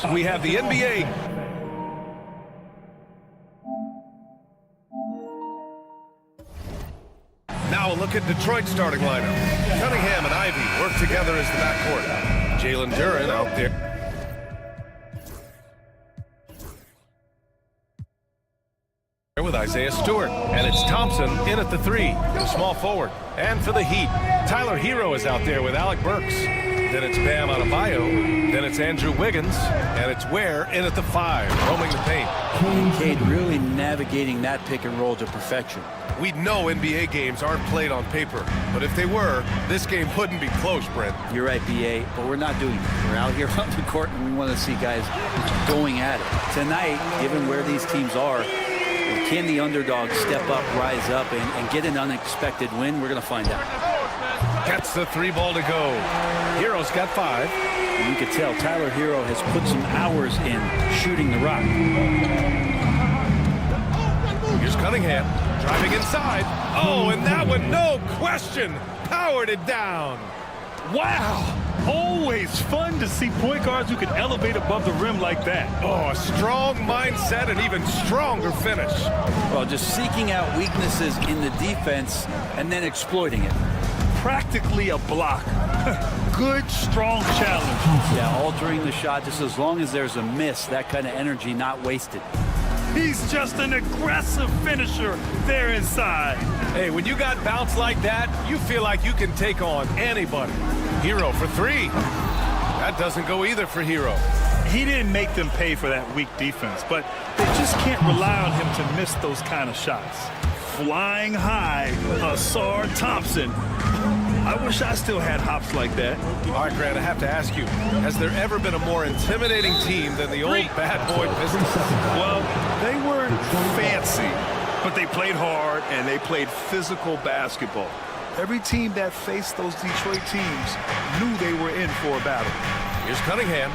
We have the NBA. Now a look at Detroit's starting lineup. Cunningham and Ivy work together as the backcourt. Jalen Duren out there with Isaiah Stewart, and it's Thompson in at the 3, the small forward. And for the Heat, Tyler Hero is out there with Alec Burks. Then it's Bam Adebayo. Then it's Andrew Wiggins, and it's Ware in at the 5, roaming the paint. Cade really navigating that pick and roll to perfection. We know NBA games aren't played on paper, but if they were, this game wouldn't be close, Brent. You're right, BA, but we're not doing it. We're out here on the court, and we want to see guys going at it. Tonight, given where these teams are, can the underdog step up, rise up, and get an unexpected win? We're going to find out. Gets the 3 ball to go. Hero's got 5. And you can tell Tyler Hero has put some hours in shooting the rock. Here's Cunningham driving inside. Oh, and that one, no question, powered it down. Wow. Always fun to see point guards who can elevate above the rim like that. Oh, a strong mindset and even stronger finish. Well, just seeking out weaknesses in the defense and then exploiting it. Practically a block. Good, strong challenge. Yeah, altering the shot just as long as there's a miss, that kind of energy not wasted. He's just an aggressive finisher there inside. Hey, when you got bounce like that, you feel like you can take on anybody. Hero for 3. That doesn't go either for Hero. He didn't make them pay for that weak defense, but they just can't rely on him to miss those kind of shots. Flying high, Asar Thompson. I wish I still had hops like that. All right, Grant, I have to ask you, has there ever been a more intimidating team than the old bad boy Pistons? Well, they weren't fancy, but they played hard and they played physical basketball. Every team that faced those Detroit teams knew they were in for a battle. Here's Cunningham.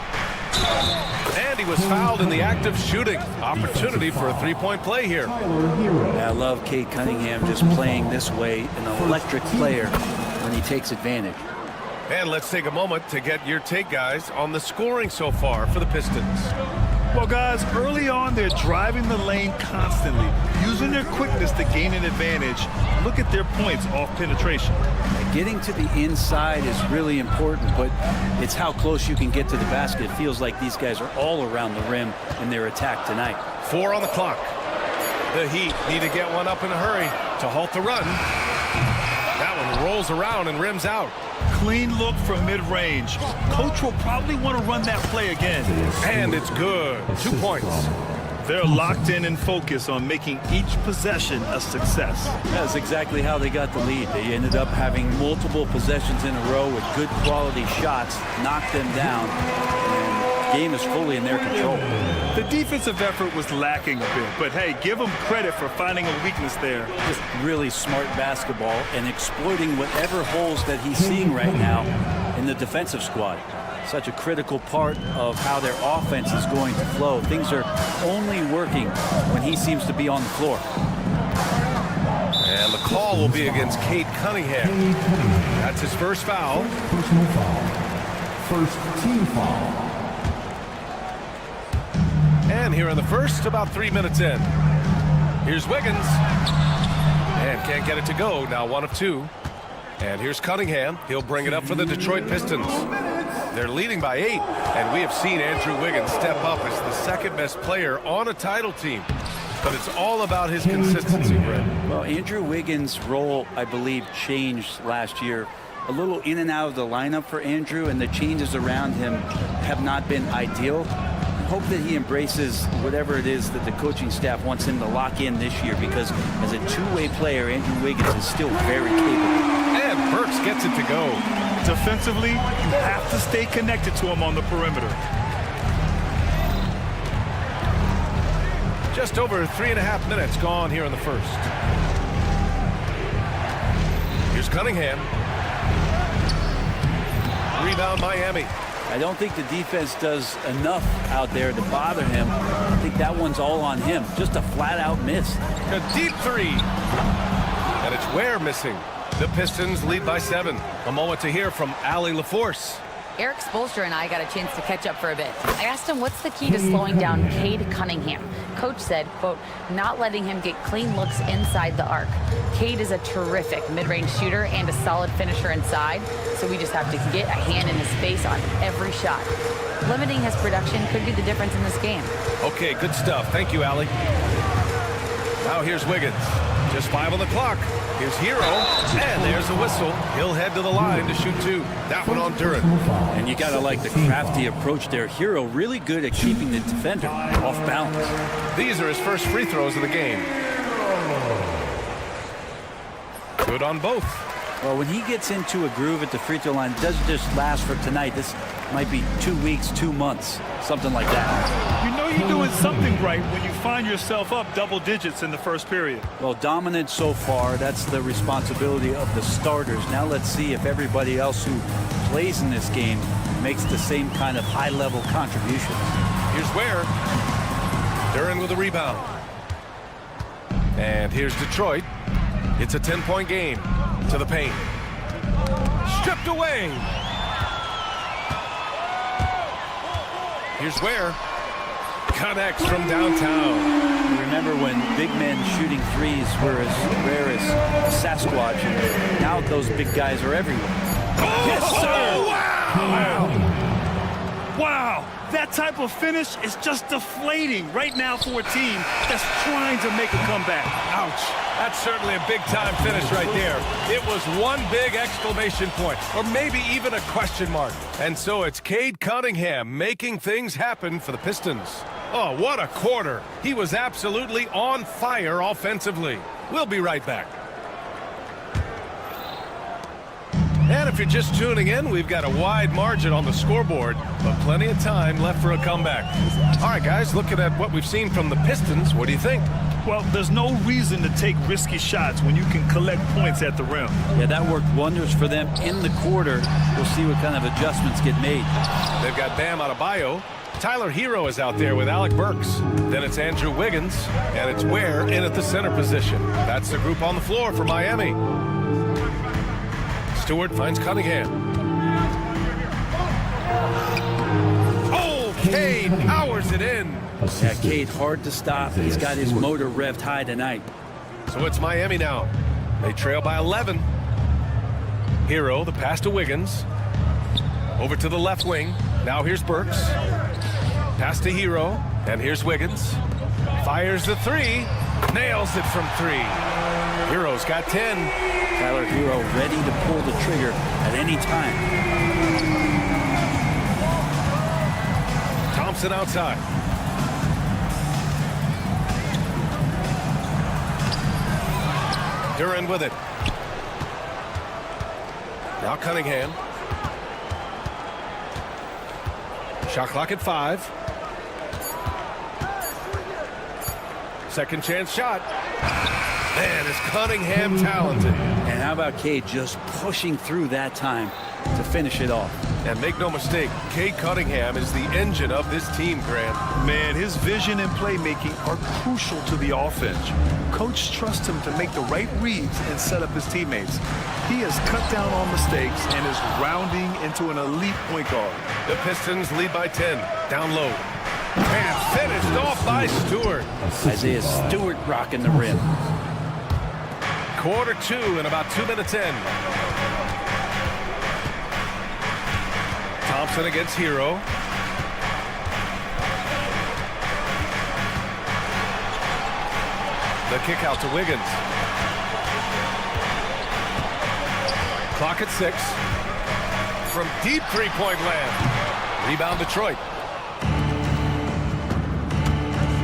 And he was fouled in the act of shooting. Opportunity for a 3-point play here. I love Cade Cunningham just playing this way, an electric player when he takes advantage. And let's take a moment to get your take, guys, on the scoring so far for the Pistons. Well, guys, early on, they're driving the lane constantly, using their quickness to gain an advantage. Look at their points off penetration. Getting to the inside is really important, but it's how close you can get to the basket. It feels like these guys are all around the rim in their attack tonight. 4 on the clock. The Heat need to get one up in a hurry to halt the run. That one rolls around and rims out. Clean look from mid-range. Coach will probably want to run that play again. And it's good. 2 points. They're locked in and focused on making each possession a success. That's exactly how they got the lead. They ended up having multiple possessions in a row with good quality shots, knocked them down, and the game is fully in their control. The defensive effort was lacking a bit, but hey, give them credit for finding a weakness there. Just really smart basketball and exploiting whatever holes that he's seeing right now in the defensive squad. Such a critical part of how their offense is going to flow. Things are only working when he seems to be on the floor. And the call will be against Cade Cunningham. That's his first foul. Personal foul. First team foul. And here in the first, about 3 minutes in. Here's Wiggins. And can't get it to go. Now 1 of 2. And here's Cunningham. He'll bring it up for the Detroit Pistons. They're leading by 8, and we have seen Andrew Wiggins step up as the second-best player on a title team. But it's all about his consistency, Brett. Well, Andrew Wiggins' role, I believe, changed last year. A little in and out of the lineup for Andrew, and the changes around him have not been ideal. I hope that he embraces whatever it is that the coaching staff wants him to lock in this year, because as a two-way player, Andrew Wiggins is still very capable. And Burks gets it to go. Defensively, you have to stay connected to him on the perimeter. Just over 3.5 minutes gone here in the first. Here's Cunningham. Rebound Miami. I don't think the defense does enough out there to bother him. I think that one's all on him. Just a flat-out miss. A deep 3. And it's Ware missing. The Pistons lead by 7. A moment to hear from Allie LaForce. Eric Spoelstra and I got a chance to catch up for a bit. I asked him what's the key to slowing down Cade Cunningham. Coach said, quote, not letting him get clean looks inside the arc. Cade is a terrific mid-range shooter and a solid finisher inside, so we just have to get a hand in his face on every shot. Limiting his production could be the difference in this game. Okay, good stuff. Thank you, Allie. Now here's Wiggins. Just 5 on the clock. Here's Hero, and there's a whistle. He'll head to the line to shoot 2. That one on Duran. And you got to like the crafty approach there. Hero really good at keeping the defender off balance. These are his first free throws of the game. Good on both. Well, when he gets into a groove at the free throw line, it doesn't just last for tonight. This might be 2 weeks, 2 months, something like that. You know you're doing something right when you find yourself up double digits in the first period. Well, dominant so far. That's the responsibility of the starters. Now let's see if everybody else who plays in this game makes the same kind of high-level contributions. Here's Ware. Duran with a rebound. And here's Detroit. It's a 10-point game. To the paint. Stripped away. Here's Ware. Connects from downtown. Remember when big men shooting threes were as rare as Sasquatch, and now those big guys are everywhere. Oh, Yes, sir. Wow, that type of finish is just deflating right now for a team that's trying to make a comeback. Ouch. That's certainly a big-time finish right there. It was one big exclamation point, or maybe even a question mark. And so it's Cade Cunningham making things happen for the Pistons. Oh, what a quarter. He was absolutely on fire offensively. We'll be right back. And if you're just tuning in, we've got a wide margin on the scoreboard, but plenty of time left for a comeback. All right, guys, looking at what we've seen from the Pistons, what do you think? Well, there's no reason to take risky shots when you can collect points at the rim. Yeah, that worked wonders for them in the quarter. We'll see what kind of adjustments get made. They've got Bam Adebayo. Tyler Hero is out there with Alec Burks. Then it's Andrew Wiggins, and it's Ware in at the center position. That's the group on the floor for Miami. Stewart finds Cunningham. Oh, Cade powers it in. Yeah, Cade hard to stop. He's got his motor revved high tonight. So it's Miami now. They trail by 11. Hero, the pass to Wiggins. Over to the left wing. Now here's Burks. Pass to Hero. And here's Wiggins. Fires the 3. Nails it from 3. Hero's got 10. Tyler Hero ready to pull the trigger at any time. Thompson outside. Duran with it. Now Cunningham. Shot clock at 5. Second chance shot. Man, is Cunningham talented. And how about Cade just pushing through that time to finish it off? And make no mistake, Cade Cunningham is the engine of this team, Grant. Man, his vision and playmaking are crucial to the offense. Coach trusts him to make the right reads and set up his teammates. He has cut down on mistakes and is rounding into an elite point guard. The Pistons lead by 10. Down low. And finished off by Stewart. Isaiah Stewart rocking the rim. Quarter 2 and about 2 minutes in. Thompson against Hero. The kick out to Wiggins. Clock at 6. From deep three-point land. Rebound Detroit.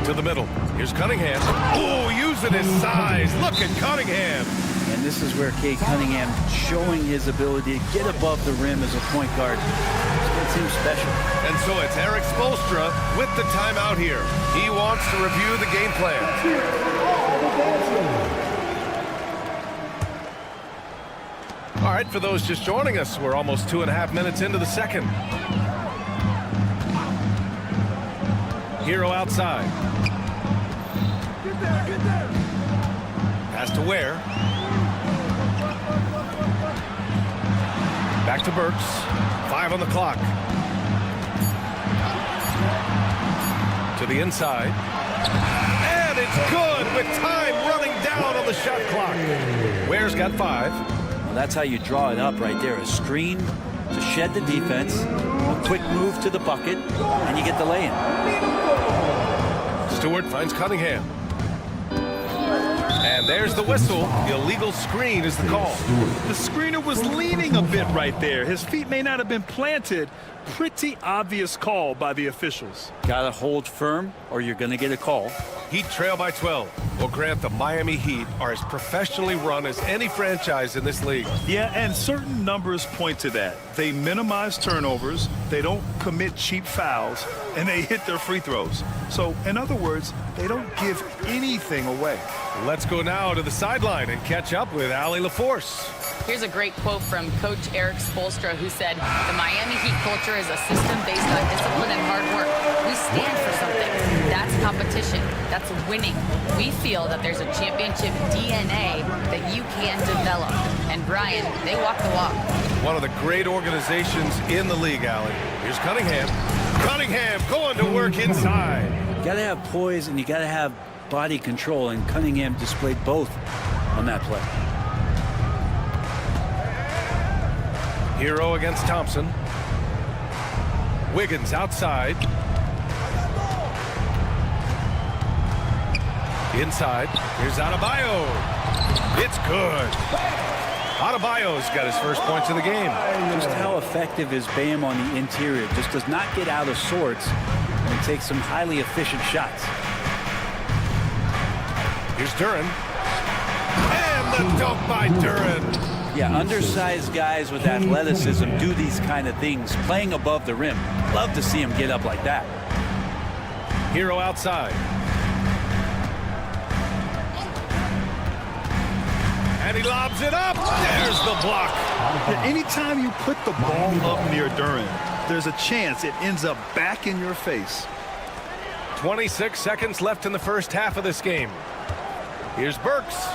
To the middle. Here's Cunningham. Oh, using his size. Look at Cunningham. And this is where Cade Cunningham showing his ability to get above the rim as a point guard. It seems special. And so it's Eric Spoelstra with the timeout here. He wants to review the game plan. All right, for those just joining us, we're almost 2.5 minutes into the second. Hero outside. Pass to Ware. Back to Burks. 5 on the clock. To the inside. And it's good with time running down on the shot clock. Ware's got 5. Well, that's how you draw it up right there. A screen to shed the defense, a quick move to the bucket, and you get the lay-in. Stewart finds Cunningham. And there's the whistle. The illegal screen is the call. The screener was leaning a bit right there. His feet may not have been planted. Pretty obvious call by the officials. Gotta hold firm or you're gonna get a call. Heat trail by 12. Well, Grant, the Miami Heat are as professionally run as any franchise in this league. Yeah, and certain numbers point to that. They minimize turnovers, they don't commit cheap fouls, and they hit their free throws. So, in other words, they don't give anything away. Let's go now to the sideline and catch up with Allie LaForce. Here's a great quote from Coach Eric Spoelstra, who said, "The Miami Heat culture is a system based on discipline and hard work. We stand for something. That's competition. That's winning. We feel that there's a championship DNA that you can develop." And Brian, they walk the walk. One of the great organizations in the league, Allie. Here's Cunningham. Cunningham going to work inside. You gotta have poise and you gotta have body control, and Cunningham displayed both on that play. Hero against Thompson. Wiggins outside. Inside. Here's Adebayo. It's good. Adebayo's got his first points of the game. Just how effective is Bam on the interior? Just does not get out of sorts and takes some highly efficient shots. Here's Duren. And the dunk by Duren. Yeah, undersized guys with athleticism do these kind of things, playing above the rim. Love to see him get up like that. Hero outside. And he lobs it up. There's the block. Yeah, anytime you put the ball up near Duren, there's a chance it ends up back in your face. 26 seconds left in the first half of this game. Here's Burks.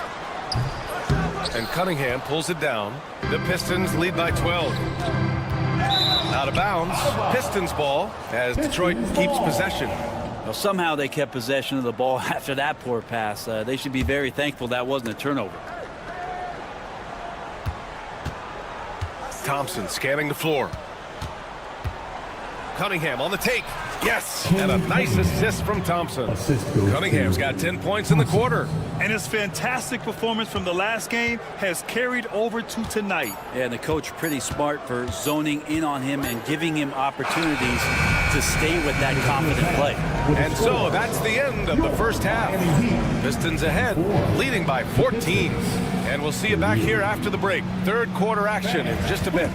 And Cunningham pulls it down. The Pistons lead by 12. Out of bounds. Pistons ball as Detroit keeps possession. Well, somehow they kept possession of the ball after that poor pass. They should be very thankful that wasn't a turnover. Thompson scanning the floor. Cunningham on the take. Yes, and a nice assist from Thompson. Cunningham's got 10 points in the quarter. And his fantastic performance from the last game has carried over to tonight. Yeah, and the coach pretty smart for zoning in on him and giving him opportunities to stay with that confident play. And so that's the end of the first half. Pistons ahead, leading by 14. And we'll see you back here after the break. Third quarter action in just a bit.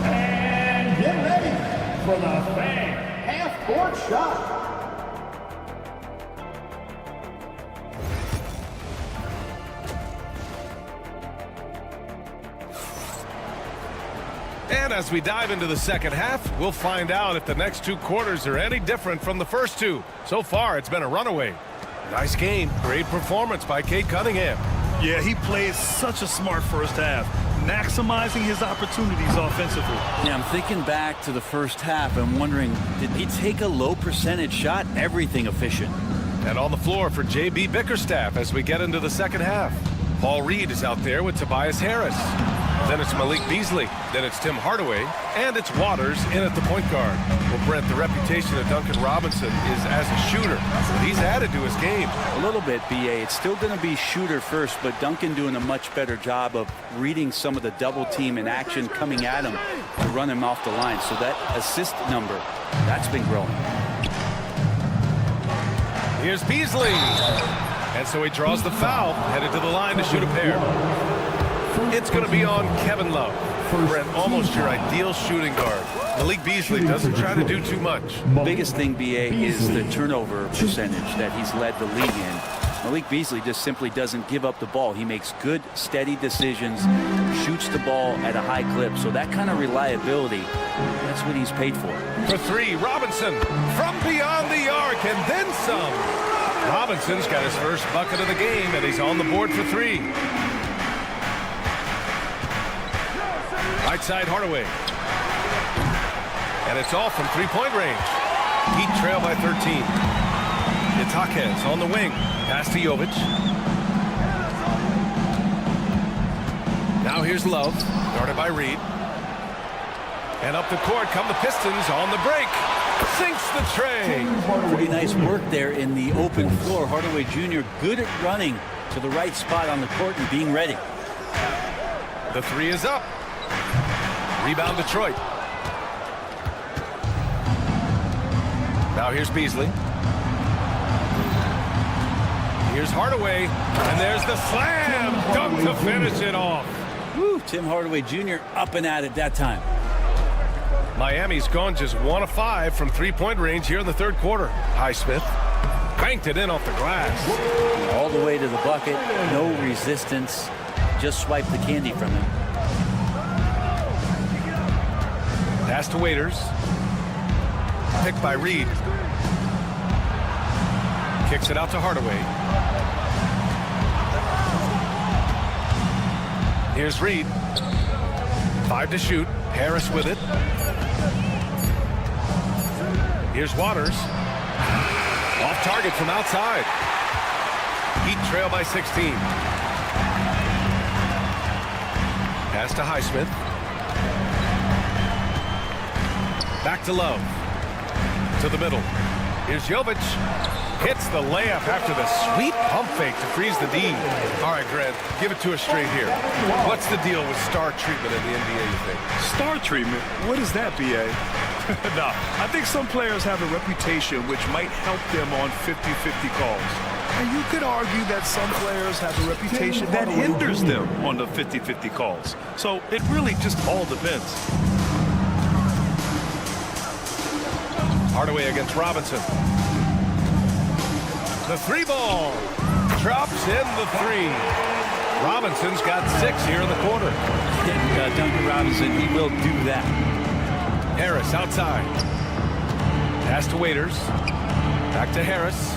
And get ready for the fan half-court shot. And as we dive into the second half, we'll find out if the next two quarters are any different from the first two. So far, it's been a runaway. Nice game. Great performance by Cade Cunningham. Yeah, he played such a smart first half, maximizing his opportunities offensively. Yeah, I'm thinking back to the first half. I'm wondering, did he take a low percentage shot? Everything efficient. And on the floor for J.B. Bickerstaff as we get into the second half. Paul Reed is out there with Tobias Harris. Then it's Malik Beasley. Then it's Tim Hardaway. And it's Waters in at the point guard. Well, Brent, the reputation of Duncan Robinson is as a shooter. But he's added to his game. A little bit, B.A. It's still going to be shooter first, but Duncan doing a much better job of reading some of the double team in action coming at him to run him off the line. So that assist number, that's been growing. Here's Beasley. And so he draws the foul, headed to the line to shoot a pair. It's going to be on Kevin Love. Brent, almost your ideal shooting guard. Malik Beasley doesn't try to do too much. The biggest thing, B.A., is the turnover percentage that he's led the league in. Malik Beasley just simply doesn't give up the ball. He makes good, steady decisions, shoots the ball at a high clip. So that kind of reliability, that's what he's paid for. For three, Robinson from beyond the arc and then some. Robinson's got his first bucket of the game, and he's on the board for three. By Right side, Hardaway. And it's all from three-point range. Heat trail by 13. Itaquez on the wing. Pass to Jovic. Now here's Love. Guarded by Reed. And up the court come the Pistons on the break. Sinks the tray. Pretty nice work there in the open floor. Hardaway Jr. good at running to the right spot on the court and being ready. The three is up. Rebound Detroit. Now here's Beasley. Here's Hardaway. And there's the slam. Dunk to finish it off. Woo, Tim Hardaway Jr. up and at it that time. Miami's gone just 1 of 5 from three-point range here in the third quarter. Highsmith banked it in off the glass. All the way to the bucket. No resistance. Just swipe the candy from him. Pass to Waiters. Picked by Reed. Kicks it out to Hardaway. Here's Reed. 5 to shoot. Harris with it. Here's Waters. Off target from outside. Heat trail by 16. Pass to Highsmith. Back to Love. To the middle. Here's Jovic. Hits the layup after the sweet pump fake to freeze the D. All right, Grant, give it to us straight here. What's the deal with star treatment in the NBA, you think? Star treatment? What is that, B.A.? No, I think some players have a reputation which might help them on 50-50 calls. And you could argue that some players have a reputation that hinders them on the 50-50 calls. So it really just all depends. Hardaway against Robinson. The three ball. Drops in the three. Robinson's got 6 here in the quarter. Duncan Robinson, he will do that. Harris outside. Pass to Waiters. Back to Harris.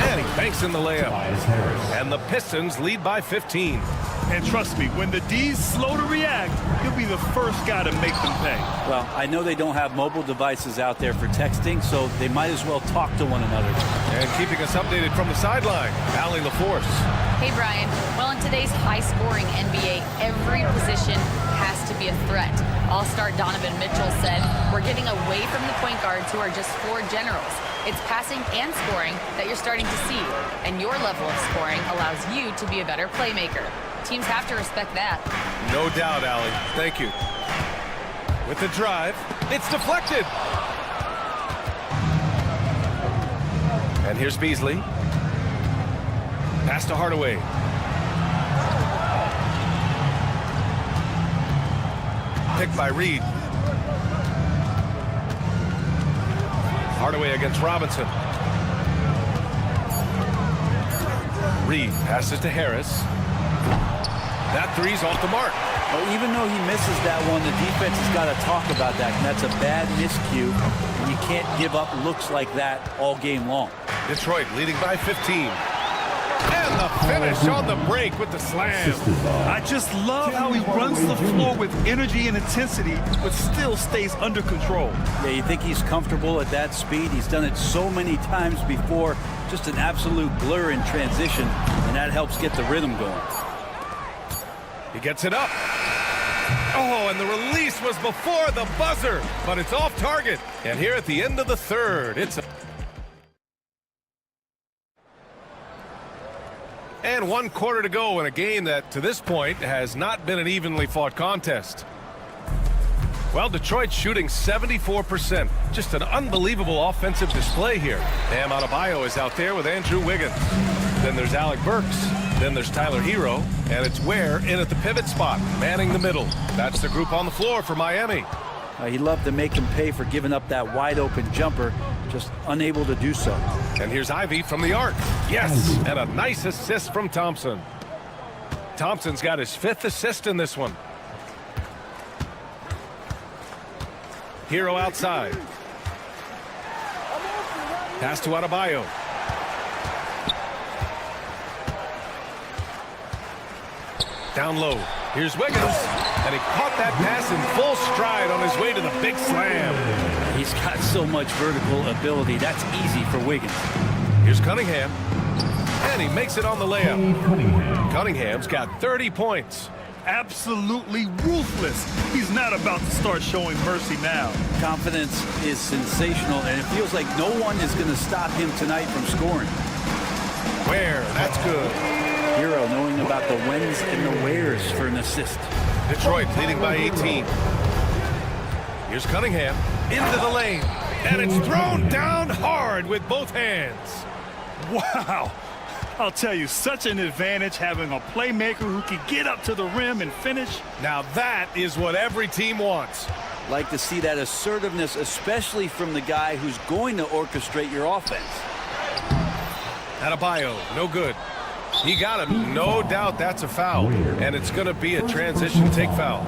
And he banks in the layup. And the Pistons lead by 15. And trust me, when the D's slow to react, he'll be the first guy to make them pay. Well, I know they don't have mobile devices out there for texting, so they might as well talk to one another. And keeping us updated from the sideline, Allie LaForce. Hey, Brian. Well, in today's high-scoring NBA, every position has to be a threat. All-star Donovan Mitchell said, "We're getting away from the point guards who are just floor generals. It's passing and scoring that you're starting to see, and your level of scoring allows you to be a better playmaker." Teams have to respect that. No doubt, Allie. Thank you. With the drive, it's deflected. And here's Beasley. Pass to Hardaway. Picked by Reed. Hardaway against Robinson. Reed passes to Harris. That three's off the mark. Well, even though he misses that one, the defense has got to talk about that, and that's a bad miscue. You can't give up looks like that all game long. Detroit leading by 15. And the finish on the break with the slam. I just love how he runs the floor with energy and intensity, but still stays under control. Yeah, you think he's comfortable at that speed? He's done it so many times before. Just an absolute blur in transition, and that helps get the rhythm going. He gets it up. Oh, and the release was before the buzzer, but it's off target. And here at the end of the third, it's and 1 quarter to go in a game that, to this point, has not been an evenly fought contest. Well, Detroit's shooting 74%. Just an unbelievable offensive display here. Bam Adebayo is out there with Andrew Wiggins. Then there's Alec Burks. Then there's Tyler Hero. And it's Ware in at the pivot spot, manning the middle. That's the group on the floor for Miami. He'd love to make him pay for giving up that wide-open jumper, just unable to do so. And here's Ivy from the arc. Yes, and a nice assist from Thompson. Thompson's got his 5th assist in this one. Hero outside. Pass to Adebayo. Down low. Here's Wiggins. And he caught that pass in full stride on his way to the big slam. He's got so much vertical ability. That's easy for Wiggins. Here's Cunningham. And he makes it on the layup. Cunningham's got 30 points. Absolutely ruthless. He's not about to start showing mercy now. Confidence is sensational, and it feels like no one is going to stop him tonight from scoring. Where? That's good. Hero knowing about the whens and the wheres for an assist. Detroit leading by 18. Here's Cunningham into the lane. And it's thrown down hard with both hands. Wow. I'll tell you, such an advantage having a playmaker who can get up to the rim and finish. Now that is what every team wants. Like to see that assertiveness, especially from the guy who's going to orchestrate your offense. Adebayo, no good. He got him. No doubt that's a foul. And it's going to be a transition take foul.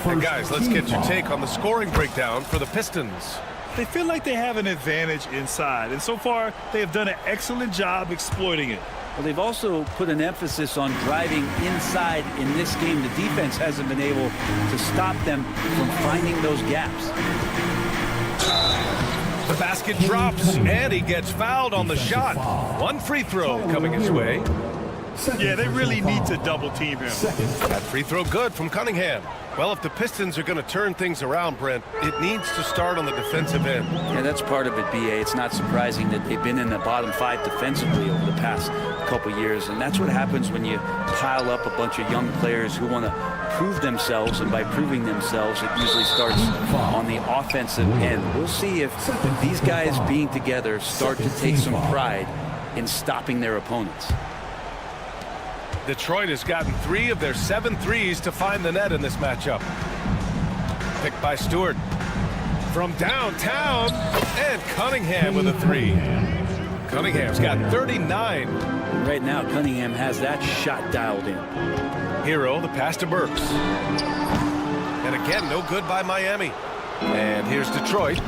And guys, let's get your take on the scoring breakdown for the Pistons. They feel like they have an advantage inside, and so far they have done an excellent job exploiting it. Well, they've also put an emphasis on driving inside in this game. The defense hasn't been able to stop them from finding those gaps. The basket drops, and he gets fouled on the shot. One free throw coming his way. Yeah, they really need to double team him. That free throw good from Cunningham. Well, if the Pistons are going to turn things around, Brent, it needs to start on the defensive end. Yeah, that's part of it, BA. It's not surprising that they've been in the bottom 5 defensively over the past couple years, and that's what happens when you pile up a bunch of young players who want to prove themselves, and by proving themselves, it usually starts on the offensive end. We'll see if these guys being together start to take some pride in stopping their opponents. Detroit has gotten 3 of their 7 threes to find the net in this matchup. Picked by Stewart. From downtown, and Cunningham with a 3. Cunningham's got 39. Right now, Cunningham has that shot dialed in. Hero, the pass to Burks. And again, no good by Miami. And here's Detroit.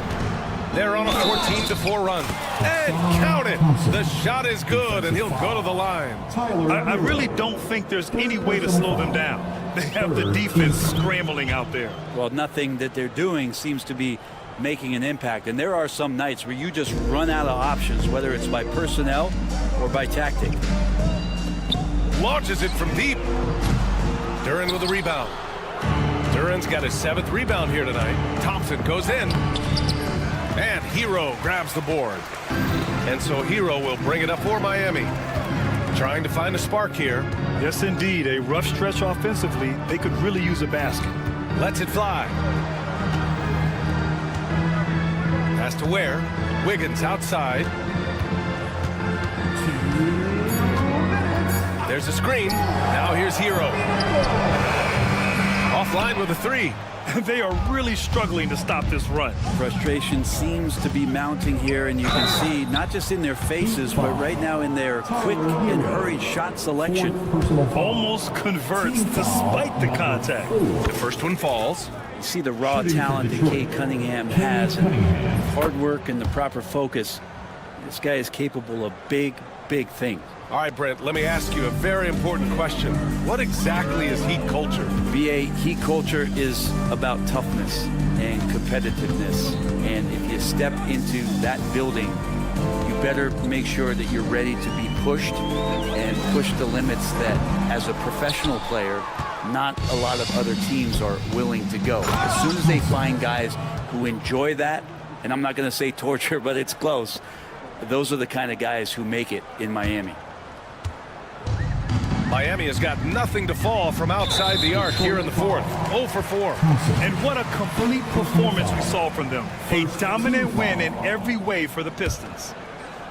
They're on a 14-4 run. And count it! The shot is good, and he'll go to the line. I really don't think there's any way to slow them down. They have the defense scrambling out there. Well, nothing that they're doing seems to be making an impact. And there are some nights where you just run out of options, whether it's by personnel or by tactic. Launches it from deep. Duran with a rebound. Duran's got his 7th rebound here tonight. Thompson goes in. And Hero grabs the board. And so Hero will bring it up for Miami. Trying to find a spark here. Yes, indeed. A rough stretch offensively. They could really use a basket. Lets it fly. Pass to Ware. Wiggins outside. There's a screen. Now here's Hero. Offline with a 3. They are really struggling to stop this run. Frustration seems to be mounting here, and you can see not just in their faces, but right now in their quick and hurried shot selection. Almost converts despite the contact. The first one falls. You see the raw talent that Cade Cunningham has, and hard work and the proper focus. This guy is capable of big, big things. All right, Brent, let me ask you a very important question. What exactly is Heat culture? BA, Heat culture is about toughness and competitiveness. And if you step into that building, you better make sure that you're ready to be pushed and push the limits that, as a professional player, not a lot of other teams are willing to go. As soon as they find guys who enjoy that, and I'm not going to say torture, but it's close, those are the kind of guys who make it in Miami. Miami has got nothing to fall from outside the arc here in the 4th. 0 for 4. And what a complete performance we saw from them. A dominant win in every way for the Pistons.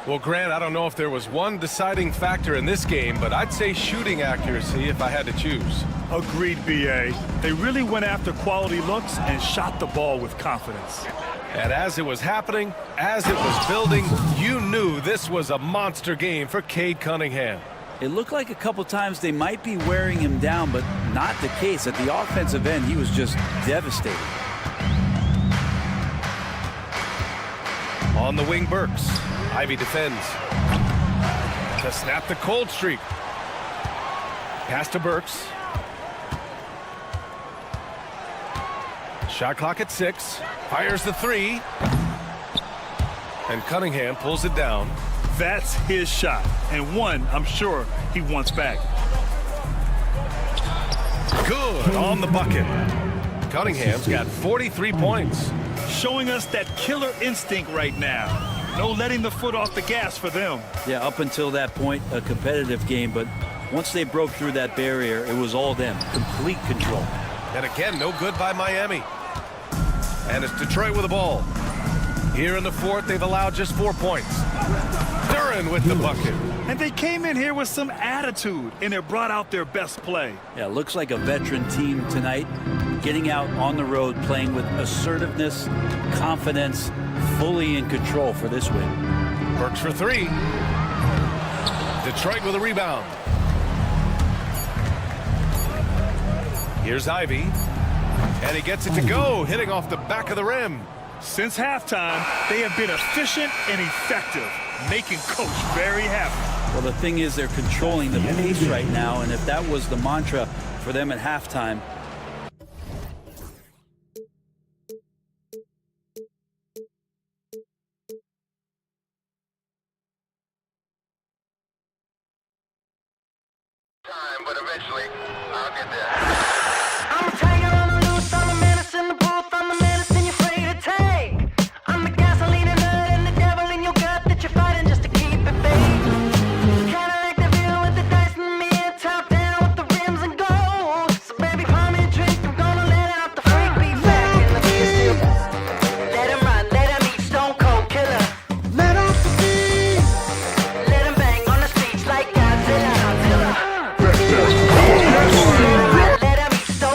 Well, Grant, I don't know if there was one deciding factor in this game, but I'd say shooting accuracy if I had to choose. Agreed, BA. They really went after quality looks and shot the ball with confidence. And as it was happening, as it was building, you knew this was a monster game for Cade Cunningham. It looked like a couple times they might be wearing him down, but not the case. At the offensive end, he was just devastating. On the wing, Burks. Ivy defends. To snap the cold streak. Pass to Burks. Shot clock at 6. Fires the 3. And Cunningham pulls it down. That's his shot, and one I'm sure he wants back. Good on the bucket. Cunningham's got 43 points. Showing us that killer instinct right now. No letting the foot off the gas for them. Yeah, up until that point, a competitive game, but once they broke through that barrier, it was all them. Complete control. And again, no good by Miami. And it's Detroit with the ball. Here in the fourth, they've allowed just 4 points. Duren with the bucket. And they came in here with some attitude, and they brought out their best play. Yeah, looks like a veteran team tonight, getting out on the road, playing with assertiveness, confidence, fully in control for this win. Burks for 3. Detroit with a rebound. Here's Ivy. And he gets it to go, hitting off the back of the rim. Since halftime, they have been efficient and effective, making Coach very happy. Well, the thing is, they're controlling the pace right now, and if that was the mantra for them at halftime, but eventually I'll get there. I'm a tiger on the loose, I'm a menace in the booth, I'm a medicine you're afraid to take. I'm the gasoline and nut and the devil in your gut that you're fighting just to keep it baked. Kinda like the view with the dice and me and top down with the rims and gold. So baby, pour me a drink, I'm gonna let out the freak beat back in the beer still. Let him run, let him eat, stone cold killer. Let off the beat. Let him bang on the streets like Godzilla. Let him eat, stone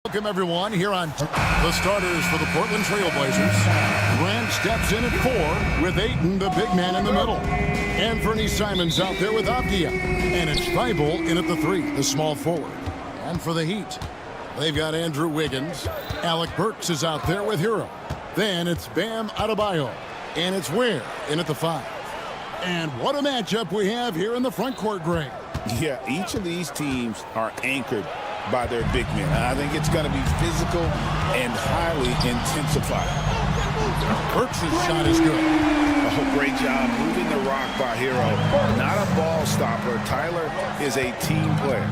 Welcome, everyone, here on the starters for the Portland Trailblazers. Grant steps in at 4 with Ayton, the big man, in the middle. Anthony Simons out there with Avdia. And it's Thibault in at the 3, the small forward. And for the Heat, they've got Andrew Wiggins. Alec Burks is out there with Hero. Then it's Bam Adebayo. And it's Ware in at the 5. And what a matchup we have here in the front court, Greg. Yeah, each of these teams are anchored by their big men. I think it's going to be physical and highly intensified. Burks' shot is good. Oh, great job moving the rock by Hero. Not a ball stopper. Tyler is a team player.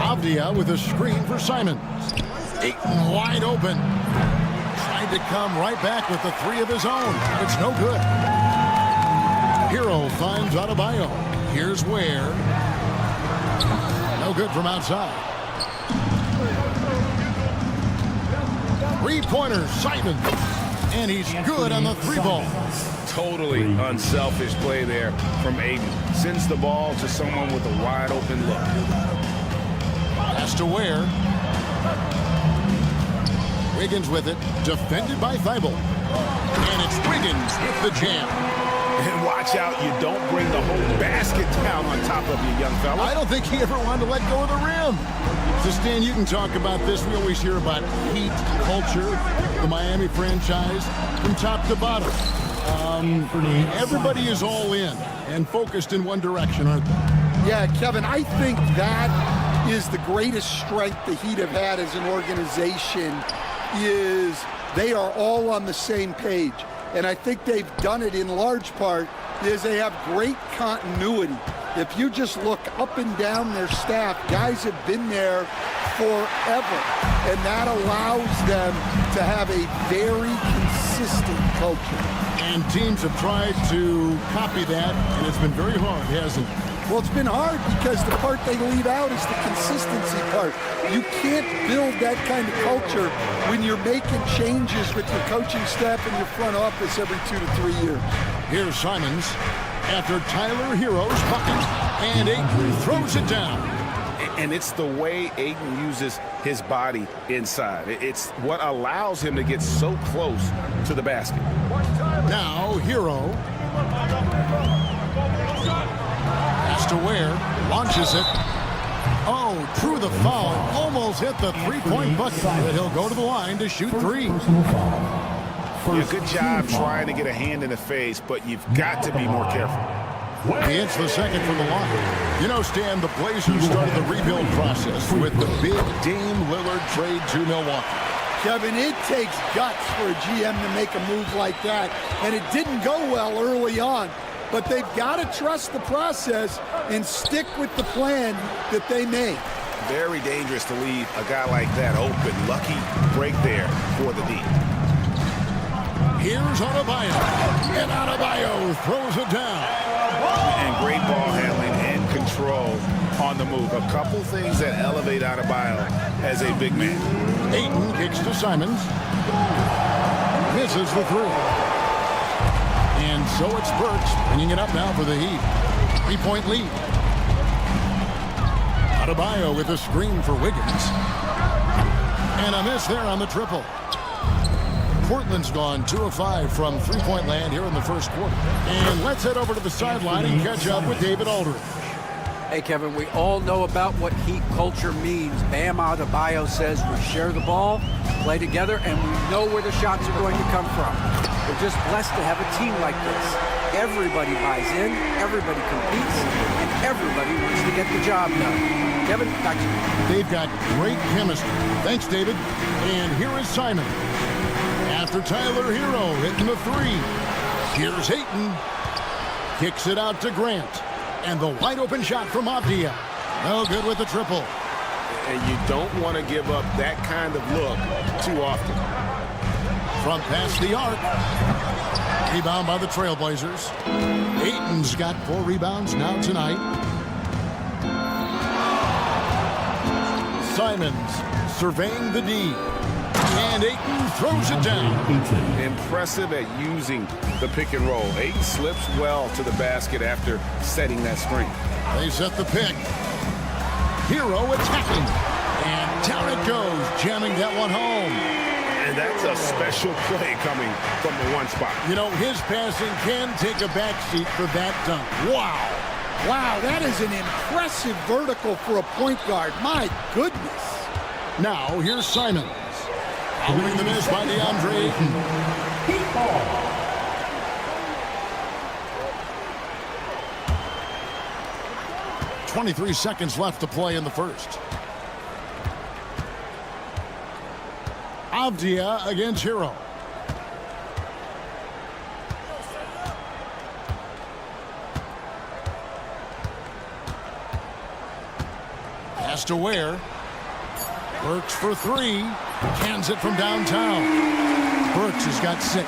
Avdia with a screen for Simons. Ayton wide open. Tried to come right back with the 3 of his own. It's no good. Hero finds Adebayo. Here's Ware. No good from outside. 3-pointer, Simons. And he's good on the 3-ball. Totally unselfish play there from Ayton. Sends the ball to someone with a wide open look. Pass to Ware. Wiggins with it. Defended by Thibault. And it's Wiggins with the jam. And watch out, you don't bring the whole basket down on top of you, young fella. I don't think he ever wanted to let go of the rim. So, Stan, you can talk about this. We always hear about Heat culture, the Miami franchise, from top to bottom. Everybody is all in and focused in one direction, aren't they? Yeah, Kevin, I think that is the greatest strength the Heat have had as an organization is they are all on the same page. And I think they've done it in large part is they have great continuity. If you just look up and down their staff, guys have been there forever. And that allows them to have a very consistent culture. And teams have tried to copy that, and it's been very hard, hasn't it? Well, it's been hard because the part they leave out is the consistency part. You can't build that kind of culture when you're making changes with your coaching staff and your front office every 2 to 3 years. Here's Simons after Tyler Hero's bucket, and Ayton throws it down. And it's the way Ayton uses his body inside. It's what allows him to get so close to the basket. Now, Hero. Pass to Ware. Launches it. Oh, drew the foul. Almost hit the 3-point bucket. But he'll go to the line to shoot 3. Yeah, good job trying to get a hand in the face, but you've got to be more careful. He hits the second from the line. You know, Stan, the Blazers started the rebuild process with the big Dame Lillard trade to Milwaukee. Kevin, it takes guts for a GM to make a move like that, and it didn't go well early on. But they've got to trust the process and stick with the plan that they made. Very dangerous to leave a guy like that open. Lucky break there for the D. Here's Adebayo, and Adebayo throws it down. And great ball handling and control on the move. A couple things that elevate Adebayo as a big man. Ayton kicks to Simons. Misses the 3. And so it's Burks bringing it up now for the Heat. 3-point lead. Adebayo with a screen for Wiggins. And a miss there on the triple. Portland's gone 2 of 5 from 3-point land here in the first quarter. And let's head over to the sideline and catch up with David Aldridge. Hey, Kevin, we all know about what Heat culture means. Bam Adebayo says we share the ball, play together, and we know where the shots are going to come from. We're just blessed to have a team like this. Everybody buys in, everybody competes, and everybody wants to get the job done. Kevin, back to you. They've got great chemistry. Thanks, David. And here is Simon. After Tyler Hero hitting the 3. Here's Ayton. Kicks it out to Grant. And the wide open shot from Avdia. No good with the triple. And you don't want to give up that kind of look too often. From past the arc. Rebound by the Trailblazers. Ayton's got 4 rebounds now tonight. Simons surveying the D. And Ayton throws it down. Impressive at using the pick and roll. Ayton slips well to the basket after setting that screen. They set the pick. Hero attacking. And down it goes, jamming that one home. And that's a special play coming from the one spot. You know, his passing can take a backseat for that dunk. Wow. Wow, that is an impressive vertical for a point guard. My goodness. Now, here's Simons. Following the miss by DeAndre Ayton. 23 seconds left to play in the first. Avdia against Hero. Pass to Ware. Burks for 3. Cans it from downtown. Burks has got 6.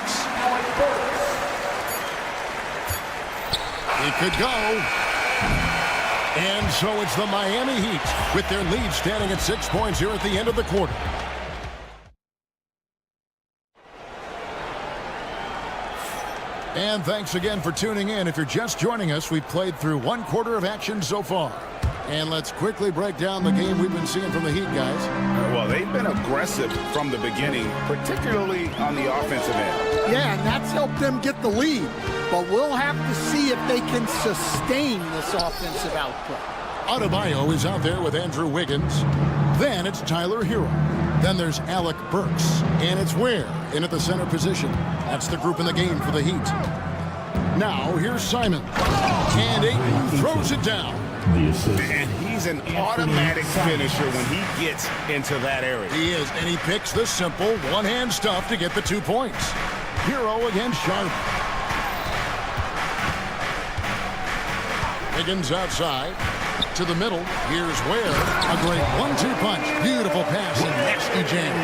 It could go. And so it's the Miami Heat with their lead standing at 6 points here at the end of the quarter. And thanks again for tuning in. If you're just joining us, we've played through 1 quarter of action so far. And let's quickly break down the game we've been seeing from the Heat, guys. Well, they've been aggressive from the beginning, particularly on the offensive end. Yeah, and that's helped them get the lead. But we'll have to see if they can sustain this offensive output. Adebayo is out there with Andrew Wiggins. Then it's Tyler Hero. Then there's Alec Burks. And it's Ware in at the center position. That's the group in the game for the Heat. Now, here's Simon. And Ayton throws it down. And he's an automatic finisher when he gets into that area. He is, and he picks the simple one-hand stuff to get the 2 points. Hero against Sharp. Wiggins outside. To the middle. Here's Ware. A great 1-2 punch. Beautiful pass and nasty jam.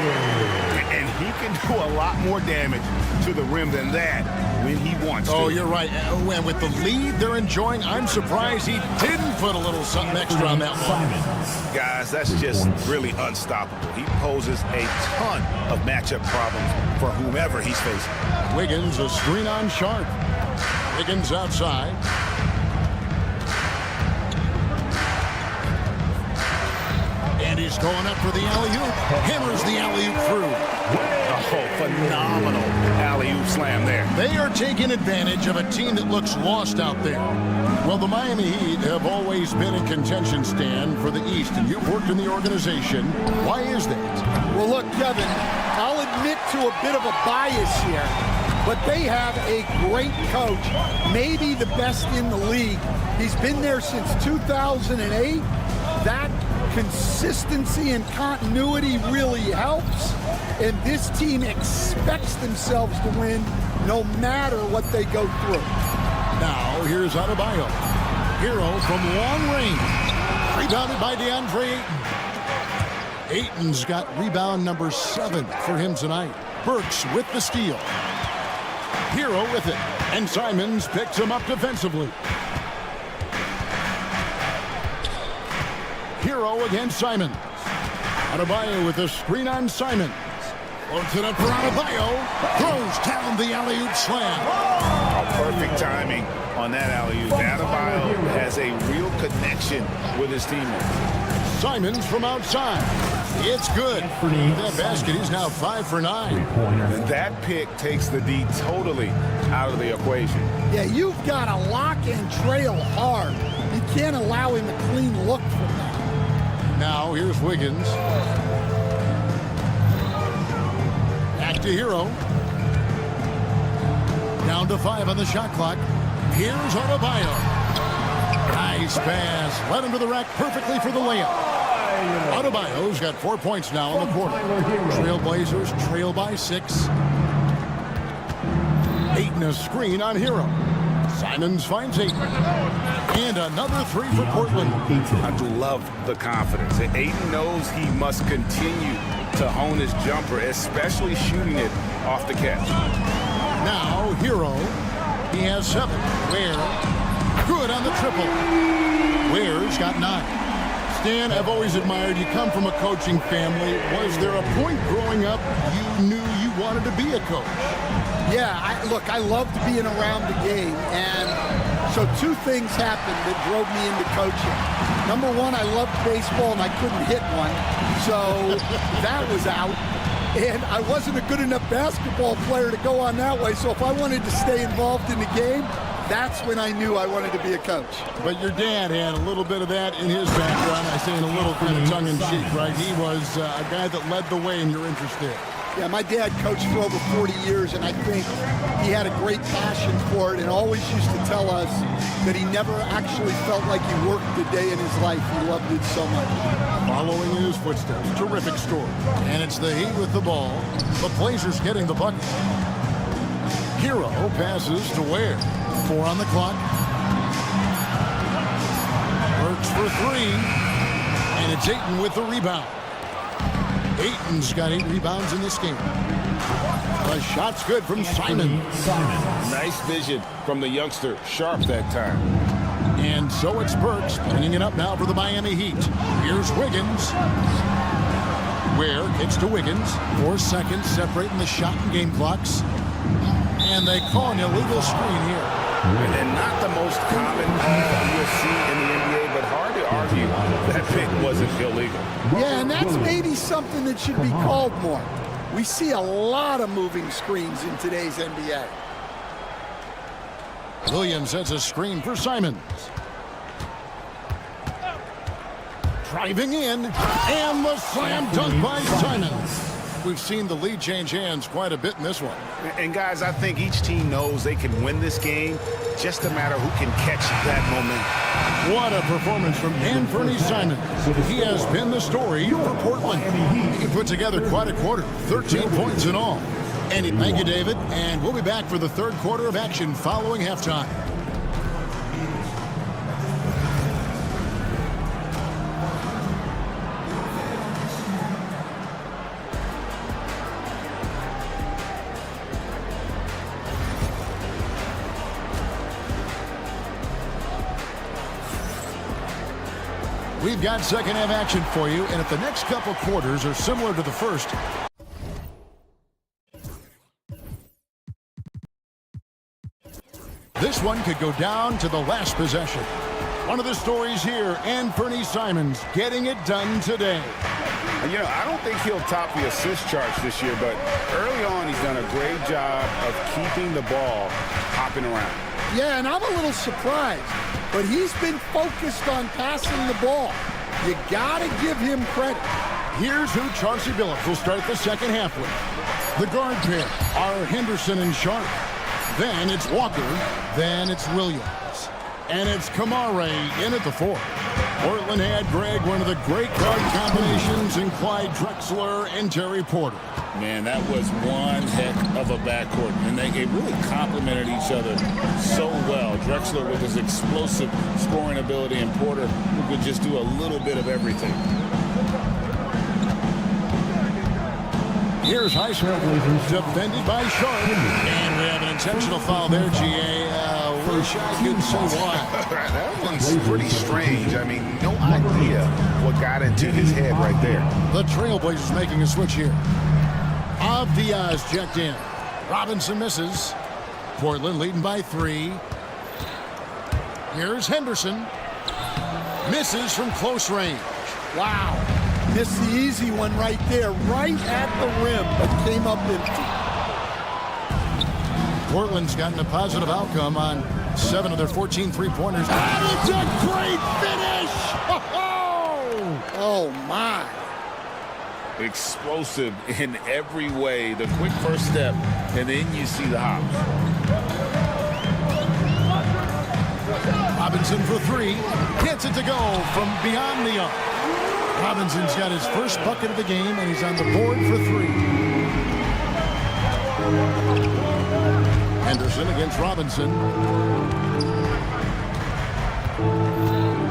And he can do a lot more damage to the rim than that when he wants to. Oh, you're right. And with the lead they're enjoying, I'm surprised he didn't put a little something extra on that one. Guys, that's just really unstoppable. He poses a ton of matchup problems for whomever he's facing. Wiggins, a screen on Sharp. Wiggins outside. And he's going up for the alley-oop. Hammers the alley-oop through. Oh, phenomenal alley-oop slam there. They are taking advantage of a team that looks lost out there. Well, the Miami Heat have always been in contention stand for the East, and you've worked in the organization. Why is that? Well, look, Kevin, I'll admit to a bit of a bias here, but they have a great coach, maybe the best in the league. He's been there since 2008. That consistency and continuity really helps, and this team expects themselves to win no matter what they go through. Now, here's Adebayo. Hero from long range. Rebounded by DeAndre Ayton. Ayton's got rebound number 7 for him tonight. Burks with the steal. Hero with it. And Simons picks him up defensively. Hero against Simons. Adebayo with a screen on Simons. Floats it up for Adebayo. Throws down the alley-oop slam. Oh, perfect timing on that alley-oop. Adebayo has a real connection with his teammates. Simons from outside. It's good. That basket, he's now 5 for 9. And that pick takes the D totally out of the equation. Yeah, you've got to lock and trail hard. You can't allow him a clean look from that. Now, here's Wiggins. Back to Hero. Down to 5 on the shot clock. Here's Adebayo. Nice pass. Led him to the rack perfectly for the layup. Adebayo's got 4 points now in the quarter. Trailblazers trail by 6. Ayton a screen on Hero. Simons finds Ayton. And another three for Portland. I love the confidence. Ayton knows he must continue to hone his jumper, especially shooting it off the catch. Now, Hero. He has 7. Ware. Good on the triple. Ware's got 9. Stan, I've always admired you. Come from a coaching family. Was there a point growing up you knew you wanted to be a coach? Yeah, look, I loved being around the game, and so 2 things happened that drove me into coaching. Number 1, I loved baseball, and I couldn't hit one, so that was out. And I wasn't a good enough basketball player to go on that way, so if I wanted to stay involved in the game, that's when I knew I wanted to be a coach. But your dad had a little bit of that in his background. I say in a little kind of tongue-in-cheek, right? He was a guy that led the way in your interest there. Yeah, my dad coached for over 40 years, and I think he had a great passion for it and always used to tell us that he never actually felt like he worked a day in his life. He loved it so much. Following in his footsteps, terrific story. And it's the Heat with the ball. The Blazers getting the bucket. Hero passes to Ware. 4 on the clock. Works for 3. And it's Ayton with the rebound. Ayton's got 8 rebounds in this game. The shot's good from Simon. Nice vision from the youngster. Sharp that time. And so it's Burks bringing it up now for the Miami Heat. Here's Wiggins. Ware kicks to Wiggins. 4 seconds separating the shot and game clocks. And they call an illegal screen here. And not the most common you'll see in the NBA, but hard to argue that pick wasn't illegal. Yeah, and that's maybe something that should be called more. We see a lot of moving screens in today's NBA. Williams sets a screen for Simons. Driving in, and the slam dunk by Simons. We've seen the lead change hands quite a bit in this one. And guys, I think each team knows they can win this game, just a matter who can catch that momentum. What a performance from Anthony Simons. He has been the story for Portland. He put together quite a quarter, 13 points in all. And thank you, David. And we'll be back for the third quarter of action following halftime. We've got second half action for you, and if the next couple quarters are similar to the first, this one could go down to the last possession. One of the stories here, Anthony Simons getting it done today. You know, I don't think he'll top the assist charts this year, but early on he's done a great job of keeping the ball hopping around. Yeah, and I'm a little surprised, but he's been focused on passing the ball. You got to give him credit. Here's who Chauncey Billups will start the second half with. The guard pair are Henderson and Sharp. Then it's Walker. Then it's Williams. And it's Kamare in at the 4. Portland had, Greg, one of the great guard combinations in Clyde Drexler and Terry Porter. Man, that was one heck of a backcourt, and they really complemented each other so well. Drexler with his explosive scoring ability, and Porter who could just do a little bit of everything. Here's Highsmith, defended by Sharp. And we have an intentional foul there, GA. Wish I could say why. That one's pretty strange. I mean, no idea what got into his head right there. The Trailblazers making a switch here. Diaz checked in. Robinson misses. Portland leading by 3. Here's Henderson. Misses from close range. Wow. Missed the easy one right there, right at the rim, but came up empty. Portland's gotten a positive outcome on 7 of their 14 three-pointers. And it's a great finish! Oh, my. Explosive in every way. The quick first step, and then you see the hop. Robinson for 3. Gets it to go from beyond the arc. Robinson's got his first bucket of the game, and he's on the board for 3. Henderson against Robinson.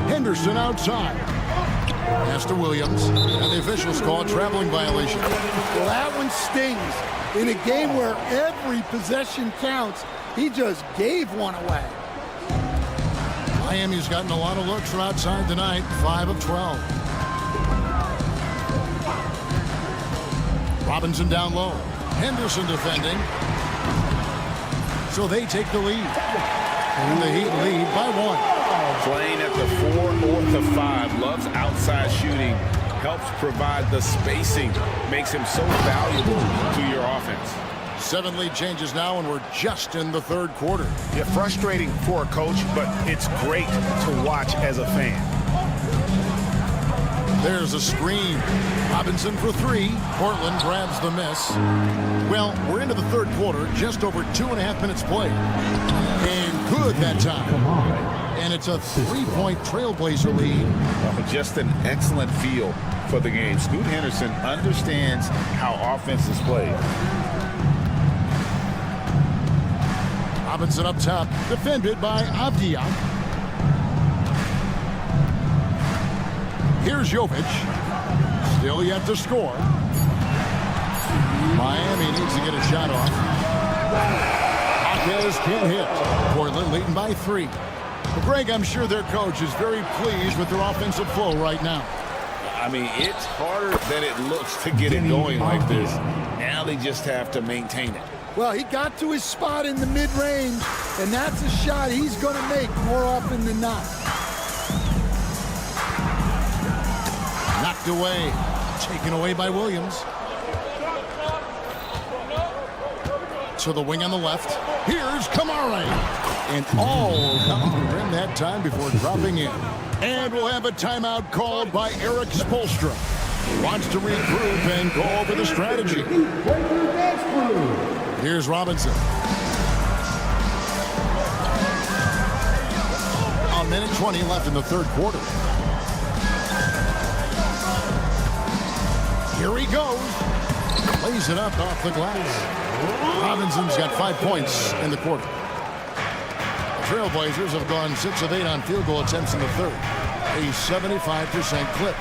Henderson outside. Pass to Williams. And the officials call a traveling violation. Well, that one stings. In a game where every possession counts, he just gave one away. Miami's gotten a lot of looks from outside tonight, 5 of 12. Robinson down low. Henderson defending. So they take the lead. And the Heat lead by 1. Playing at the 4 or the 5, loves outside shooting, helps provide the spacing, makes him so valuable to your offense. 7 lead changes now, and we're just in the third quarter. Yeah, frustrating for a coach, but it's great to watch as a fan. There's a screen. Robinson for 3. Portland grabs the miss. Well, we're into the third quarter, just over 2.5 minutes played. And good that time. And it's a 3-point Trailblazer lead. Just an excellent feel for the game. Scoot Henderson understands how offense is played. Robinson up top, defended by Avdia. Here's Jovic. Still yet to score. Miami needs to get a shot off. Hawkins can't hit. Portland leading by 3. Well, Greg, I'm sure their coach is very pleased with their offensive flow right now. I mean, it's harder than it looks to get it going like this. Now they just have to maintain it. Well, he got to his spot in the mid-range, and that's a shot he's going to make more often than not. Knocked away. Taken away by Williams. To the wing on the left. Here's Kamara. And all down the rim that time before dropping in. And we'll have a timeout called by Eric Spoelstra. Wants to regroup and go over the strategy. Here's Robinson. A minute 20 left in the third quarter. Here he goes. Lays it up off the glass. Robinson's got 5 points in the quarter. The Trailblazers have gone 6 of 8 on field goal attempts in the third. A 75% clip.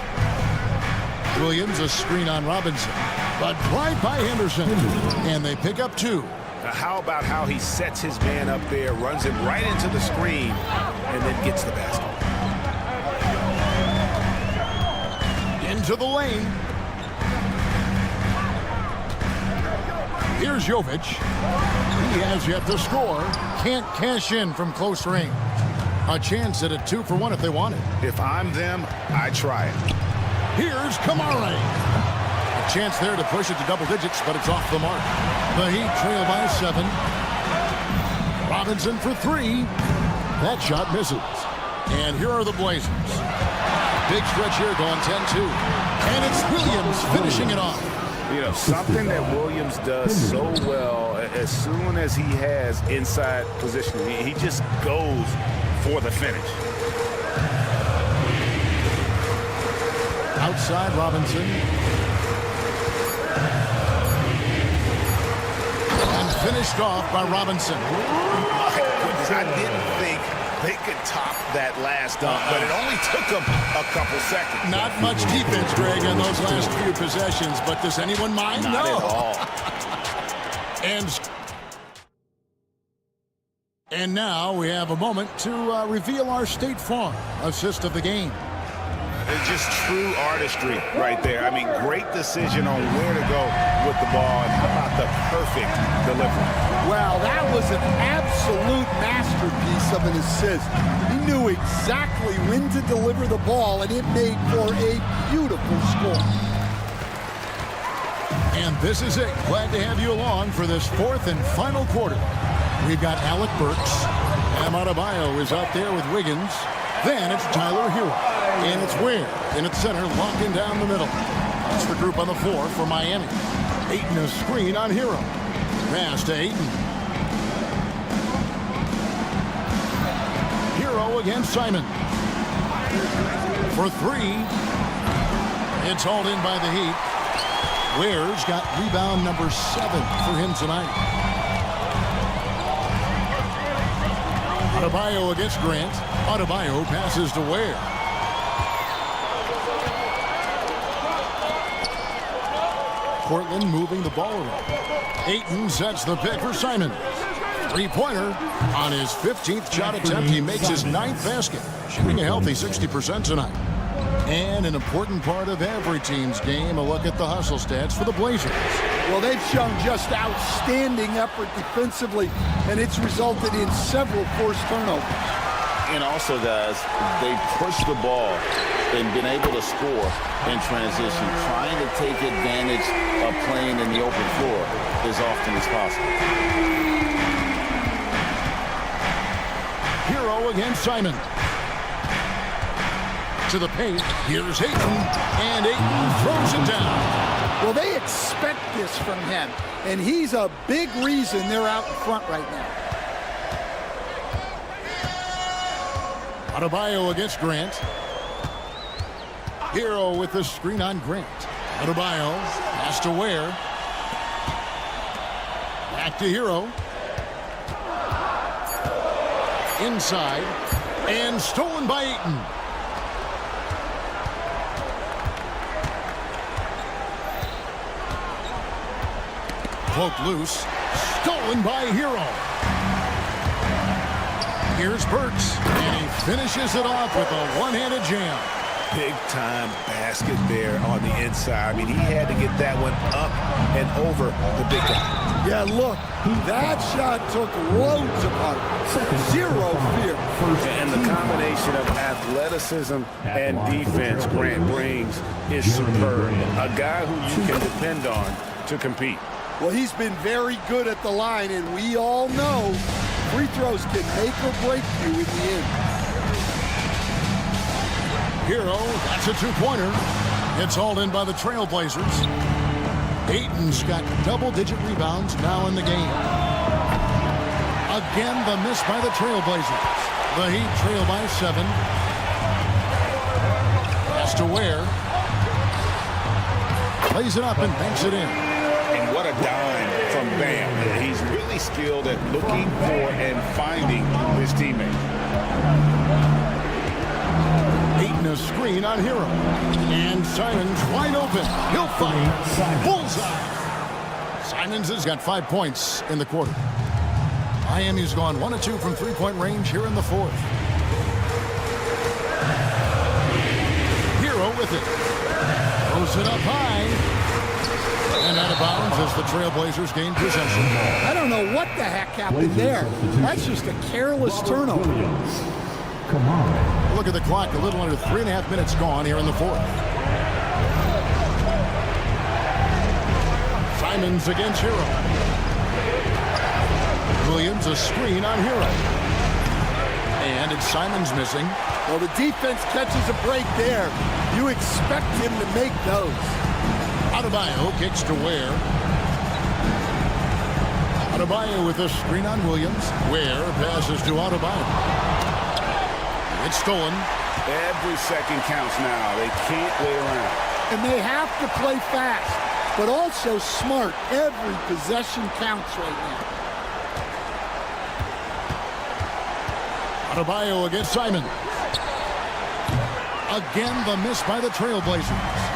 Williams a screen on Robinson. But right by Henderson. And they pick up 2. Now, how about how he sets his man up there, runs him right into the screen, and then gets the basket. Into the lane. Here's Jovic. He has yet to score. Can't cash in from close range. A chance at a 2-for-1 if they want it. If I'm them, I try it. Here's Kamara. A chance there to push it to double digits, but it's off the mark. The Heat trail by 7. Robinson for 3. That shot misses. And here are the Blazers. Big stretch here going 10-2. And it's Williams finishing it off. You know, something that Williams does so well, as soon as he has inside position, he just goes for the finish. Outside Robinson. And finished off by Robinson. My goodness, I didn't think they could top that last dunk, but it only took them a couple seconds. Not much defense, Greg, on those last few possessions, but does anyone mind? Not at all. And now we have a moment to reveal our State Farm assist of the game. It's just true artistry right there. I mean, great decision on where to go with the ball, and how about the perfect delivery? Well, that was an absolute masterpiece of an assist. He knew exactly when to deliver the ball, and it made for a beautiful score. And this is it. Glad to have you along for this fourth and final quarter. We've got Alec Burks. Bam Adebayo is out there with Wiggins. Then it's Tyler Hero. And it's Ware in its center, locking down the middle. That's the group on the floor for Miami. Ayton a screen on Hero. Pass to Ayton. Hero against Simon. For 3. It's hauled in by the Heat. Ware's got rebound number 7 for him tonight. Adebayo against Grant. Adebayo passes to Ware. Portland moving the ball around. Ayton sets the pick for Simon. Three-pointer on his 15th shot attempt. He makes his 9th basket. Shooting a healthy 60% tonight. And an important part of every team's game, a look at the hustle stats for the Blazers. Well, they've shown just outstanding effort defensively, and it's resulted in several forced turnovers. And also, guys, they push the ball and been able to score in transition, trying to take advantage of playing in the open floor as often as possible. Hero against Simon. To the paint. Here's Ayton. And Ayton throws it down. Well, they expect this from him, and he's a big reason they're out in front right now. Adebayo against Grant. Hero with the screen on Grant. Adebayo has to Ware. Back to Hero. Inside. And stolen by Ayton. Cloak loose. Stolen by Hero. Here's Burks. And he finishes it off with a one-handed jam. Big-time basket there on the inside. I mean, he had to get that one up and over the big guy. Yeah, look, that shot took loads of heart. Zero fear. And the combination of athleticism and defense Grant brings is superb. A guy who you can depend on to compete. Well, he's been very good at the line, and we all know free throws can make or break you in the end. Hero, that's a two-pointer. It's hauled in by the Trailblazers. Ayton's got double-digit rebounds now in the game. Again, the miss by the Trailblazers. The Heat trail by 7. Pass to Ware. Plays it up and banks it in. And what a dime from Bam. He's really skilled at looking for and finding his teammate. Ayton a screen on Hero. And Simons wide open. He'll fight. Bullseye. Simons has got 5 points in the quarter. Miami's gone 1 of 2 from three-point range here in the fourth. Hero with it. Throws it up high. And out of bounds as the Trailblazers gain possession. I don't know what the heck happened there. That's just a careless turnover. Come on. Look at the clock. A little under 3.5 minutes gone here in the fourth. Simons against Hero. Williams a screen on Hero. And it's Simons missing. Well, the defense catches a break there. You expect him to make those. Adebayo kicks to Ware. Adebayo with a screen on Williams. Ware passes to Adebayo. It's stolen. Every second counts now. They can't wait around. And they have to play fast, but also smart. Every possession counts right now. Adebayo against Simon. Again, the miss by the Trailblazers.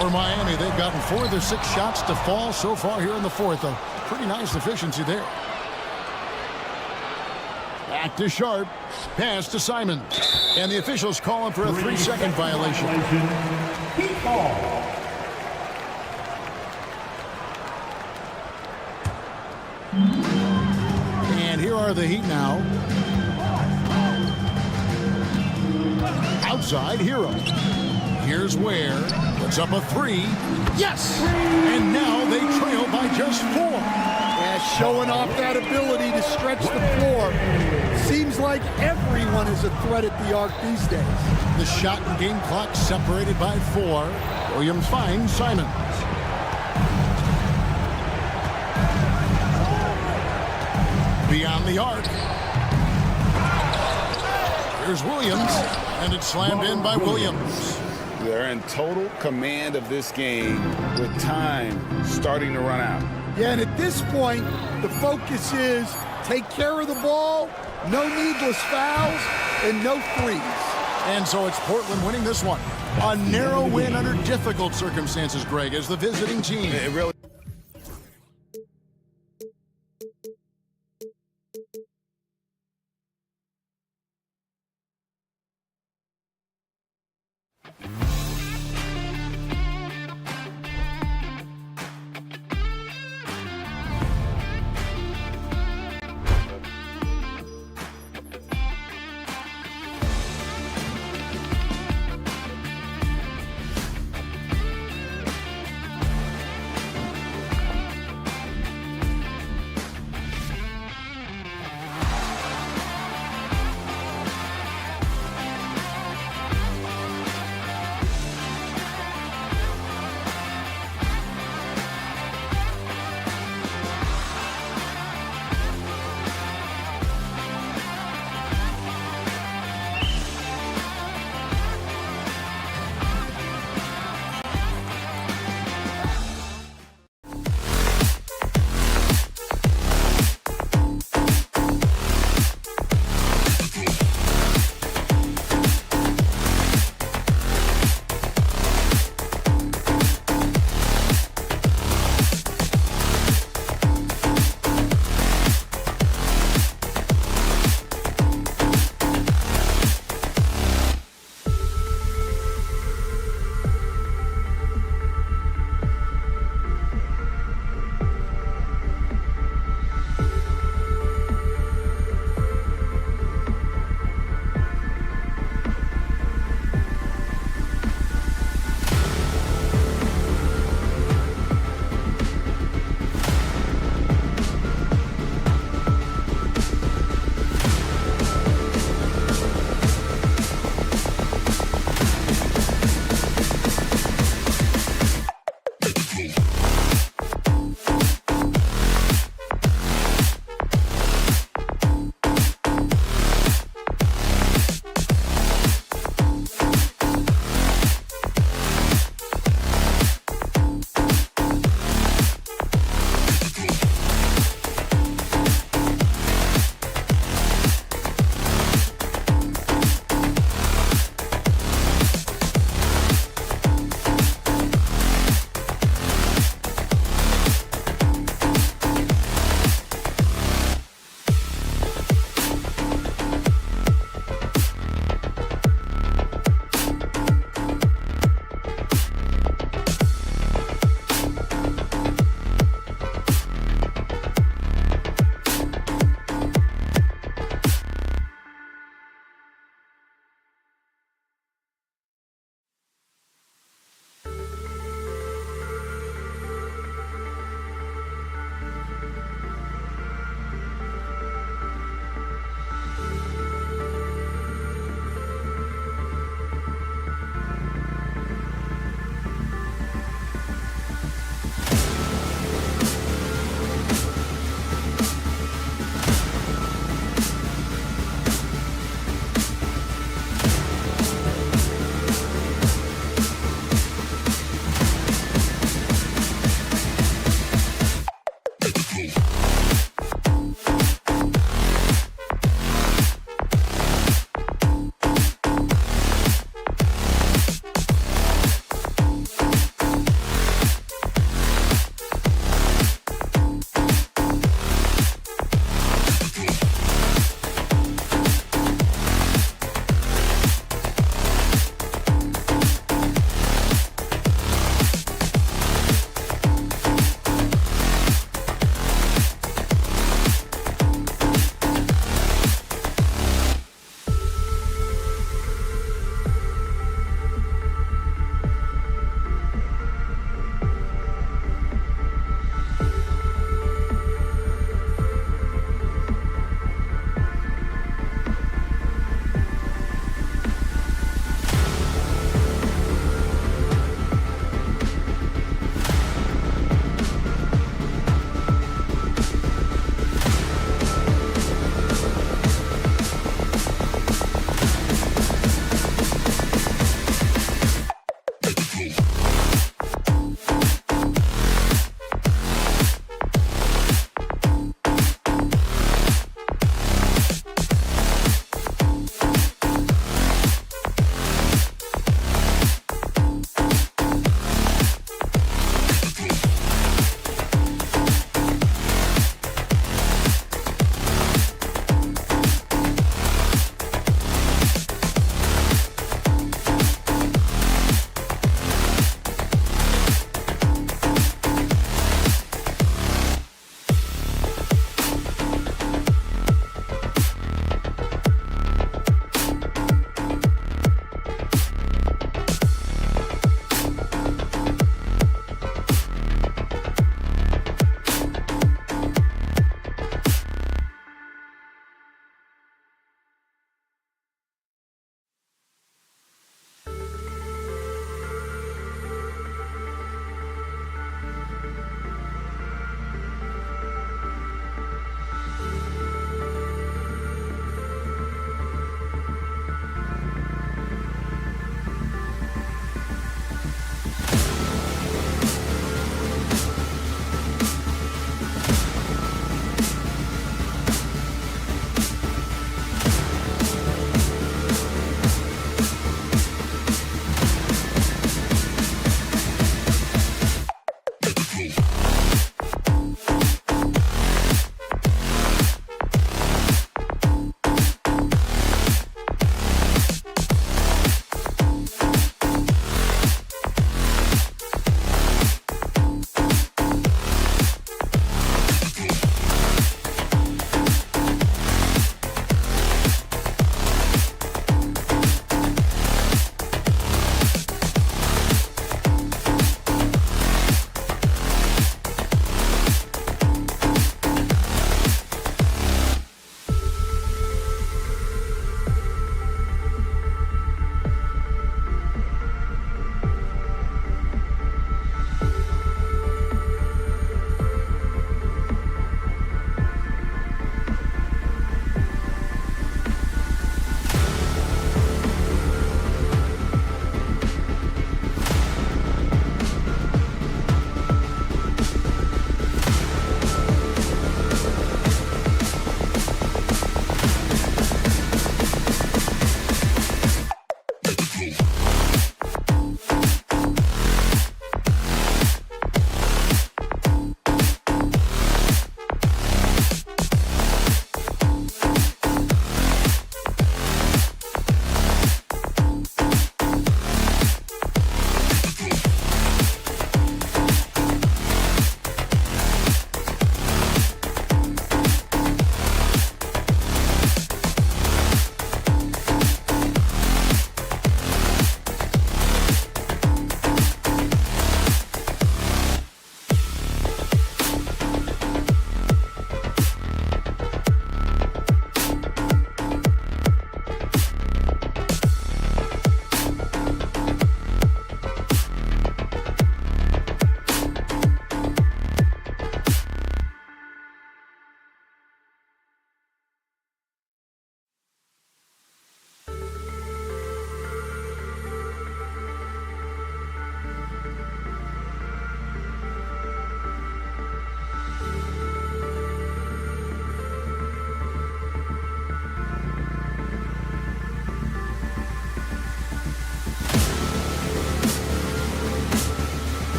For Miami, they've gotten 4 of their 6 shots to fall so far here in the fourth. A pretty nice efficiency there. Back to Sharp. Pass to Simon. And the officials call him for a 3-second violation. And here are the Heat now. Outside, Hero. Here's Ware. Puts up a 3. Yes! And now they trail by just 4. Yeah, showing off that ability to stretch the floor. Seems like everyone is a threat at the arc these days. The shot and game clock separated by 4. Williams finds Simons. Beyond the arc. Here's Williams, and it's slammed in by Williams. They're in total command of this game with time starting to run out. Yeah, and at this point, the focus is take care of the ball no needless fouls, and no threes. And so it's Portland winning this one. A narrow win under difficult circumstances, Greg, as the visiting team. It really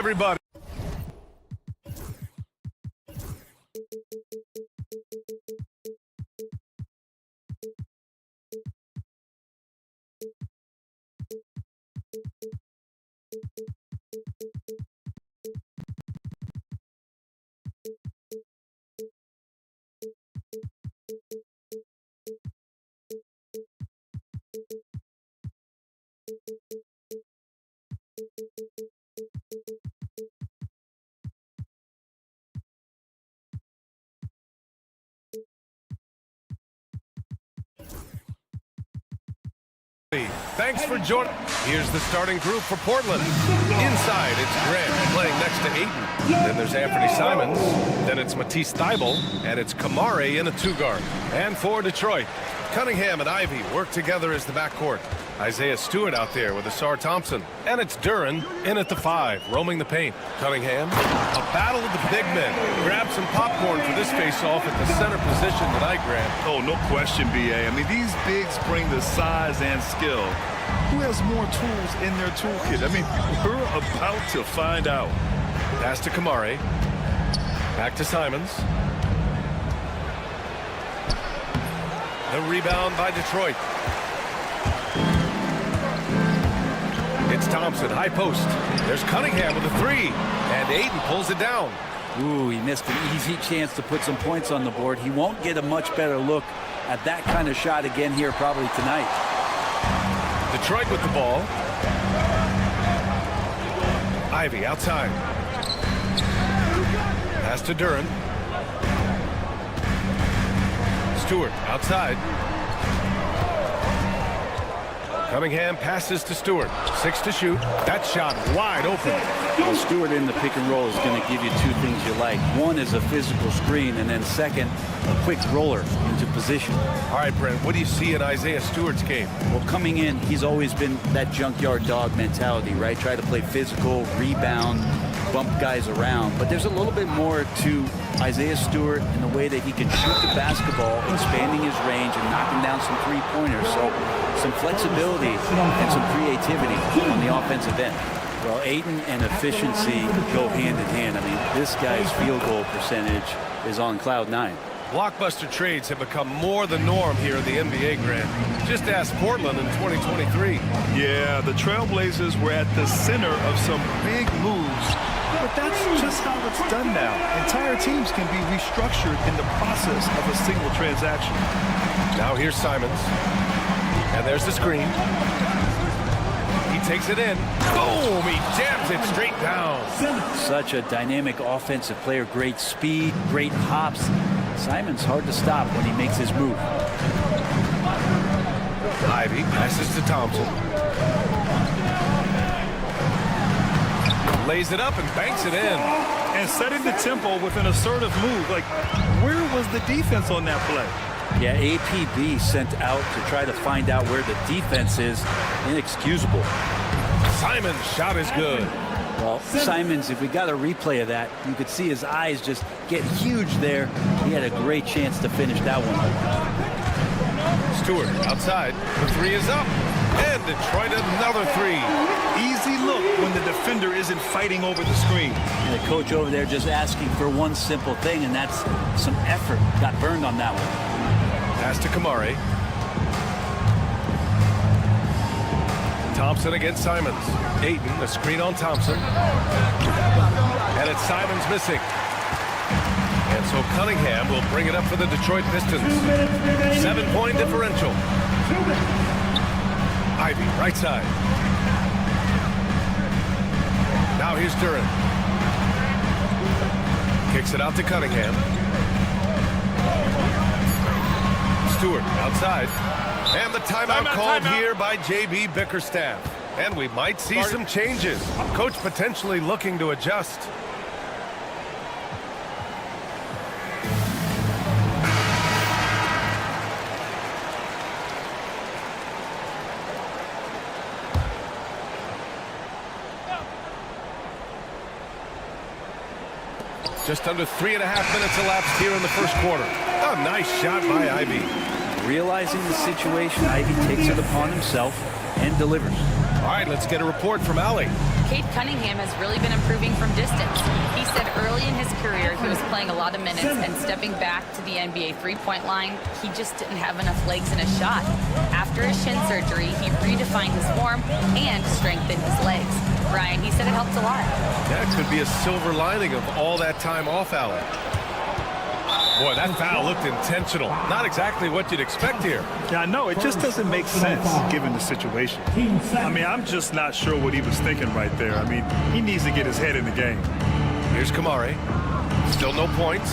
Everybody. Thanks for joining. Here's the starting group for Portland. Inside, it's Grant playing next to Ayton. Then there's Anthony Simons. Then it's Matisse Thybulle. And it's Kamare in a two-guard. And for Detroit, Cunningham and Ivy work together as the backcourt. Isaiah Stewart out there with Asar Thompson. And it's Duren in at the 5, roaming the paint. Cunningham, a battle of the big men. Grab some popcorn for this face-off at the center position tonight, Grant. Oh, no question, B.A. I mean, these bigs bring the size and skill. Who has more tools in their toolkit? I mean, we're about to find out. Pass to Kamare. Back to Simons. The rebound by Detroit. It's Thompson, high post. There's Cunningham with a 3. And Ayton pulls it down. Ooh, he missed an easy chance to put some points on the board. He won't get a much better look at that kind of shot again here probably tonight. Detroit with the ball. Ivy outside. Pass to Duren. Stewart outside. Cunningham passes to Stewart. 6 to shoot. That shot wide open. Well, Stewart in the pick and roll is going to give you two things you like. One is a physical screen, and then second, a quick roller into position. All right, Brent, what do you see in Isaiah Stewart's game? Well, coming in, he's always been that junkyard dog mentality, right? Try to play physical, rebound, bump guys around. But there's a little bit more to Isaiah Stewart in the way that he can shoot the basketball, expanding his range and knocking down some three-pointers. So some flexibility and some creativity on the offensive end. Well, Ayton and efficiency go hand in hand. I mean, this guy's field goal percentage is on cloud 9. Blockbuster trades have become more the norm here in the NBA, Grant. Just ask Portland in 2023. Yeah, the Trailblazers were at the center of some big moves, but that's just how it's done now. Entire teams can be restructured in the process of a single transaction. Now here's Simons. And there's the screen. He takes it in. Boom! He jams it straight down. Such a dynamic offensive player. Great speed, great hops. Simon's hard to stop when he makes his move. Ivy passes to Thompson. Lays it up and banks it in. And setting the tempo with an assertive move. Like, where was the defense on that play? Yeah, APB sent out to try to find out where the defense is. Inexcusable. Simon's shot is good. Well, Simons, if we got a replay of that, you could see his eyes just get huge there. He had a great chance to finish that one. Stewart outside. The 3 is up. And Detroit another 3. Easy look when the defender isn't fighting over the screen. And the coach over there just asking for one simple thing, and that's some effort. Got burned on that one. Pass to Kamare. Thompson against Simons. Ayton, a screen on Thompson. And it's Simons missing. And so Cunningham will bring it up for the Detroit Pistons. 7-point differential. Ivy, right side. Now here's Duren. Kicks it out to Cunningham. Stewart outside. And the timeout called here by J.B. Bickerstaff. And we might see some changes. Coach potentially looking to adjust. Just under 3.5 minutes elapsed here in the first quarter. A nice shot by Ivy. Realizing the situation, Ivy takes it upon himself, and delivers. All right, let's get a report from Allie. Cade Cunningham has really been improving from distance. He said early in his career he was playing a lot of minutes and stepping back to the NBA three-point line, he just didn't have enough legs in his shot. After his shin surgery, he redefined his form and strengthened his legs. Brian, he said it helped a lot. That could be a silver lining of all that time off, Allie. Boy, that foul looked intentional. Not exactly what you'd expect here. Yeah, I know. It just doesn't make sense given the situation. I mean, I'm just not sure what he was thinking right there. I mean, he needs to get his head in the game. Here's Kamari. Still no points.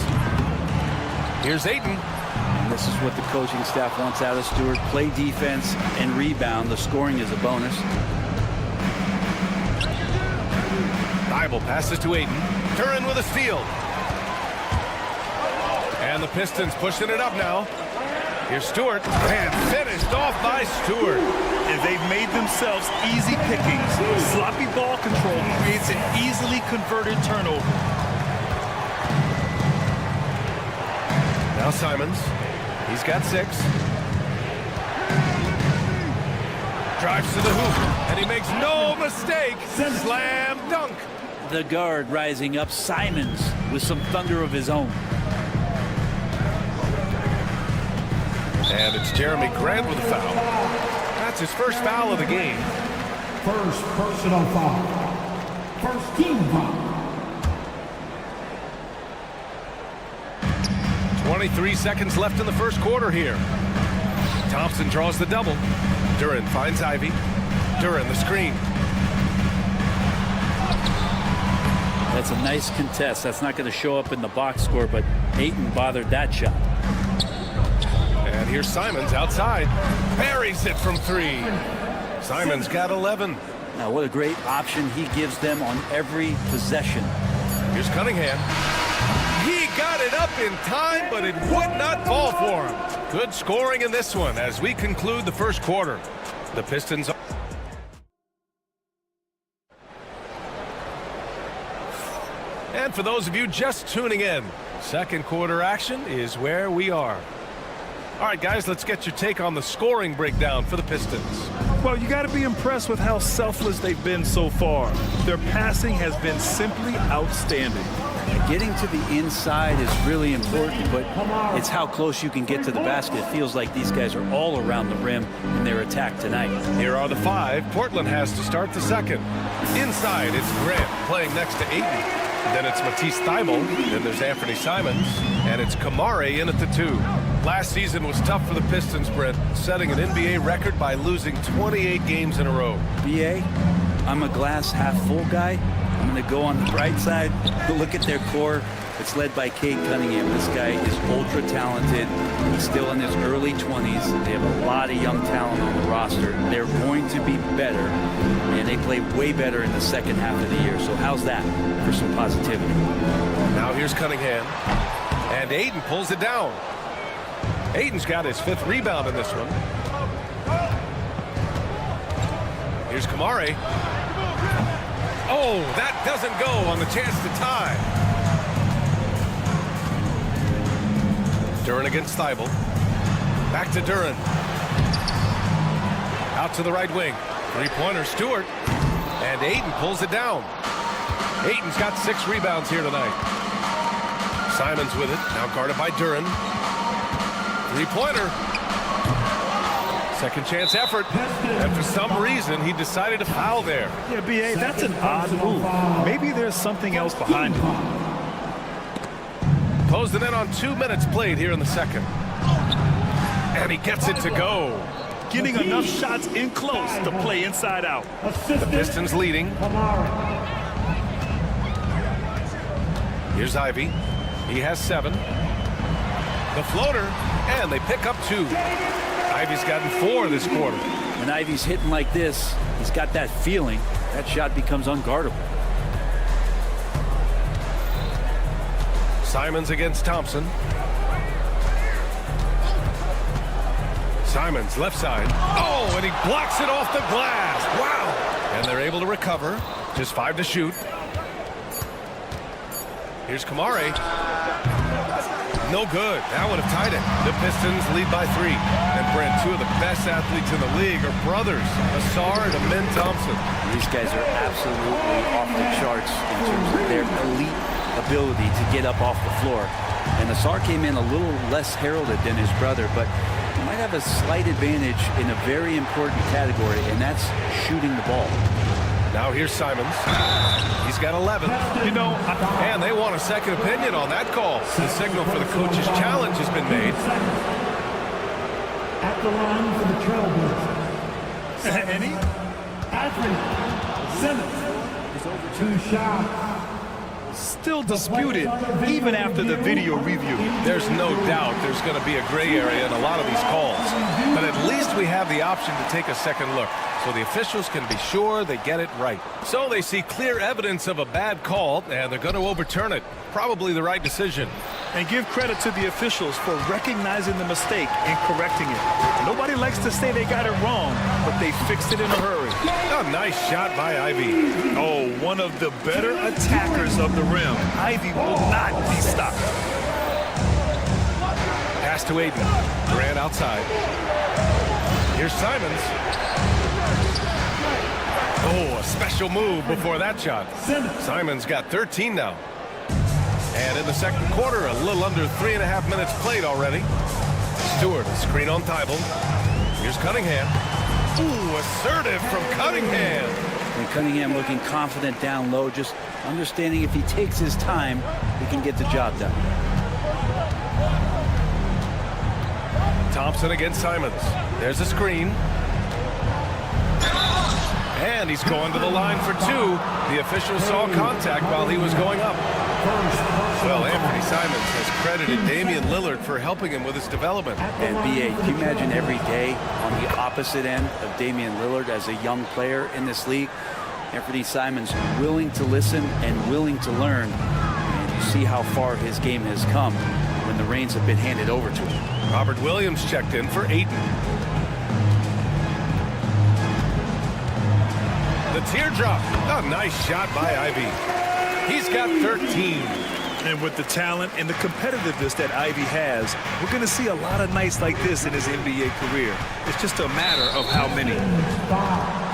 Here's Ayton. And this is what the coaching staff wants out of Stewart. Play defense and rebound. The scoring is a bonus. Thibault passes to Ayton. Duren with a steal. And the Pistons pushing it up now. Here's Stewart, and finished off by Stewart. And they've made themselves easy pickings. Sloppy ball control creates an easily converted turnover. Now Simons. He's got 6. Drives to the hoop, and he makes no mistake. Slam dunk. The guard rising up, Simons, with some thunder of his own. And it's Jeremy Grant with a foul. That's his first foul of the game. First personal foul. First team foul. 23 seconds left in the first quarter here. Thompson draws the double. Duren finds Ivy. Duren the screen. That's a nice contest. That's not going to show up in the box score, but Ayton bothered that shot. And here's Simons outside. Buries it from 3. Simons got 11. Now, what a great option he gives them on every possession. Here's Cunningham. He got it up in time, but it would not fall for him. Good scoring in this one as we conclude the first quarter. The Pistons. And for those of you just tuning in, second quarter action is where we are. All right, guys, let's get your take on the scoring breakdown for the Pistons. Well, you got to be impressed with how selfless they've been so far. Their passing has been simply outstanding. Getting to the inside is really important, but it's how close you can get to the basket. It feels like these guys are all around the rim in their attack tonight. Here are the 5. Portland has to start the second. Inside, it's Grant playing next to Ayton. Then it's Matisse Thybulle. Then there's Anthony Simons. And it's Kamari in at the 2. Last season was tough for the Pistons, Brent, setting an NBA record by losing 28 games in a row. BA, I'm a glass half full guy. I'm going to go on the bright side. Look at their core. It's led by Cade Cunningham. This guy is ultra talented. He's still in his early 20s. They have a lot of young talent on the roster. They're going to be better, and they play way better in the second half of the year. So how's that for some positivity? Now here's Cunningham, and Ayton pulls it down. Ayton's got his 5th rebound in this one. Here's Kamari. Oh, that doesn't go on the chance to tie. Duren against Thybulle. Back to Duren. Out to the right wing. 3-pointer Stewart. And Ayton pulls it down. Ayton's got 6 rebounds here tonight. Simons with it. Now guarded by Duren. 3-pointer. Second chance effort. And for some reason, he decided to foul there. Yeah, B.A., that's an odd move. Maybe there's something else behind it. Closed it in on 2 minutes played here in the second. And he gets it to go. Getting enough shots in close to play inside out. The Pistons leading. Here's Ivy. He has 7. The floater, and they pick up 2. Ivy's gotten 4 this quarter. When Ivy's hitting like this, he's got that feeling. That shot becomes unguardable. Simons against Thompson. Simons left side. Oh, and he blocks it off the glass. Wow. And they're able to recover. Just 5 to shoot. Here's Kamari. No good. That would have tied it. The Pistons lead by 3. And Brent, 2 of the best athletes in the league are brothers, Asar and Amin Thompson. These guys are absolutely off the charts in terms of their elite ability to get up off the floor. And Asar came in a little less heralded than his brother, but he might have a slight advantage in a very important category, and that's shooting the ball. Now here's Simons. He's got 11. You know, And they want a second opinion on that call. The signal for the coach's challenge has been made. At the line for the Trailblazers. Any? Patrick Simmons. 2 shots. Still disputed even after the video review. There's no doubt there's going to be a gray area in a lot of these calls. But at least we have the option to take a second look, so the officials can be sure they get it right. So they see clear evidence of a bad call, and they're going to overturn it. Probably the right decision. And give credit to the officials for recognizing the mistake and correcting it. Nobody likes to say they got it wrong, but they fixed it in a hurry. A nice shot by Ivy. Oh, one of the better attackers of the rim. Ivy will not be stopped. Pass to Aiden. Durant outside. Here's Simons. Oh, a special move before that shot. Simons got 13 now. And in the second quarter, a little under 3.5 minutes played already. Stewart, a screen on Thibault. Here's Cunningham. Ooh, assertive from Cunningham. And Cunningham looking confident down low, just understanding if he takes his time, he can get the job done. Thompson against Simons. There's a screen. And he's going to the line for 2. The official saw contact while he was going up. Well, Anthony Simons has credited Damian Lillard for helping him with his development. And B.A., can you imagine every day on the opposite end of Damian Lillard as a young player in this league? Anthony Simons willing to listen and willing to learn. And you see how far his game has come when the reins have been handed over to him. Robert Williams checked in for Ayton. The teardrop. A nice shot by Ivy. He's got 13. And with the talent and the competitiveness that Ivy has, we're going to see a lot of nights like this in his NBA career. It's just a matter of how many.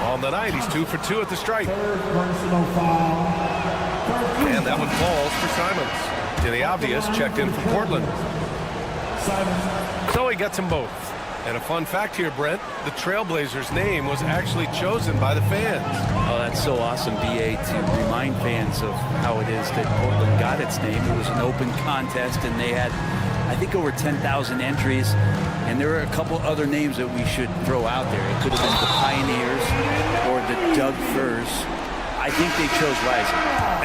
On the night, he's 2 for 2 at the stripe. Personal foul. And that one falls for Simons. Denny Obvious checked in for Portland. So he gets them both. And a fun fact here, Brent, the Trailblazers' name was actually chosen by the fans. Oh, that's so awesome, B.A., to remind fans of how it is that Portland got its name. It was an open contest, and they had, I think, over 10,000 entries. And there were a couple other names that we should throw out there. It could have been the Pioneers or the Doug Furs. I think they chose Rising.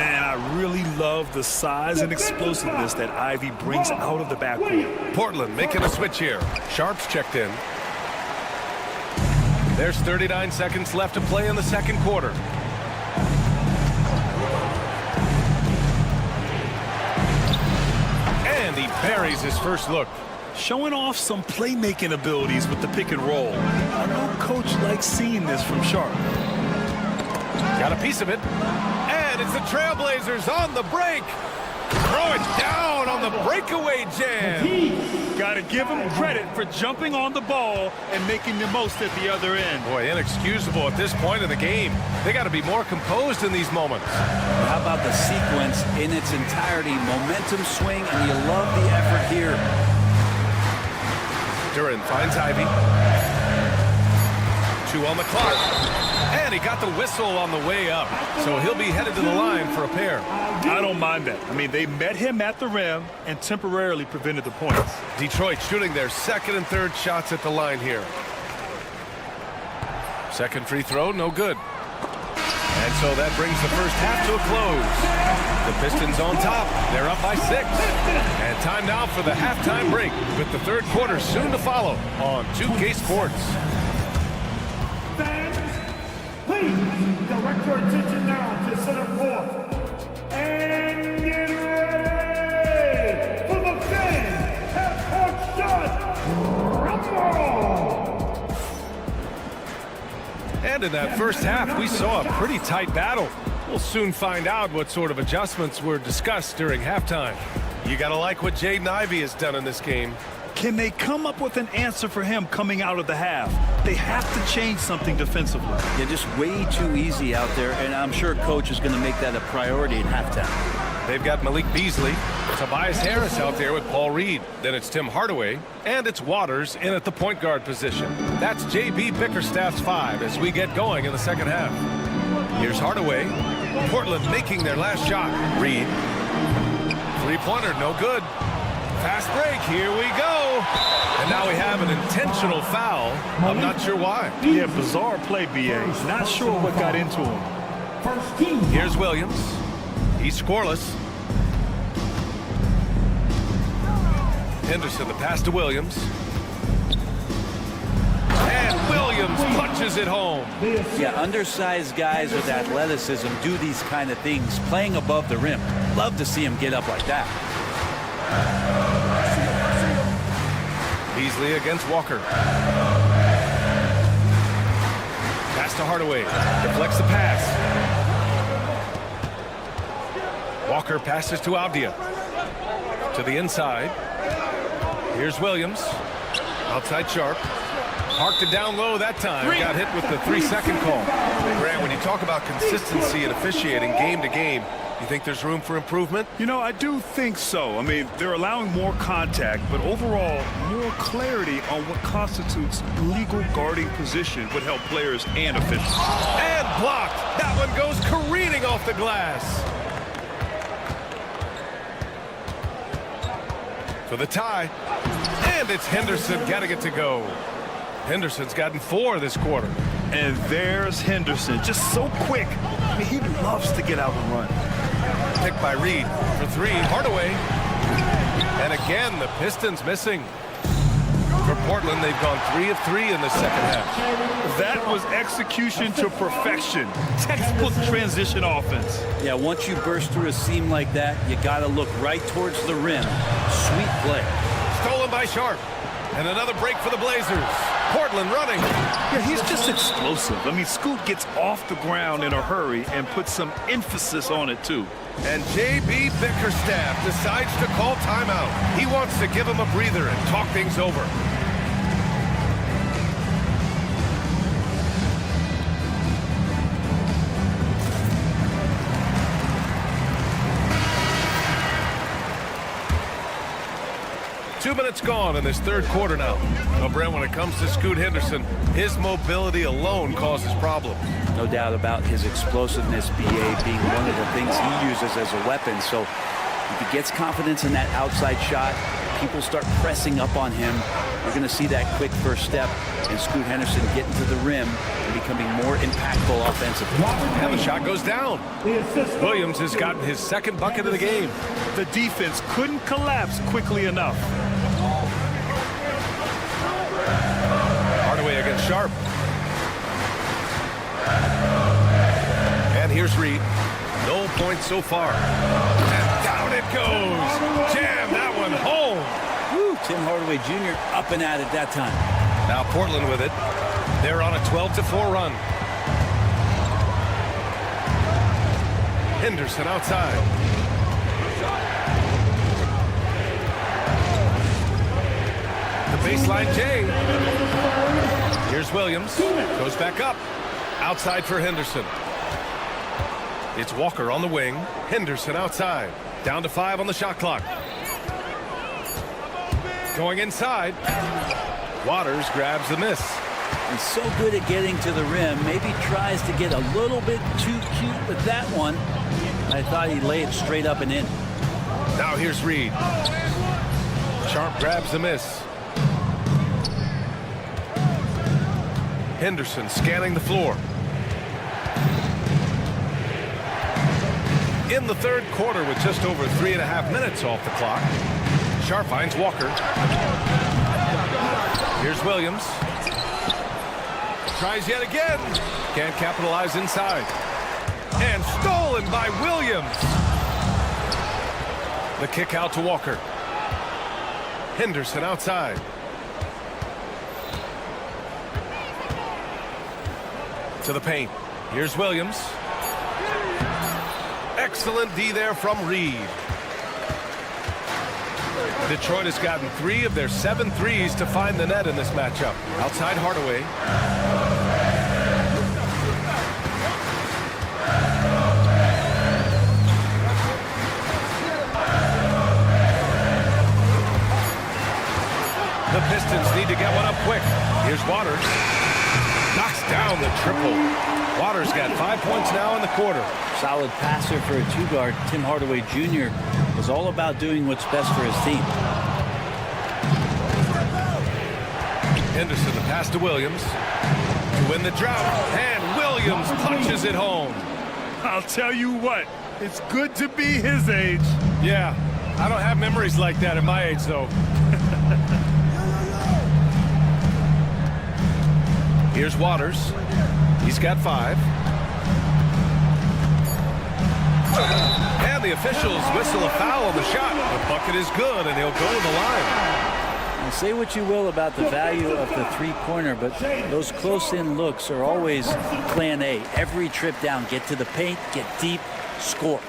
And I really love the size and explosiveness that Ivy brings out of the backcourt. Portland making a switch here. Sharps checked in. There's 39 seconds left to play in the second quarter. And he buries his first look. Showing off some playmaking abilities with the pick and roll. I know Coach likes seeing this from Sharp. Got a piece of it. And it's the Trailblazers on the break. Throw it down on the breakaway jam. Got to give him credit for jumping on the ball and making the most at the other end. Boy, inexcusable at this point in the game. They got to be more composed in these moments. How about the sequence in its entirety? Momentum swing, and you love the effort here. Duran finds Ivy. 2 on the clock. And he got the whistle on the way up. So he'll be headed to the line for a pair. I don't mind that. I mean, they met him at the rim and temporarily prevented the points. Detroit shooting their second and third shots at the line here. Second free throw, no good. And so that brings the first half to a close. The Pistons on top. They're up by 6. And time now for the halftime break, with the third quarter soon to follow on 2K Sports. Please direct your attention now to center court. And get ready for the fans half-court shot. Rumble! And in that first half, we saw a pretty tight battle. We'll soon find out what sort of adjustments were discussed during halftime. You got to like what Jaden Ivey has done in this game. Can they come up with an answer for him coming out of the half? They have to change something defensively. They're just way too easy out there, and I'm sure coach is going to make that a priority at halftime. They've got Malik Beasley, Tobias Harris out there with Paul Reed. Then it's Tim Hardaway, and it's Waters in at the point guard position. That's J.B. Bickerstaff's 5 as we get going in the second half. Here's Hardaway. Portland making their last shot. Reed. Three-pointer, no good. Fast break, here we go. And now we have an intentional foul. I'm not sure why. Yeah, bizarre play, B.A. Not sure what got into him. Here's Williams. He's scoreless. Henderson, the pass to Williams. And Williams punches it home. Yeah, undersized guys with athleticism do these kind of things, playing above the rim. Love to see him get up like that. Beasley against Walker. Pass to Hardaway. Deflects the pass. Walker passes to Avdia. To the inside. Here's Williams. Outside Sharp. Parked it down low that time. Got hit with the 3-second call. Grant, when you talk about consistency and officiating game to game, you think there's room for improvement? You know, I do think so. I mean, they're allowing more contact, but overall, more clarity on what constitutes legal guarding position would help players and officials. And blocked. That one goes careening off the glass. For the tie. And it's Henderson getting it to go. Henderson's gotten 4 this quarter. And there's Henderson, just so quick. I mean, he loves to get out and run. Picked by Reed for 3. Hardaway. And again, the Pistons missing. For Portland, they've gone 3 of 3 in the second half. That was execution to perfection. Textbook transition offense. Yeah, once you burst through a seam like that, you got to look right towards the rim. Sweet play. Stolen by Sharp. And another break for the Blazers. Portland running. Yeah, he's just explosive. I mean, Scoot gets off the ground in a hurry and puts some emphasis on it, too. And J.B. Bickerstaff decides to call timeout. He wants to give him a breather and talk things over. Two minutes gone in this third quarter now. Well, Brent, when it comes to Scoot Henderson, his mobility alone causes problems. No doubt about his explosiveness, BA, being one of the things he uses as a weapon. So if he gets confidence in that outside shot, people start pressing up on him. We're going to see that quick first step and Scoot Henderson getting to the rim and becoming more impactful offensively. And the shot goes down. Williams has gotten his second bucket of the game. The defense couldn't collapse quickly enough. Hardaway against Sharp. And here's Reed. No points so far. And down it goes. Jam that one home. Woo, Tim Hardaway Jr. up and at it that time. Now Portland with it. They're on a 12-4 run. Henderson outside. The baseline J. Here's Williams. Goes back up. Outside for Henderson. It's Walker on the wing. Henderson outside. Down to 5 on the shot clock. Going inside. Waters grabs the miss. He's so good at getting to the rim. Maybe tries to get a little bit too cute with that one. I thought he'd lay it straight up and in. Now here's Reed. Sharp grabs the miss. Henderson scanning the floor. In the third quarter with just over 3.5 minutes off the clock. Sharp finds Walker. Here's Williams. Tries yet again. Can't capitalize inside. And stolen by Williams. The kick out to Walker. Henderson outside. To the paint. Here's Williams. Excellent D there from Reed. Detroit has gotten 3 of their 7 threes to find the net in this matchup. Outside Hardaway. The Pistons need to get one up quick. Here's Waters. Knocks down the triple. Waters got 5 points now in the quarter. Solid passer for a two-guard. Tim Hardaway Jr. is all about doing what's best for his team. Henderson, the pass to Williams to win the drought, and Williams punches it home. I'll tell you what, it's good to be his age. Yeah, I don't have memories like that at my age, though. Here's Waters. He's got 5. And the officials whistle a foul on the shot. The bucket is good, and he'll go to the line. Now, say what you will about the value of the three-pointer, but those close-in looks are always plan A. Every trip down, get to the paint, get deep, score.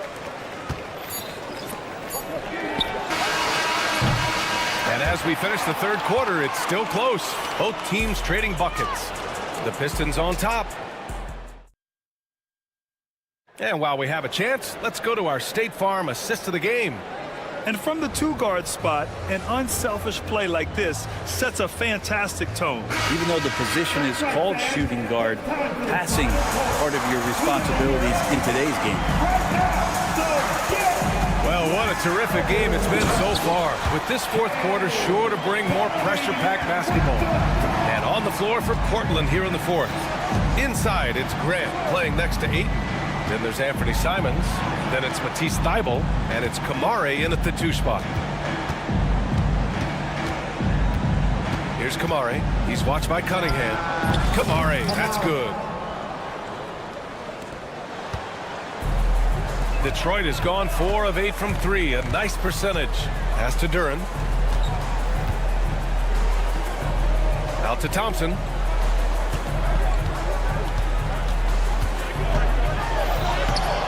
And as we finish the third quarter, it's still close. Both teams trading buckets. The Pistons on top. And while we have a chance, let's go to our State Farm assist of the game. And from the two-guard spot, an unselfish play like this sets a fantastic tone. Even though the position is called shooting guard, passing part of your responsibilities in today's game. Well, what a terrific game it's been so far. With this fourth quarter sure to bring more pressure-packed basketball. And on the floor for Portland here in the fourth. Inside, it's Grant playing next to Ayton. Then there's Anthony Simons. Then it's Matisse Thybulle. And it's Kamare in at the 2 spot. Here's Kamare. He's watched by Cunningham. Kamare, that's good. Detroit has gone 4 of 8 from 3. A nice percentage. Pass to Duren. Out to Thompson.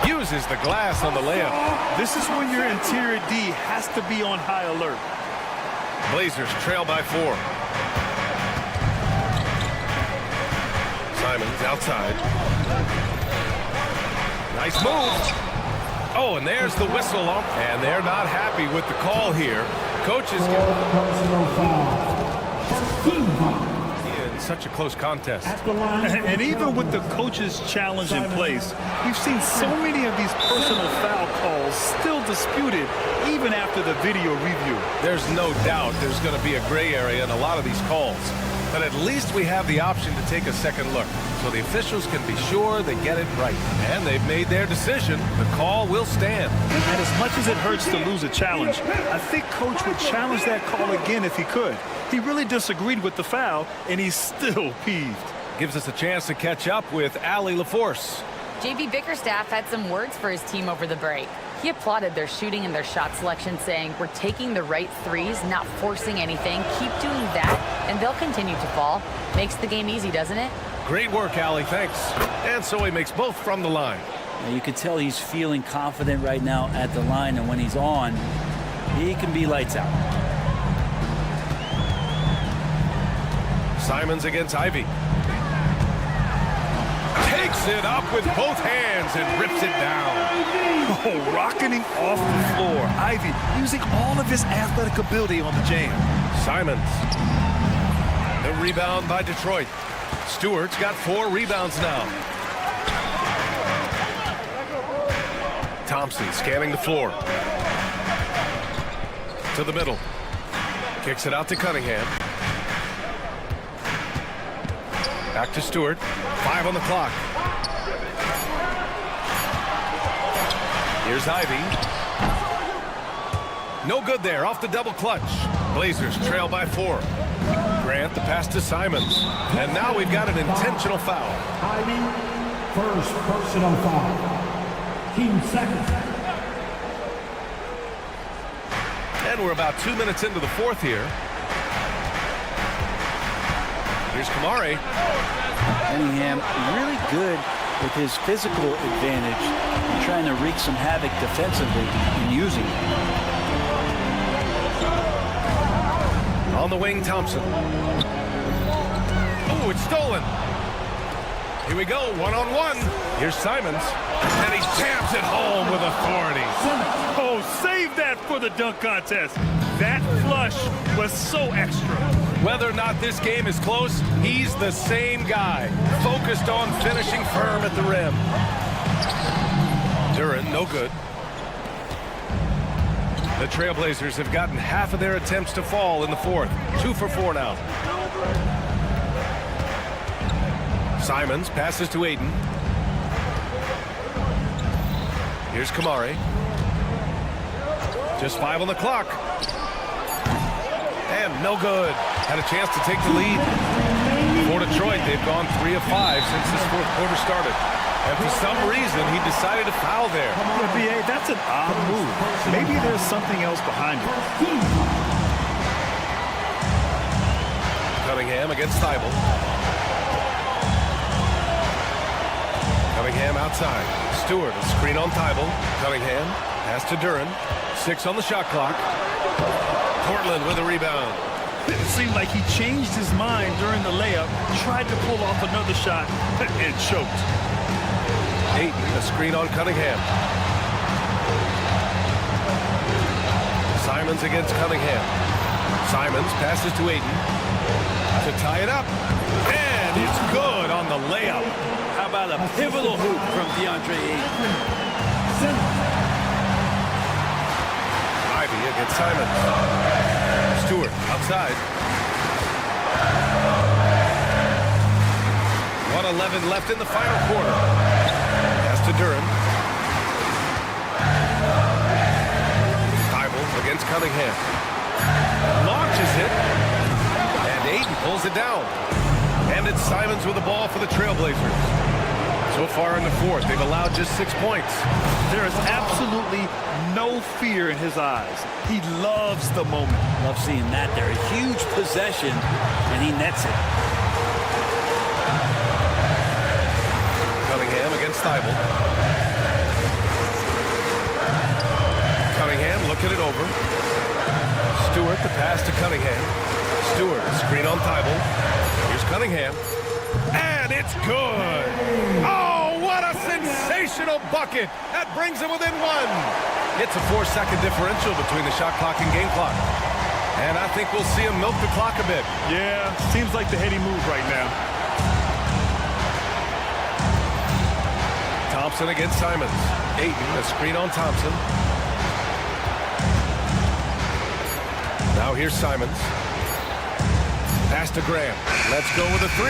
Uses the glass on the layup. This is when your interior D has to be on high alert. Blazers trail by 4. Simons outside. Nice move. Oh, and there's the whistle. And they're not happy with the call here. Coaches in such a close contest. And even with the coach's challenge in place, we've seen so many of these personal foul calls still disputed even after the video review. There's no doubt there's going to be a gray area in a lot of these calls. But at least we have the option to take a second look, so the officials can be sure they get it right. And they've made their decision. The call will stand. And as much as it hurts to lose a challenge, I think Coach would challenge that call again if he could. He really disagreed with the foul, and he's still peeved. Gives us a chance to catch up with Allie LaForce. JB Bickerstaff had some words for his team over the break. He applauded their shooting and their shot selection, saying, "We're taking the right threes, not forcing anything. Keep doing that, and they'll continue to fall." Makes the game easy, doesn't it? Great work, Allie. Thanks. And so he makes both from the line. Now, you can tell he's feeling confident right now at the line, and when he's on, he can be lights out. Simons against Ivy. Takes it up with both hands and rips it down. Oh, rocketing off the floor. Ivy using all of his athletic ability on the jam. Simons. The rebound by Detroit. Stewart's got 4 rebounds now. Thompson scanning the floor. To the middle. Kicks it out to Cunningham. Back to Stewart. 5 on the clock. Here's Ivy. No good there. Off the double clutch. Blazers trail by 4. Grant the pass to Simons. And now we've got an intentional foul. Ivy, first personal foul. Team second. And we're about 2 minutes into the fourth here. Here's Kamare. Cunningham really good with his physical advantage and trying to wreak some havoc defensively and using it. On the wing, Thompson. Oh, it's stolen. Here we go, one-on-one. Here's Simons, and he jams it home with authority. Oh, save that for the dunk contest. That flush was so extra. Whether or not this game is close, he's the same guy, focused on finishing firm at the rim. Duren, no good. The Trailblazers have gotten half of their attempts to fall in the fourth. 2 for 4 now. Simons passes to Aiden. Here's Kamari. Just 5 on the clock. And no good. Had a chance to take the lead. For Detroit, they've gone 3 of 5 since this fourth quarter started. And for some reason, he decided to foul there. Yeah, B.A., that's an odd move. Maybe there's something else behind it. Cunningham against Thibault. Cunningham outside. Stewart, a screen on Thibault. Cunningham, pass to Duren. 6 on the shot clock. Portland with a rebound. It seemed like he changed his mind during the layup, tried to pull off another shot, and choked. Ayton, a screen on Cunningham. Simons against Cunningham. Simons passes to Ayton to tie it up. And it's good on the layup. How about a pivotal hoop from DeAndre Ayton? Ivy against Simons. Stewart outside. 1:11 left in the final quarter. Pass to Duren. Thibault against Cunningham. Launches it. And Ayton pulls it down. And it's Simons with the ball for the Trailblazers. So far in the fourth, they've allowed just 6 points. There is absolutely no fear in his eyes. He loves the moment. Love seeing that there. A huge possession, and he nets it. Cunningham against Thibault. Cunningham looking it over. Stewart, the pass to Cunningham. Stewart, screen on Thibault. Here's Cunningham. And it's good. Oh, what a sensational bucket. That brings him within 1. It's a 4-second differential between the shot clock and game clock. And I think we'll see him milk the clock a bit. Yeah, seems like the heady move right now. Thompson against Simons. Ayton, a screen on Thompson. Now here's Simons. Pass to Graham. Let's go with a 3.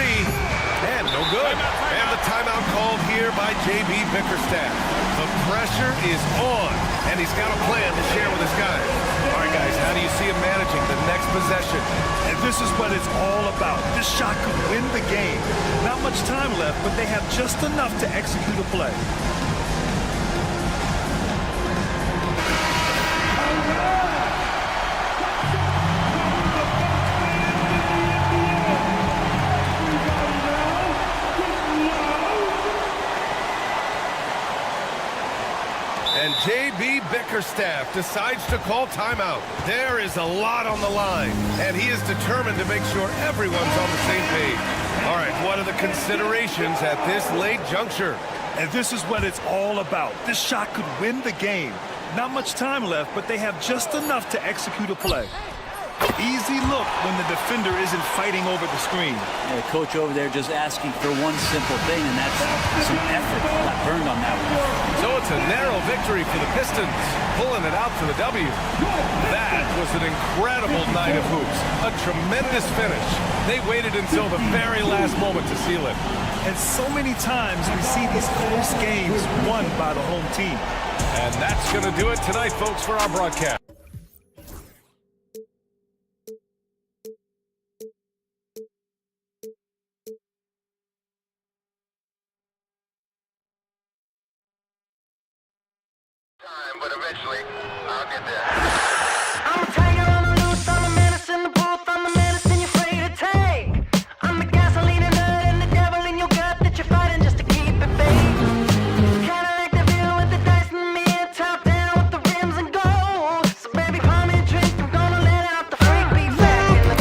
And no good. And the timeout called here by J.B. Bickerstaff. The pressure is on, and he's got a plan to share with his guys. All right, guys, how do you see him managing the next possession? And this is what it's all about. This shot could win the game. Not much time left, but they have just enough to execute a play. And J.B. Bickerstaff decides to call timeout. There is a lot on the line, and he is determined to make sure everyone's on the same page. All right, what are the considerations at this late juncture? And this is what it's all about. This shot could win the game. Not much time left, but they have just enough to execute a play. Easy look when the defender isn't fighting over the screen. Yeah, the coach over there just asking for one simple thing, and that's some effort. Got burned on that one. So it's a narrow victory for the Pistons, pulling it out for the W. That was an incredible night of hoops. A tremendous finish. They waited until the very last moment to seal it. And so many times we see these close games won by the home team. And that's going to do it tonight, folks, for our broadcast. But eventually, I'll get there. I'm a tiger on the loose, I'm a menace in the booth, I'm the medicine you're afraid to take. I'm the gasoline and nut and the devil in your gut that you're fighting just to keep it baked. Kinda like the view with the dice in the mid, top down with the rims and gold. So baby, pour me a drink, I'm gonna let out the freak beat back in the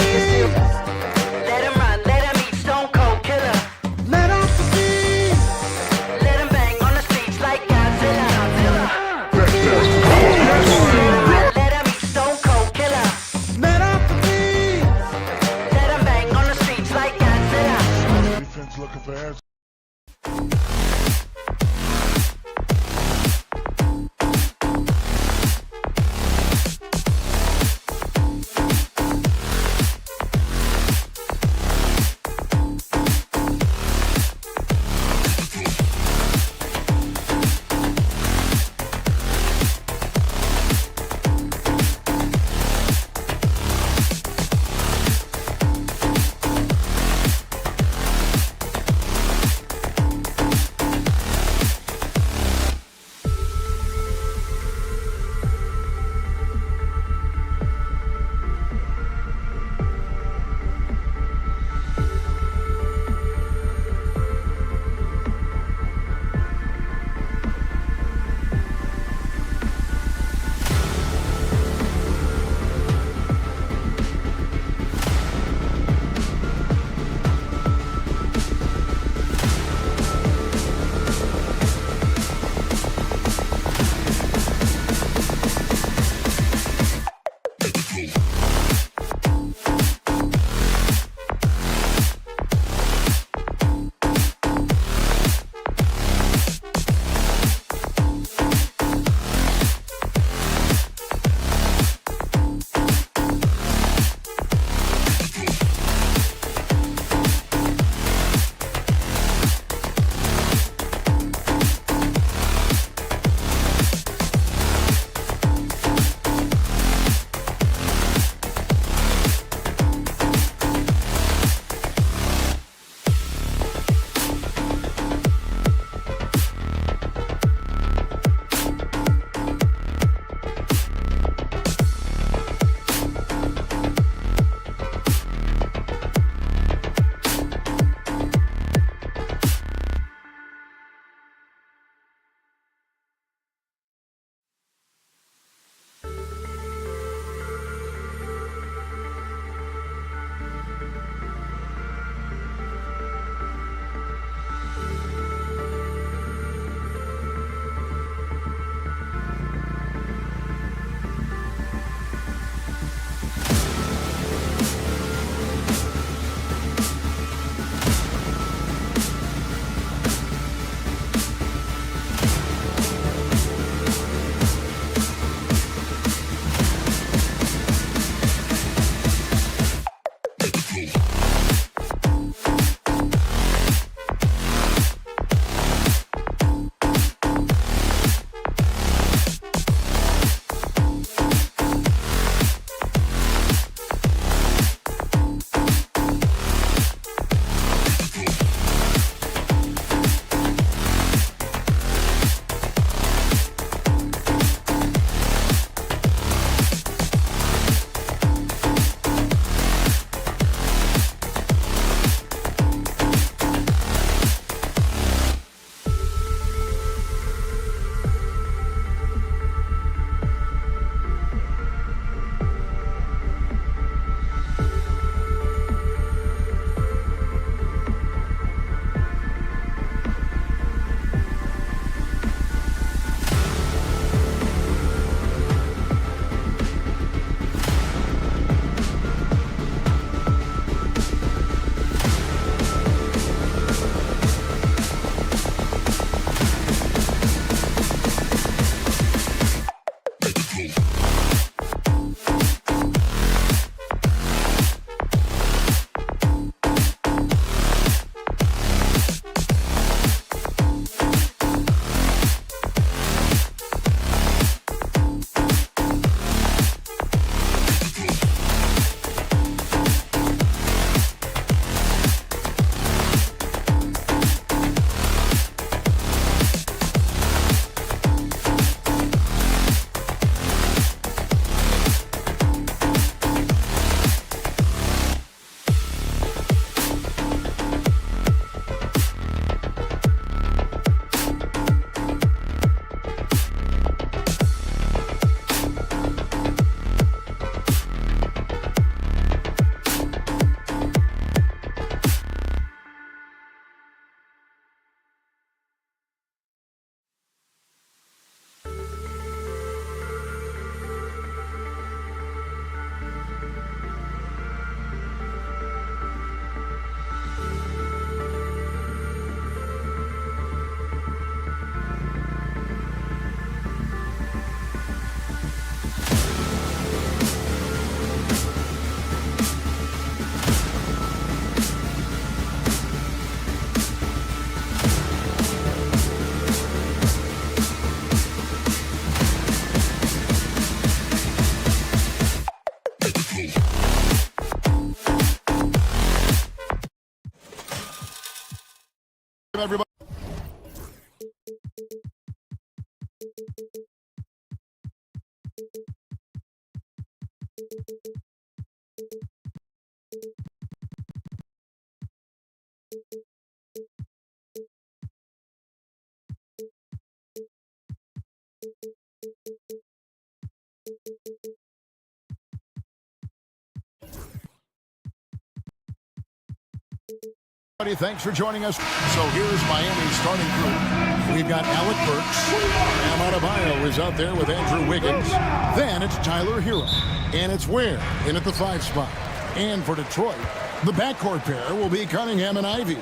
Thanks for joining us. So here's Miami's starting group. We've got Alec Burks. Bam Adebayo is out there with Andrew Wiggins. Then it's Tyler Hero. And it's Ware in at the 5 spot. And for Detroit, the backcourt pair will be Cunningham and Ivy.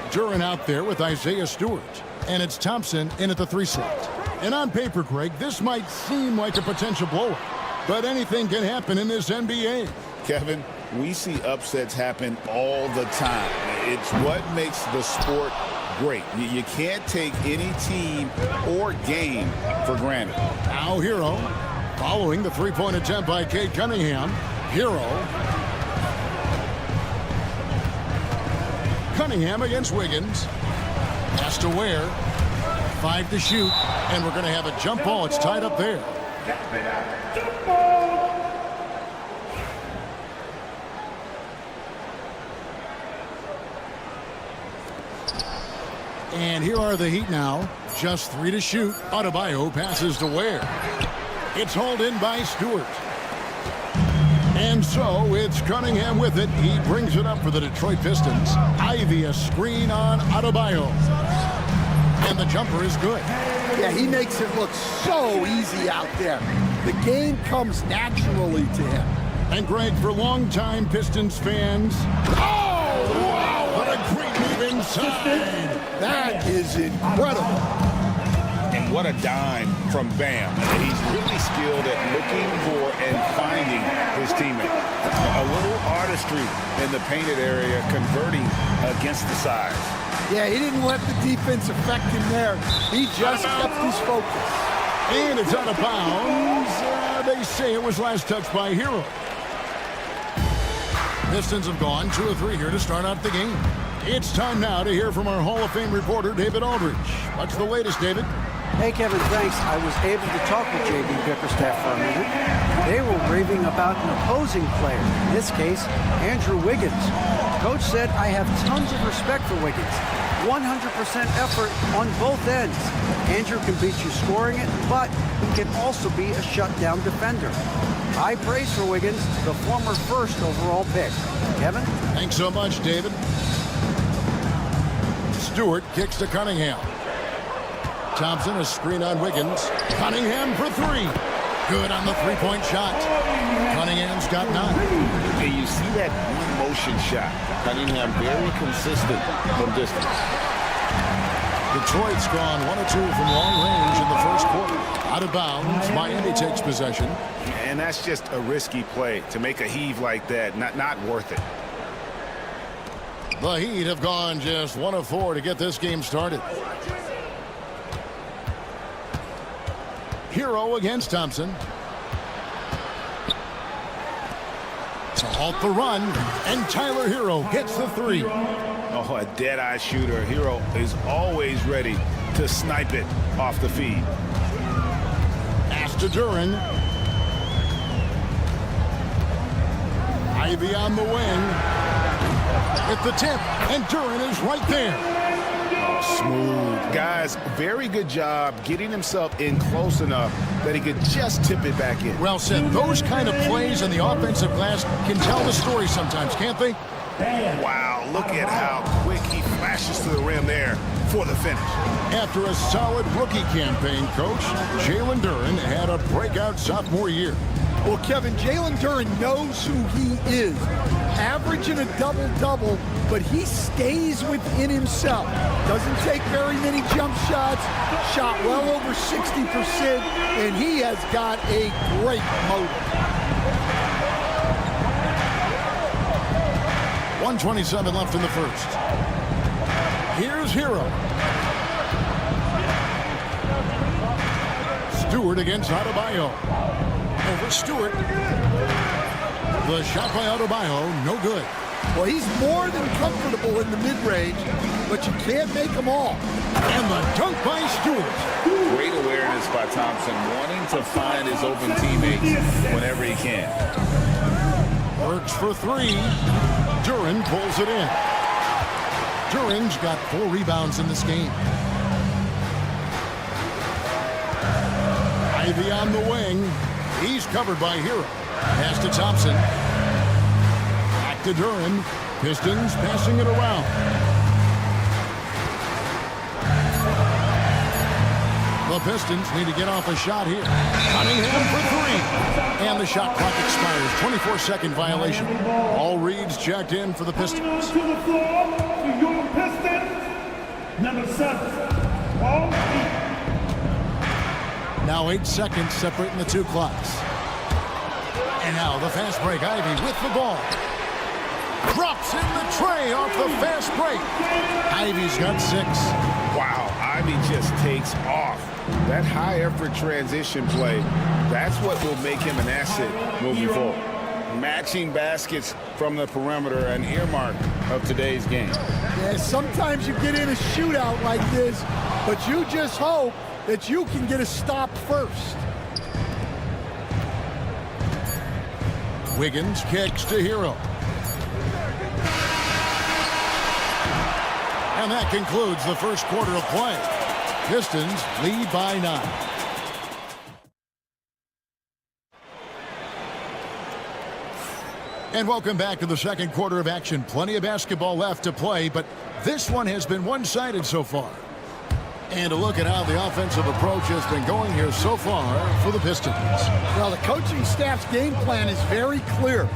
Duran out there with Isaiah Stewart. And it's Thompson in at the 3 slot. And on paper, Greg, this might seem like a potential blowout. But anything can happen in this NBA. Kevin, we see upsets happen all the time. It's what makes the sport great. You can't take any team or game for granted. Now Hero, following the 3-point attempt by Cade Cunningham. Hero. Cunningham against Wiggins. Pass to Ware. 5 to shoot. And we're going to have a jump ball. It's tied up there. And here are the Heat now. Just 3 to shoot. Adebayo passes to Ware. It's hauled in by Stewart. And so it's Cunningham with it. He brings it up for the Detroit Pistons. Ivy a screen on Adebayo. And the jumper is good. Yeah, he makes it look so easy out there. The game comes naturally to him. And Greg, for longtime Pistons fans, oh, wow, what a great move inside. That is incredible. And what a dime from Bam. He's really skilled at looking for and finding his teammate. A little artistry in the painted area, converting against the size. Yeah, he didn't let the defense affect him there. He just kept his focus. And it's out of bounds. They say it was last touched by Hero. Pistons have gone 2 of 3 here to start out the game. It's time now to hear from our Hall of Fame reporter, David Aldridge. What's the latest, David? Hey, Kevin, thanks. I was able to talk with J.B. Bickerstaff for a minute. They were raving about an opposing player, in this case, Andrew Wiggins. Coach said, I have tons of respect for Wiggins. 100% effort on both ends. Andrew can beat you scoring it, but he can also be a shutdown defender. High praise for Wiggins, the former first overall pick. Kevin? Thanks so much, David. Stewart kicks to Cunningham. Thompson, a screen on Wiggins. Cunningham for 3. Good on the 3-point shot. Cunningham's got 9. And you see that motion shot. Cunningham very consistent from distance. Detroit's gone 1 of 2 from long range in the first quarter. Out of bounds, Miami takes possession. And that's just a risky play. To make a heave like that, not worth it. The Heat have gone just 1 of 4 to get this game started. Hero against Thompson. To halt the run, and Tyler Hero gets the 3. Oh, a dead-eye shooter. Hero is always ready to snipe it off the feed. Pass to Duran. Ivy on the wing. At the tip, and Duran is right there. Oh, smooth. Guys, very good job getting himself in close enough that he could just tip it back in. Well said. Those kind of plays in the offensive glass can tell the story sometimes, can't they? Wow, look at how quick he flashes to the rim there for the finish. After a solid rookie campaign, Coach, Jalen Duran had a breakout sophomore year. Well, Kevin, Jalen Duran knows who he is. Averaging a double-double, but he stays within himself. Doesn't take very many jump shots, shot well over 60%, and he has got a great motor. 1:27 left in the first. Here's Hero. Stewart against Adebayo. Over Stewart. The shot by Adebayo, no good. Well, he's more than comfortable in the mid-range, but you can't make them all. And the dunk by Stewart. Great awareness by Thompson, wanting to find his open teammates whenever he can. Works for three. Duran pulls it in. Duran's got 4 rebounds in this game. Ivy on the wing. He's covered by Hero. Pass to Thompson. Back to Duran. Pistons passing it around. The Pistons need to get off a shot here. Cunningham for 3. And the shot clock expires. 24-second violation. All reads checked in for the Pistons. To the floor for your Pistons, number 7, Paul. Now 8 seconds separating the two clocks. And now the fast break. Ivy with the ball. Drops in the tray off the fast break. Ivy's got 6. Wow, Ivy just takes off. That high-effort transition play, that's what will make him an asset moving forward. Matching baskets from the perimeter, an earmark of today's game. Yeah, sometimes you get in a shootout like this, but you just hope that you can get a stop first. Wiggins kicks to Hero. And that concludes the first quarter of play. Pistons lead by 9. And welcome back to the second quarter of action. Plenty of basketball left to play, but this one has been one-sided so far. And a look at how the offensive approach has been going here so far for the Pistons. Well, the coaching staff's game plan is very clear.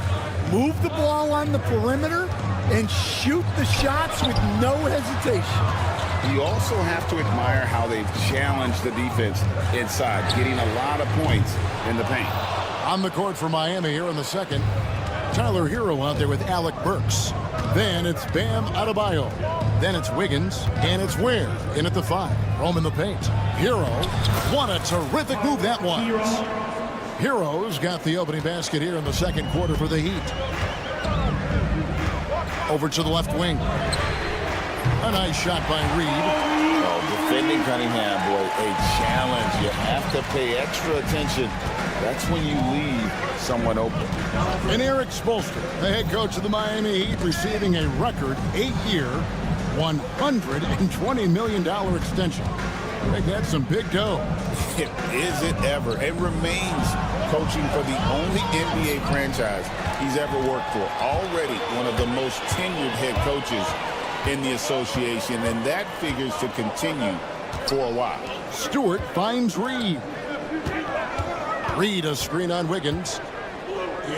Move the ball on the perimeter and shoot the shots with no hesitation. You also have to admire how they've challenged the defense inside, getting a lot of points in the paint. On the court for Miami here in the second. Tyler Hero out there with Alec Burks. Then it's Bam Adebayo. Then it's Wiggins, and it's Ware in at the 5. Roaming the paint. Hero, what a terrific move that was. Hero's got the opening basket here in the second quarter for the Heat. Over to the left wing. A nice shot by Reed. Oh, defending Cunningham, boy, a challenge. You have to pay extra attention. That's when you leave someone open. And Eric Spoelstra, the head coach of the Miami Heat, receiving a record 8-year, $120 million extension. I think that's some big dough. Is it ever? It remains coaching for the only NBA franchise he's ever worked for. Already one of the most tenured head coaches in the association, and that figures to continue for a while. Stewart finds Reed. Reed a screen on Wiggins.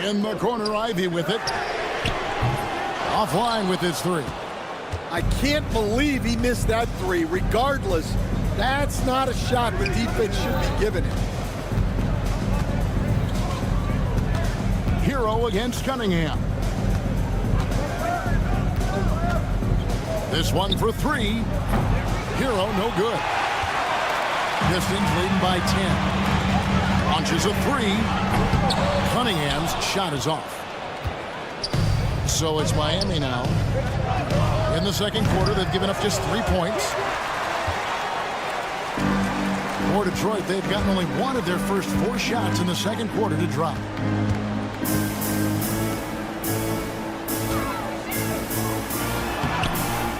In the corner, Ivy with it. Offline with his 3. I can't believe he missed that 3. Regardless, that's not a shot the defense should be giving him. Hero against Cunningham. This one for 3. Hero no good. Pistons leading by 10. Launches a 3. Cunningham's shot is off. So it's Miami now. In the second quarter, they've given up just 3 points. For Detroit, they've gotten only one of their first 4 shots in the second quarter to drop.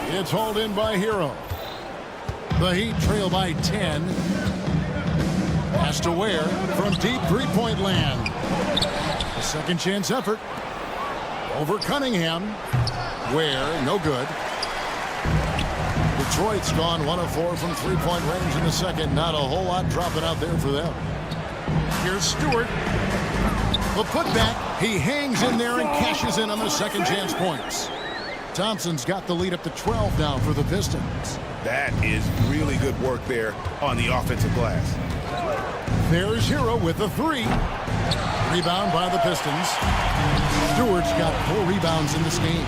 It's hauled in by Hero. The Heat trail by 10. Pass to Ware from deep three-point land. A second chance effort. Over Cunningham. Ware, no good. Detroit's gone 1 of 4 from three-point range in the second. Not a whole lot dropping out there for them. Here's Stewart. The putback. He hangs in there and cashes in on the second chance points. Thompson's got the lead up to 12 now for the Pistons. That is really good work there on the offensive glass. There's Hero with the 3. Rebound by the Pistons. Stewart's got 4 rebounds in this game.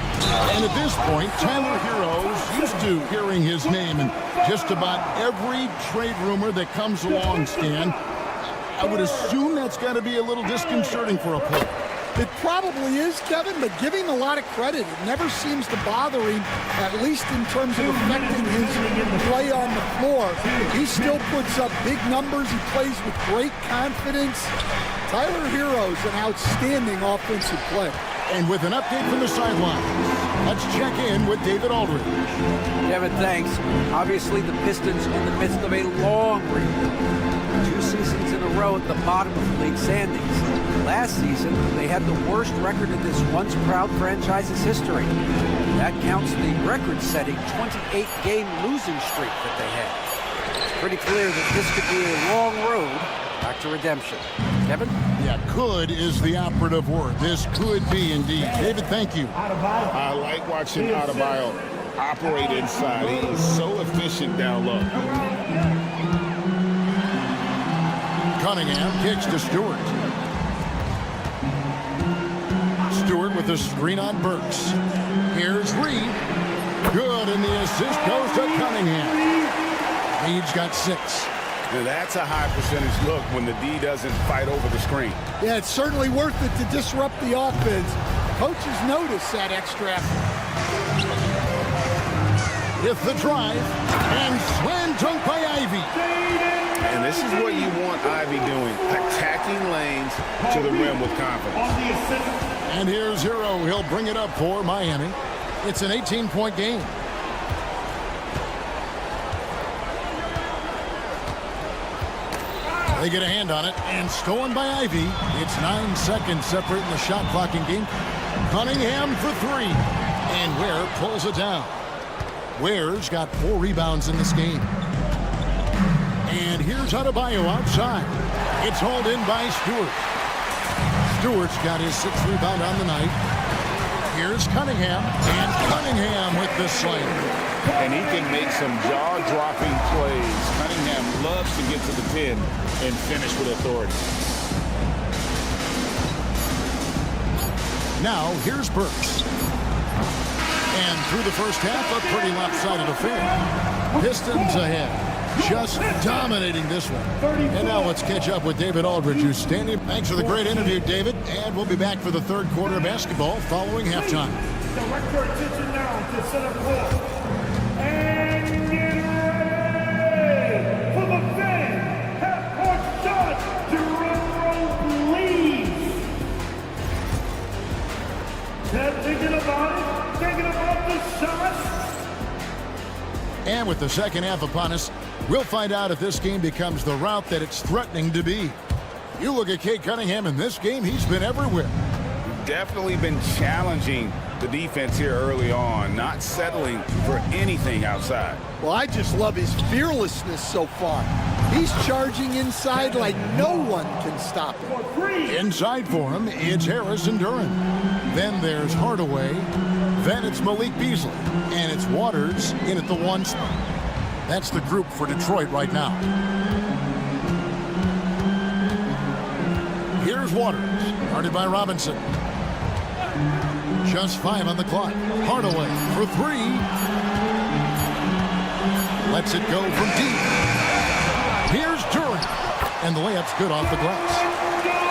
And at this point, Tyler Hero's used to hearing his name in just about every trade rumor that comes along, Stan. I would assume that's got to be a little disconcerting for a player. It probably is, Kevin, but give him a lot of credit. It never seems to bother him, at least in terms of affecting his play on the floor. He still puts up big numbers. He plays with great confidence. Tyler Hero's an outstanding offensive player. And with an update from the sideline, let's check in with David Aldridge. Kevin, thanks. Obviously, the Pistons in the midst of a long rebuild. 2 seasons in a row at the bottom of the league standings. Last season, they had the worst record in this once proud franchise's history. That counts the record-setting 28-game losing streak that they had. It's pretty clear that this could be a long road back to redemption. Kevin? Yeah, could is the operative word. This could be indeed. David, thank you. I like watching Adebayo operate inside. He is so efficient down low. Cunningham kicks to Stewart. Stewart with the screen on Burks. Here's Reed. Good, and the assist goes to Cunningham. Reed's got 6. Now that's a high percentage look when the D doesn't fight over the screen. Yeah, it's certainly worth it to disrupt the offense. Coaches notice that extra effort. With the drive, and slam dunk by Ivy. And this is what you want Ivy doing, attacking lanes to the rim with confidence. And here's Hero. He'll bring it up for Miami. It's an 18-point game. They get a hand on it, and stolen by Ivy. It's 9 seconds separating the shot clock in game. Cunningham for 3, and Ware pulls it down. Ware's got 4 rebounds in this game. And here's Adebayo outside. It's hauled in by Stewart. Stewart's got his 6th rebound on the night. Here's Cunningham, and Cunningham with the slam. And he can make some jaw-dropping plays. Cunningham loves to get to the pin and finish with authority. Now, here's Burks. And through the first half, a pretty lopsided affair. Pistons ahead. Just dominating this one. And now let's catch up with David Aldridge, who's standing. Thanks for the great interview, David. And we'll be back for the third quarter of basketball following halftime. Direct your attention now to center court. And get ready for the fan half-court shot. Drum roll, please. They're thinking about the shot. And with the second half upon us, we'll find out if this game becomes the route that it's threatening to be. You look at Cade Cunningham in this game, he's been everywhere. Definitely been challenging the defense here early on, not settling for anything outside. Well, I just love his fearlessness so far. He's charging inside like no one can stop him. Inside for him, it's Harris and Duran. Then there's Hardaway. Then it's Malik Beasley. And it's Waters in at the 1 spot. That's the group for Detroit right now. Here's Waters, guarded by Robinson. Just 5 on the clock. Hardaway for 3. Lets it go from deep. Here's Duran. And the layup's good off the glass.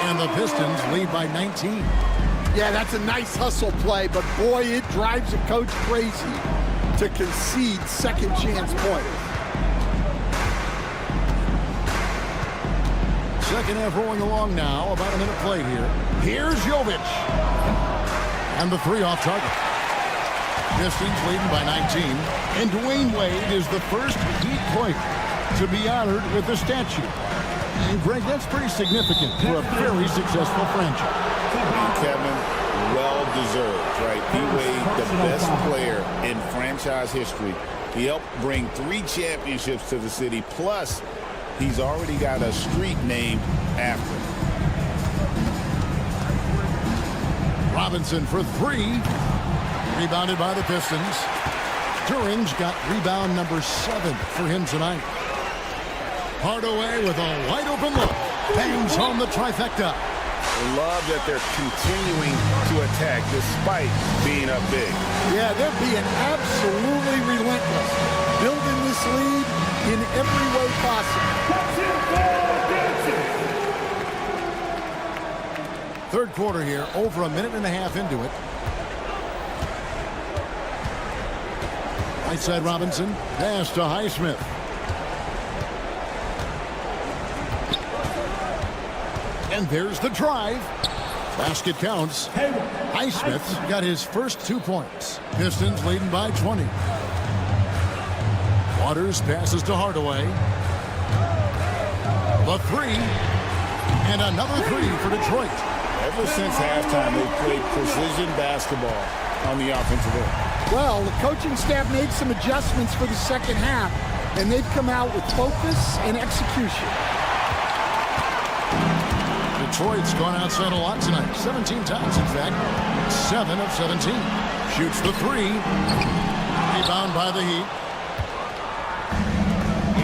And the Pistons lead by 19. Yeah, that's a nice hustle play, but boy, it drives a coach crazy to concede second chance points. Second half rolling along now. About a minute play here. Here's Jovic. And the 3 off target. Pistons leading by 19. And Dwayne Wade is the first Heat player to be honored with a statue. And Greg, that's pretty significant for a very successful franchise. Kevin, well deserved, right? D-Wade, the best player in franchise history. He helped bring 3 championships to the city, plus he's already got a street named after him. Robinson for 3. Rebounded by the Pistons. Duran's got rebound number 7 for him tonight. Hardaway with a wide open look. Bangs home the trifecta. Love that they're continuing to attack despite being up big. Yeah, they're being absolutely relentless. Building this lead in every way possible. Third quarter here, over a minute and a half into it. Right side Robinson, pass to Highsmith. And there's the drive. Basket counts. Highsmith's got his first 2 points. Pistons leading by 20. Waters passes to Hardaway. The three. And another three for Detroit. Ever since halftime, they've played precision basketball on the offensive end. Well, the coaching staff made some adjustments for the second half, and they've come out with focus and execution. Detroit's gone outside a lot tonight. 17 times, in fact. 7 of 17. Shoots the three. Rebound by the Heat.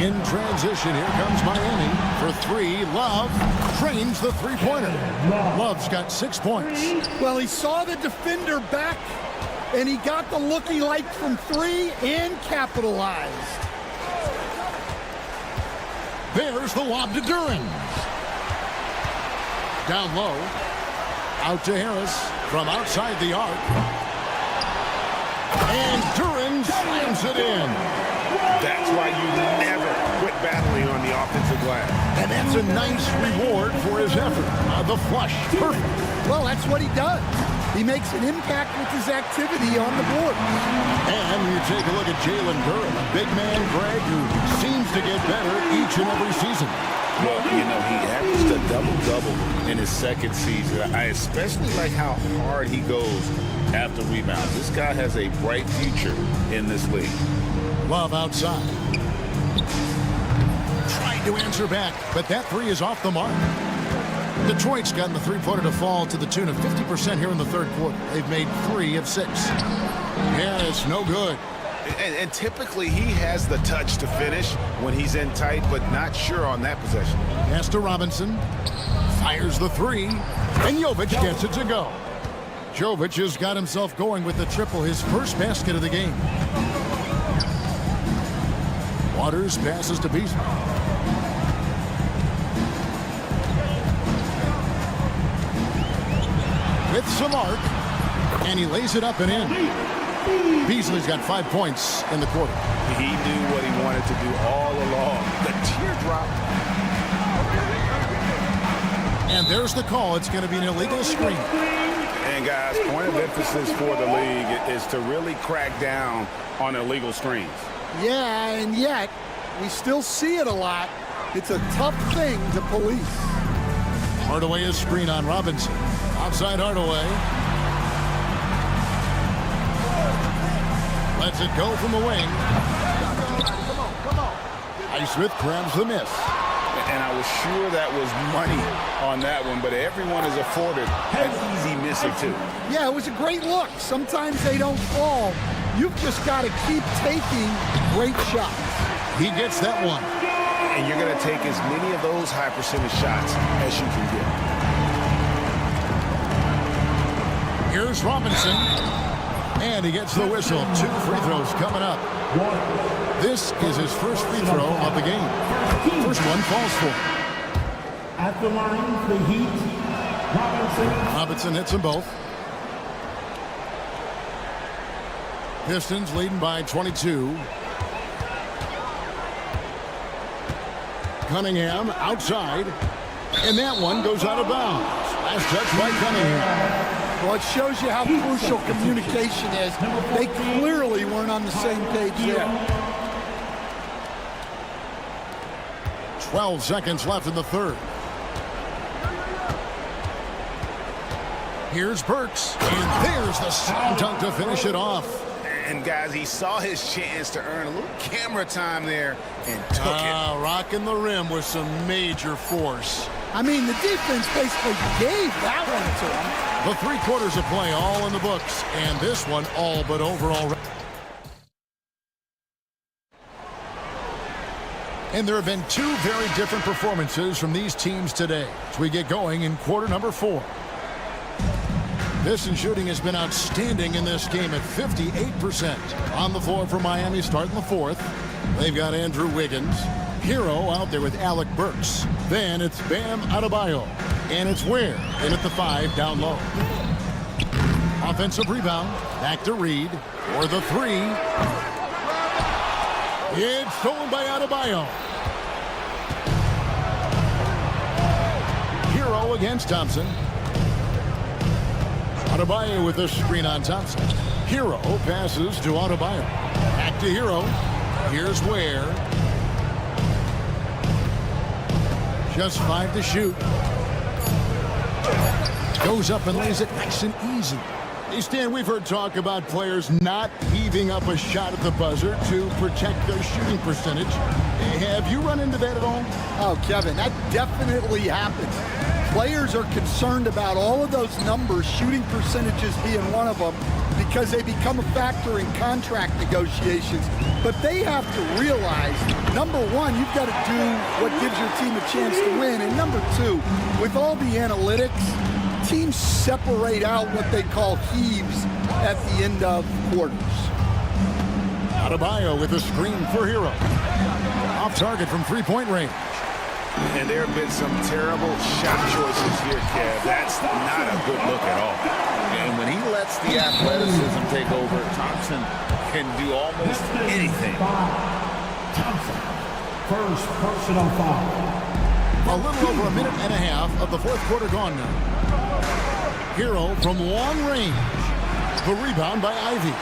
In transition, here comes Miami for three. Love trains the three-pointer. Love's got 6 points. Well, he saw the defender back, and he got the look he liked from three and capitalized. There's the lob to Durant. Down low. Out to Harris from outside the arc. And Durant slams it in. That's why you never quit battling on the offensive glass. And that's a nice reward for his effort. The flush. Perfect. Well, that's what he does. He makes an impact with his activity on the board. And you take a look at Jalen Durant, a big man, Greg, who seems to get better each and every season. Well, you know, he averaged a double-double in his second season. I especially like how hard he goes after rebounds. This guy has a bright future in this league. Love outside. Tried to answer back, but that three is off the mark. Detroit's gotten the three-pointer to fall to the tune of 50% here in the third quarter. They've made 3 of 6. Yeah, it's no good. And typically he has the touch to finish when he's in tight, but not sure on that possession. Pass to Robinson. Fires the three. And Jovic gets it to go. Jovic has got himself going with the triple, his first basket of the game. Waters passes to Beasley. With some arc. And he lays it up and in. Beasley's got 5 points in the quarter. He knew what he wanted to do all along. The teardrop. And there's the call. It's going to be an illegal screen. And guys, point of emphasis for the league is to really crack down on illegal screens. Yeah, and yet we still see it a lot. It's a tough thing to police. Hardaway is screen on Robinson. Outside Hardaway. Lets it go from the wing. Come on. Highsmith grabs the miss. And I was sure that was money on that one, but everyone is afforded an easy misser too. Yeah, it was a great look. Sometimes they don't fall. You've just got to keep taking great shots. He gets that one. And you're going to take as many of those high percentage shots as you can get. Here's Robinson. And he gets the whistle. 2 free throws coming up. This is his first free throw of the game. First one falls for. At the line, the Heat, Robinson. Robinson hits them both. Pistons leading by 22. Cunningham outside. And that one goes out of bounds. Last touch by Cunningham. Well, it shows you how crucial communication is. They clearly weren't on the same page there. 12 seconds left in the third. Here's Burks. And there's the slam dunk to finish it off. And guys, he saw his chance to earn a little camera time there and took it. Rocking the rim with some major force. I mean, the defense basically gave that one to him. The 3 quarters of play all in the books, and this one all but over already. And there have been 2 very different performances from these teams today as we get going in quarter number 4. Pistons shooting has been outstanding in this game at 58%. On the floor for Miami starting the 4th. They've got Andrew Wiggins. Hero out there with Alec Burks. Then it's Bam Adebayo. And it's Ware in at the 5, down low. Offensive rebound. Back to Reed for the 3. It's stolen by Adebayo. Hero against Thompson. Adebayo with a screen on Thompson. Hero passes to Adebayo. Back to Hero. Here's Ware. Just 5 to shoot. Goes up and lays it nice and easy. Hey, Stan, we've heard talk about players not heaving up a shot at the buzzer to protect their shooting percentage. Have you run into that at all? Oh, Kevin, that definitely happens. Players are concerned about all of those numbers, shooting percentages being one of them, because they become a factor in contract negotiations. But they have to realize, number one, you've got to do what gives your team a chance to win. And number two, with all the analytics, teams separate out what they call heaves at the end of quarters. Adebayo with a screen for Hero. Off target from three-point range. And there have been some terrible shot choices here, Kev. That's not a good look at all. And when he lets the athleticism take over, Thompson can do almost anything. Thompson, first personal foul. A little over a minute and a half of the fourth quarter gone now. Hero from long range. The rebound by Ivy.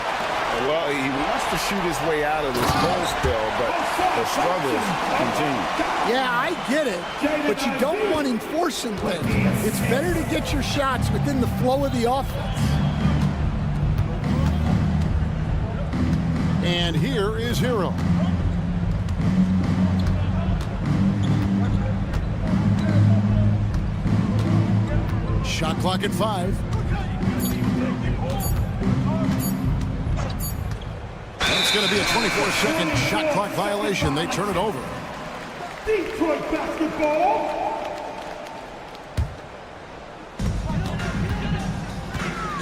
Well, he wants to shoot his way out of this goal spill, but the struggles continue. Yeah, I get it, but you don't want him forcing things. It's better to get your shots within the flow of the offense. And here is Hero. Shot clock at 5. That's going to be a 24-second shot clock violation. They turn it over. Detroit basketball.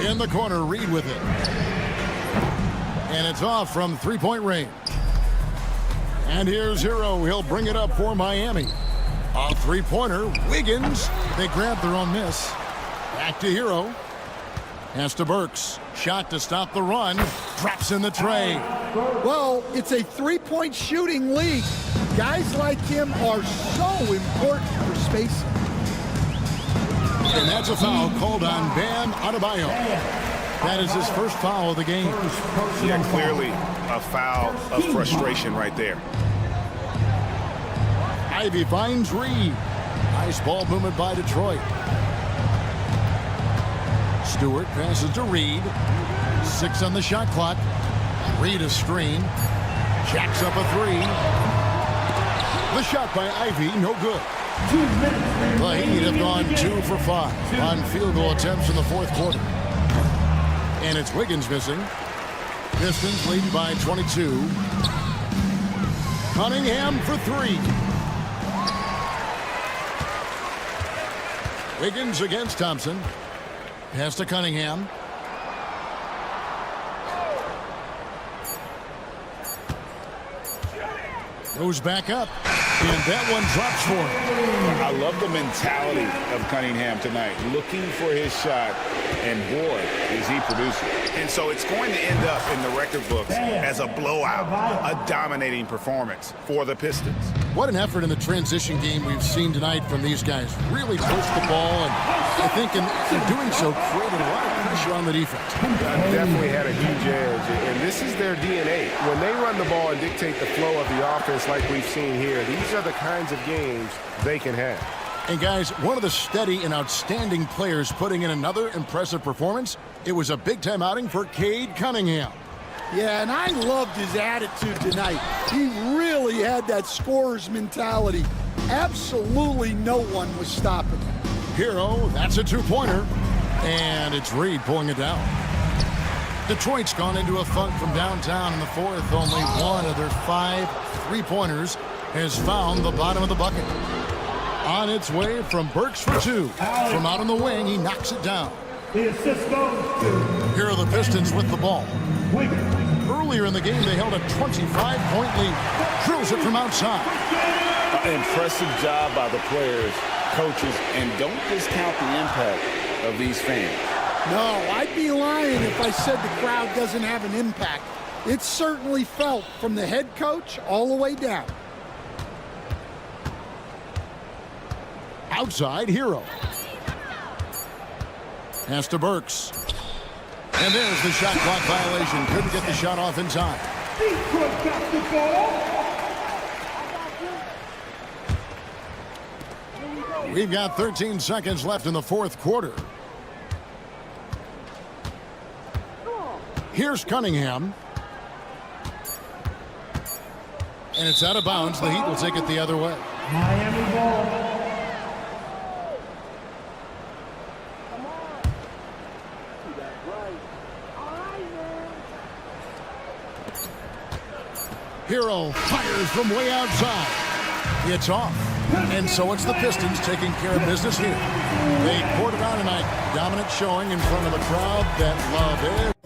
In the corner, Reed with it. And it's off from three-point range. And here's Hero. He'll bring it up for Miami. A three-pointer. Wiggins. They grab their own miss. Back to Hero. Pass to Burks. Shot to stop the run. Drops in the tray. Well, it's a three-point shooting league. Guys like him are so important for spacing. And that's a foul called on Bam Adebayo. That is his first foul of the game. Yeah, clearly a foul of frustration right there. Ivy finds Reed. Nice ball movement by Detroit. Stewart passes to Reed. 6 on the shot clock. Reed a screen. Jacks up a 3. The shot by Ivy, no good. The Heat have gone 2 for 5 on field goal attempts in the fourth quarter. And it's Wiggins missing. Pistons lead by 22. Cunningham for 3. Wiggins against Thompson. Pass to Cunningham. Goes back up. And that one drops for him. I love the mentality of Cunningham tonight, looking for his shot, and boy, is he producing. And so it's going to end up in the record books as a blowout, a dominating performance for the Pistons. What an effort in the transition game we've seen tonight from these guys. Really push the ball, and I think in doing so, created a lot of pressure on the defense. Definitely had a huge edge, and this is their DNA. When they run the ball and dictate the flow of the offense like we've seen here, these are the kinds of games they can have. And guys, one of the steady and outstanding players putting in another impressive performance. It was a big-time outing for Cade Cunningham. Yeah, and I loved his attitude tonight. He really had that scorer's mentality. Absolutely no one was stopping him. Hero, that's a two-pointer. And it's Reed pulling it down. Detroit's gone into a funk from downtown in the fourth. Only one of their 5 three-pointers has found the bottom of the bucket. On its way from Burks for 2. From out on the wing, he knocks it down. The assist goes to Here are the Pistons with the ball. Earlier in the game, they held a 25-point lead. Drills it from outside. Impressive job by the players, coaches, and don't discount the impact of these fans. No, I'd be lying if I said the crowd doesn't have an impact. It's certainly felt from the head coach all the way down. Outside, Hero. Pass to Burks. And there's the shot clock violation. Couldn't get the shot off in time. Detroit got the ball. We've got 13 seconds left in the fourth quarter. Here's Cunningham. And it's out of bounds. The Heat will take it the other way. Miami ball. Hero fires from way outside. It's off. And so it's the Pistons taking care of business here. They poured it on tonight. Dominant showing in front of a crowd that love it.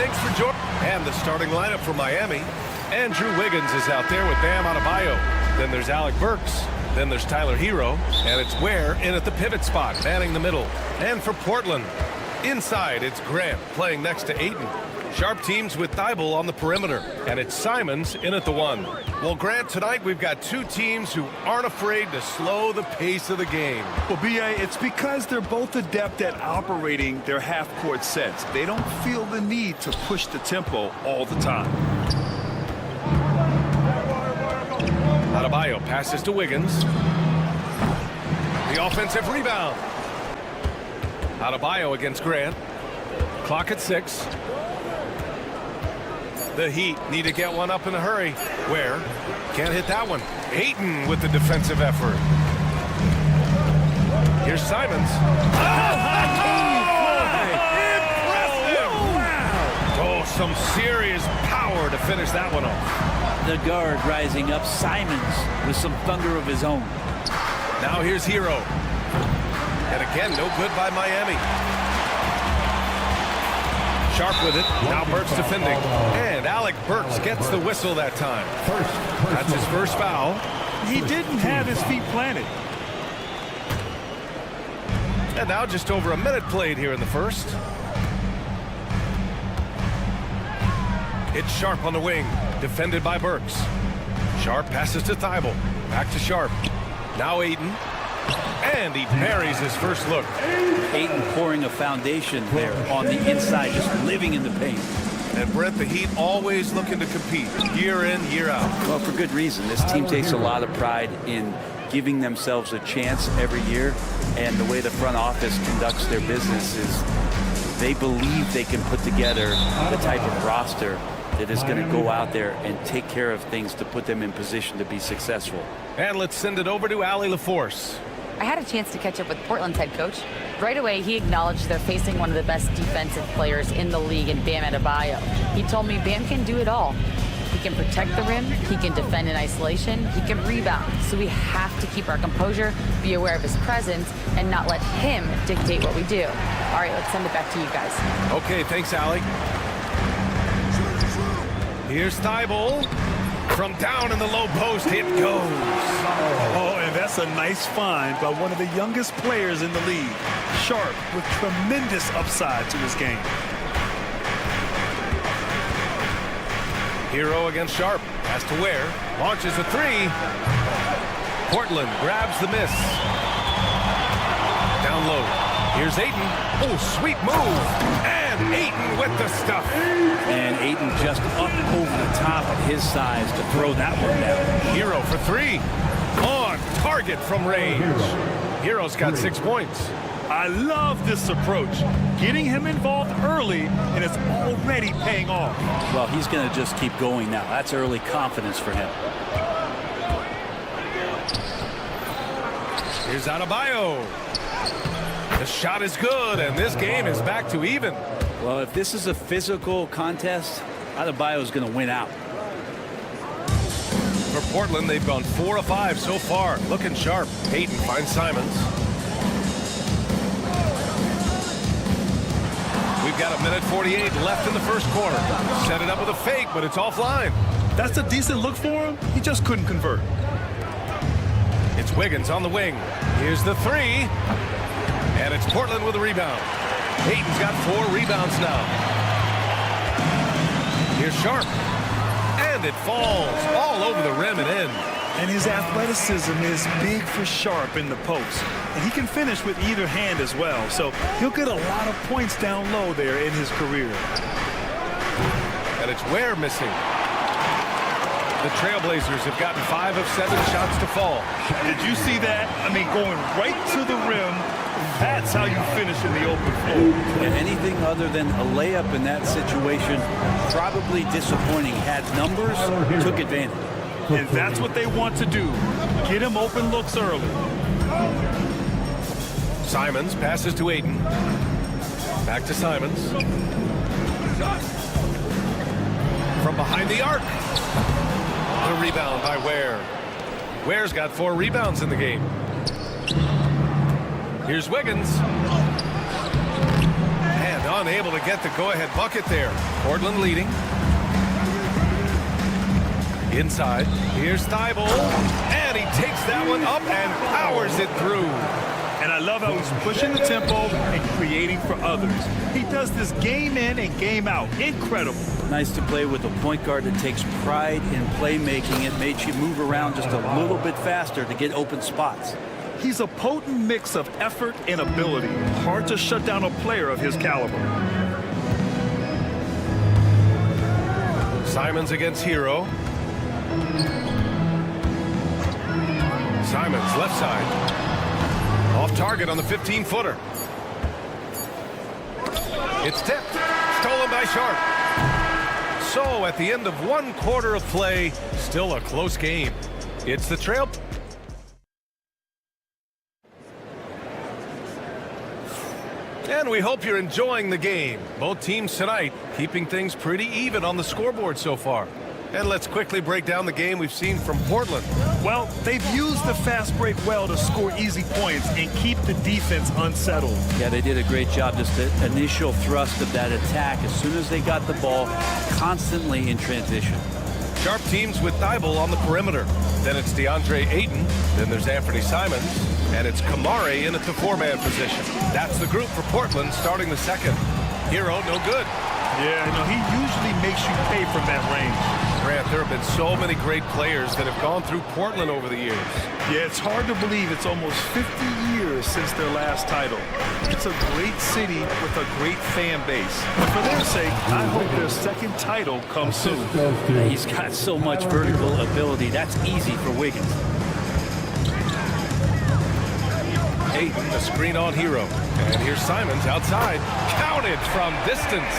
Thanks for joining. And the starting lineup for Miami. Andrew Wiggins is out there with Bam Adebayo. Then there's Alec Burks. Then there's Tyler Hero. And it's Ware in at the pivot spot, manning the middle. And for Portland, inside, it's Grant playing next to Ayton. Sharp teams with Thibault on the perimeter. And it's Simons in at the 1. Well, Grant, tonight we've got two teams who aren't afraid to slow the pace of the game. Well, B.A., it's because they're both adept at operating their half-court sets. They don't feel the need to push the tempo all the time. Adebayo passes to Wiggins. The offensive rebound. Adebayo against Grant. Clock at 6. The Heat need to get one up in a hurry. Where? Can't hit that one. Ayton with the defensive effort. Here's Simons. Impressive! Wow! Oh, some serious power to finish that one off. The guard rising up, Simons with some thunder of his own. Now here's Hero. And again, no good by Miami. Sharp with it. Now Burks defending. And Alec Burks gets the whistle that time. That's his first foul. He didn't have his feet planted. And now just over a minute played here in the first. It's Sharp on the wing. Defended by Burks. Sharp passes to Thibault. Back to Sharp. Now Ayton. And he buries his first look. Ayton pouring a foundation there on the inside, just living in the paint. And Brett, the Heat always looking to compete year in, year out. Well, for good reason. This team takes a lot of pride in giving themselves a chance every year. And the way the front office conducts their business is they believe they can put together the type of roster that is going to go out there and take care of things to put them in position to be successful. And let's send it over to Allie LaForce. I had a chance to catch up with Portland's head coach. Right away, he acknowledged they're facing one of the best defensive players in the league in Bam Adebayo. He told me Bam can do it all. He can protect the rim, he can defend in isolation, he can rebound. So we have to keep our composure, be aware of his presence, and not let him dictate what we do. All right, let's send it back to you guys. Okay, thanks, Allie. Here's Thibault. From down in the low post, it goes. Oh, and that's a nice find by one of the youngest players in the league. Sharp with tremendous upside to his game. Hero against Sharp. Has to Ware. Launches a 3. Portland grabs the miss. Down low. Here's Ayton. Oh, sweet move. And Ayton with the stuff. And Ayton just up over the top of his size to throw that one down. Hero for 3. On target from range. Hero's got 6 points. I love this approach. Getting him involved early, and it's already paying off. Well, he's going to just keep going now. That's early confidence for him. Here's Adebayo. The shot is good, and this game is back to even. Well, if this is a physical contest, Adebayo is going to win out. For Portland, they've gone 4 of 5 so far. Looking sharp. Ayton finds Simons. We've got 1:48 left in the first quarter. Set it up with a fake, but it's offline. That's a decent look for him. He just couldn't convert. It's Wiggins on the wing. Here's the 3. And it's Portland with a rebound. Ayton's got 4 rebounds now. Here's Sharp. And it falls all over the rim and in. And his athleticism is big for Sharp in the post. And he can finish with either hand as well. So he'll get a lot of points down low there in his career. And it's Ware missing. The Trailblazers have gotten 5 of 7 shots to fall. Did you see that? I mean, going right to the rim. That's how you finish in the open floor. And anything other than a layup in that situation, probably disappointing. Had numbers, took advantage. And that's what they want to do. Get him open looks early. Simons passes to Ayton. Back to Simons. From behind the arc. The rebound by Ware. Ware's got 4 rebounds in the game. Here's Wiggins. And unable to get the go-ahead bucket there. Portland leading. Inside, here's Thibault, and he takes that one up and powers it through. And I love how he's pushing the tempo and creating for others. He does this game in and game out. Incredible. Nice to play with a point guard that takes pride in playmaking. It makes you move around just a little bit faster to get open spots. He's a potent mix of effort and ability. Hard to shut down a player of his caliber. Simons against Hero. Simons left side. Off target on the 15-footer. It's tipped. Stolen by Sharp. So at the end of 1 quarter of play, still a close game. It's the Trail. And we hope you're enjoying the game. Both teams tonight keeping things pretty even on the scoreboard so far. And let's quickly break down the game we've seen from Portland. Well, they've used the fast break well to score easy points and keep the defense unsettled. Yeah, they did a great job. Just the initial thrust of that attack as soon as they got the ball, constantly in transition. Sharp teams with Thibault on the perimeter. Then it's DeAndre Ayton. Then there's Anthony Simons. And it's Kamari in at the 4-man position. That's the group for Portland starting the second. Hero, no good. Yeah, no, he usually makes you pay from that range. Grant, there have been so many great players that have gone through Portland over the years. Yeah, it's hard to believe it's almost 50 years since their last title. It's a great city with a great fan base. And for their sake, I hope their second title comes soon. He's got so much vertical ability. That's easy for Wiggins. Ayton, the screen on Hero. And here's Simons outside. Counted from distance.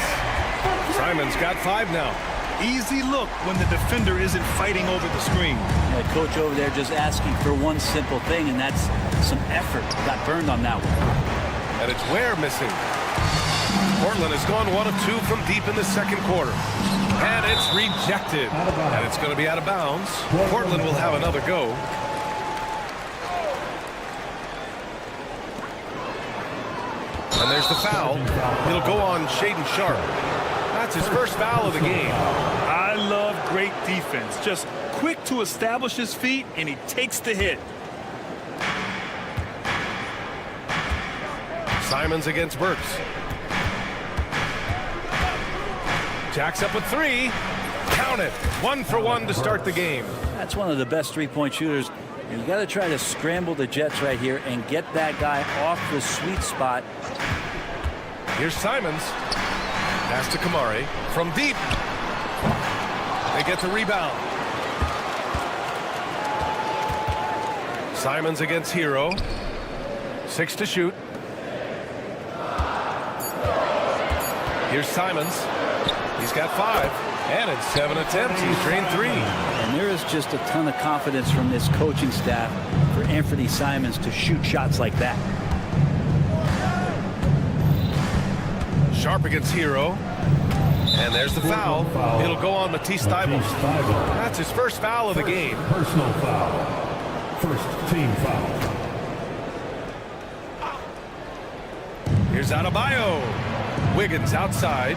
Simons got 5 now. Easy look when the defender isn't fighting over the screen. Yeah, coach over there just asking for one simple thing, and that's some effort. Got burned on that one. And it's Ware missing. Portland has gone 1 of 2 from deep in the second quarter. And it's rejected. And it's going to be out of bounds. Portland will have another go. And there's the foul. It'll go on Shaedon Sharp. That's his first foul of the game. I love great defense. Just quick to establish his feet, and he takes the hit. Simons against Burks. Jacks up with 3. Count it. 1 for 1 to start the game. That's one of the best three-point shooters. You got to try to scramble the Jets right here and get that guy off the sweet spot. Here's Simons. Pass to Kamari. From deep. They get the rebound. Simons against Hero. 6 to shoot. Here's Simons. He's got 5. And in 7 attempts, he's drained 3. And there is just a ton of confidence from this coaching staff for Anthony Simons to shoot shots like that. Sharp against Hero. And there's the foul. It'll go on Matisse Thybulle. That's his first foul of the game. Personal foul. First team foul. Here's Adebayo. Wiggins outside.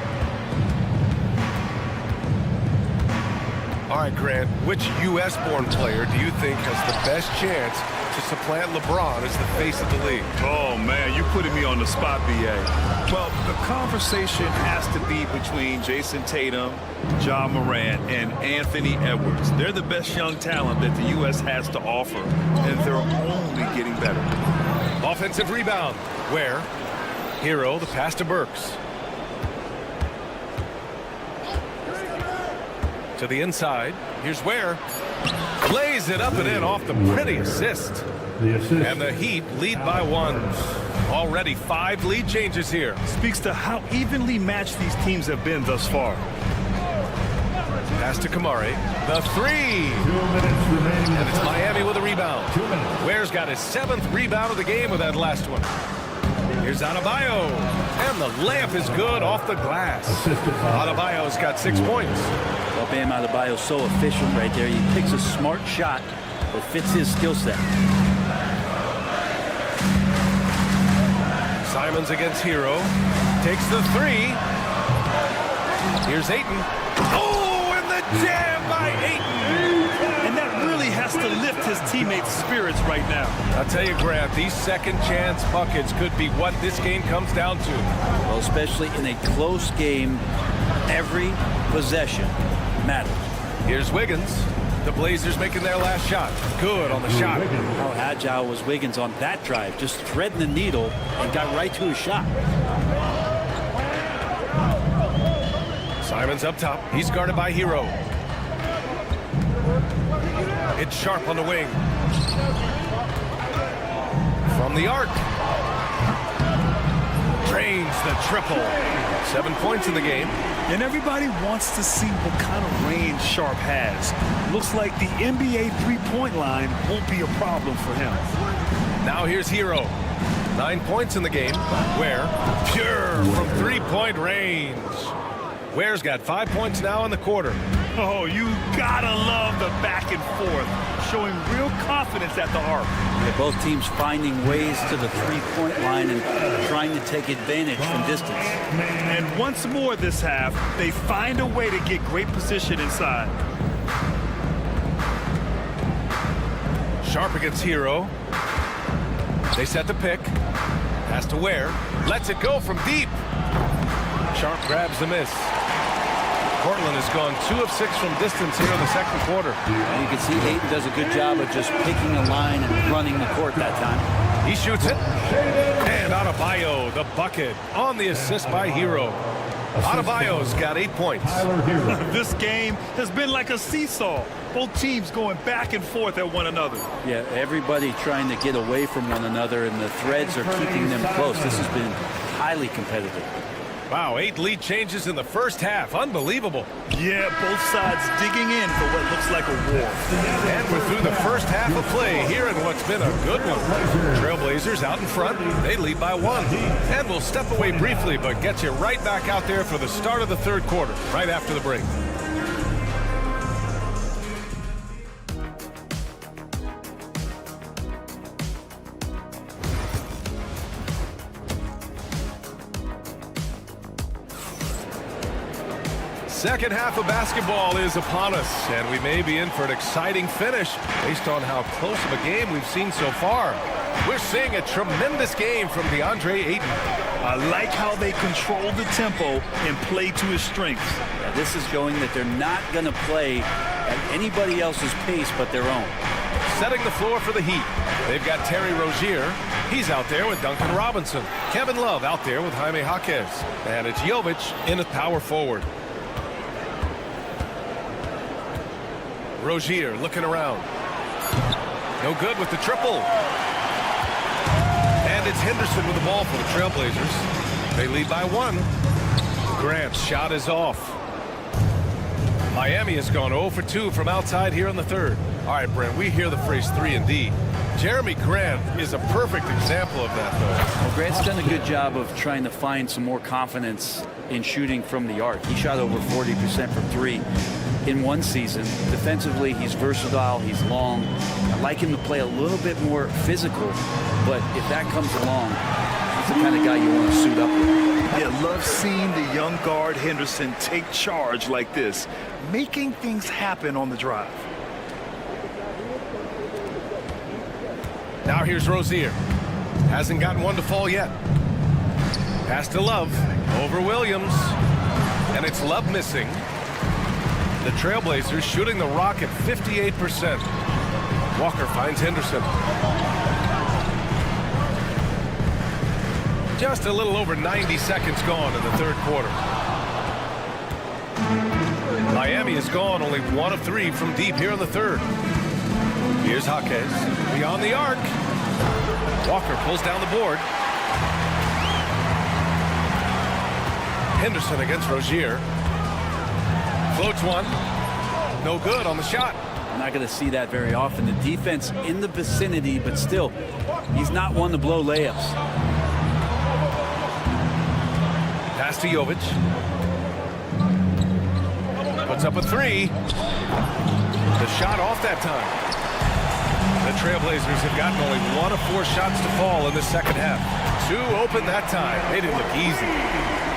All right, Grant, which U.S.-born player do you think has the best chance to supplant LeBron as the face of the league? Oh, man, you're putting me on the spot, B.A. Well, the conversation has to be between Jason Tatum, Ja Morant, and Anthony Edwards. They're the best young talent that the U.S. has to offer, and they're only getting better. Offensive rebound. Where? Hero, the pass to Burks. To the inside. Here's Ware. Lays it up and in off the pretty assist. And the Heat lead by 1. Already 5 lead changes here. Speaks to how evenly matched these teams have been thus far. Pass to Kamari. The 3. 2 minutes remaining. And it's Miami with a rebound. 2 minutes. Ware's got his 7th rebound of the game with that last one. Here's Adebayo. And the layup is good off the glass. Adebayo's got 6 points. Well, Bam Adebayo's so efficient right there. He picks a smart shot that fits his skill set. Simons against Hero. Takes the three. Here's Ayton. Oh, and the jam by Ayton. And that really has to lift his teammates' spirits right now. I'll tell you, Grant, these second chance buckets could be what this game comes down to. Well, especially in a close game, every possession matters. Here's Wiggins. The Blazers making their last shot. Good on the shot. How agile was Wiggins on that drive? Just threading the needle and got right to his shot. Simon's up top. He's guarded by Hero. It's Sharp on the wing. From the arc. Drains the triple. 7 points in the game. And everybody wants to see what kind of range Sharp has. Looks like the NBA three-point line won't be a problem for him. Now here's Hero. 9 points in the game. Ware, pure from three-point range. Ware's got 5 points now in the quarter. Oh, you gotta love the back and forth, showing real confidence at the arc. Yeah, both teams finding ways to the three-point line and trying to take advantage from distance. And once more this half, they find a way to get great position inside. Sharp against Hero. They set the pick. Pass to Ware. Lets it go from deep. Sharp grabs the miss. Portland has gone 2 of 6 from distance here in the second quarter. And you can see Ayton does a good job of just picking a line and running the court that time. He shoots it. And Adebayo, the bucket, on the assist by Hero. Adebayo's got 8 points. This game has been like a seesaw. Both teams going back and forth at one another. Yeah, everybody trying to get away from one another, and the threads are keeping them close. This has been highly competitive. Wow, 8 lead changes in the first half. Unbelievable. Yeah, both sides digging in for what looks like a war. And we're through the first half of play here in what's been a good one. Trailblazers out in front. They lead by 1. And we'll step away briefly, but get you right back out there for the start of the third quarter, right after the break. Second half of basketball is upon us, and we may be in for an exciting finish based on how close of a game we've seen so far. We're seeing a tremendous game from DeAndre Ayton. I like how they control the tempo and play to his strengths. Yeah, this is showing that they're not going to play at anybody else's pace but their own. Setting the floor for the Heat. They've got Terry Rozier. He's out there with Duncan Robinson. Kevin Love out there with Jaime Jaquez. And it's Jovic in at power forward. Rozier looking around. No good with the triple. And it's Henderson with the ball for the Trailblazers. They lead by 1. Grant's shot is off. Miami has gone 0 for 2 from outside here in the third. All right, Brent, we hear the phrase 3 and D. Jeremy Grant is a perfect example of that, though. Well, Grant's done a good job of trying to find some more confidence in shooting from the arc. He shot over 40% from 3 in one season. Defensively, he's versatile, he's long. I like him to play a little bit more physical, but if that comes along, he's the kind of guy you want to suit up with. Yeah, love seeing the young guard Henderson take charge like this, making things happen on the drive. Now here's Rozier. Hasn't gotten one to fall yet. Pass to Love. Over Williams. And it's Love missing. The Trailblazers shooting the rock at 58%. Walker finds Henderson. Just a little over 90 seconds gone in the third quarter. Miami has gone only 1 of 3 from deep here in the third. Here's Jaquez beyond the arc. Walker pulls down the board. Henderson against Rozier. Floats one. No good on the shot. I'm not going to see that very often. The defense in the vicinity, but still, he's not one to blow layups. Pass to Jovic. Puts up a 3. The shot off that time. The Trailblazers have gotten only 1 of 4 shots to fall in the second half. 2 open that time. They didn't look easy.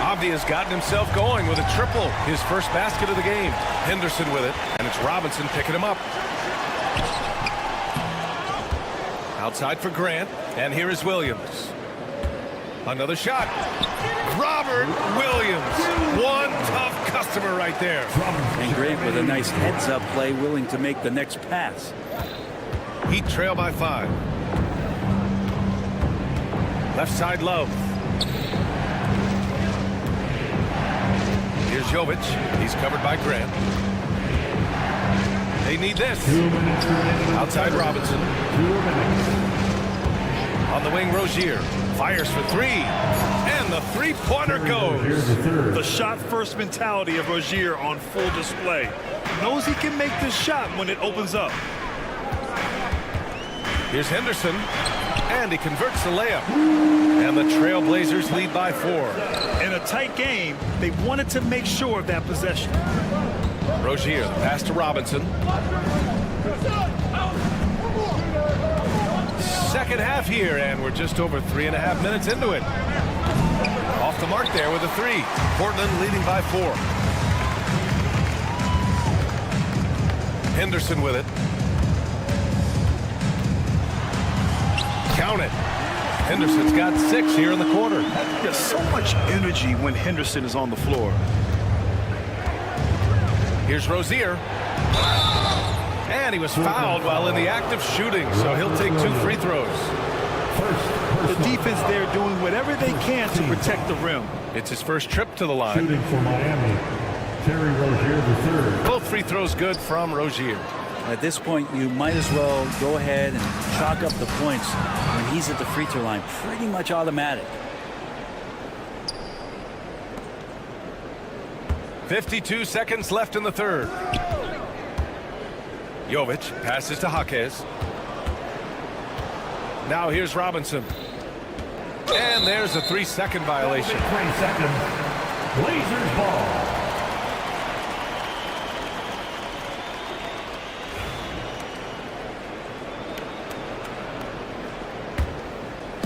Avdia's gotten himself going with a triple, his first basket of the game. Henderson with it, and it's Robinson picking him up. Outside for Grant, and here is Williams. Another shot. Robert Williams, one tough customer right there. And Grant with a nice heads-up play, willing to make the next pass. Heat trail by 5. Left side Love. Here's Jovic. He's covered by Grant. They need this. Outside Robinson. On the wing, Rozier. Fires for 3. And the three-pointer goes. The shot-first mentality of Rozier on full display. Knows he can make this shot when it opens up. Here's Henderson. And he converts the layup. And the Trailblazers lead by 4. In a tight game, they wanted to make sure of that possession. Rozier, the pass to Robinson. Second half here, and we're just over 3.5 minutes into it. Off the mark there with a 3. Portland leading by 4. Henderson with it. Count it. Henderson's got 6 here in the quarter. There's so much energy when Henderson is on the floor. Here's Rozier. And he was fouled while in the act of shooting, so he'll take 2 free throws. The defense there doing whatever they can to protect the rim. It's his first trip to the line. Shooting for Miami, Terry Rozier III. Both free throws good from Rozier. At this point, you might as well go ahead and chalk up the points when he's at the free throw line. Pretty much automatic. 52 seconds left in the third. Jovic passes to Jaquez. Now here's Robinson. And there's a 3-second violation. 3 seconds. Blazers ball.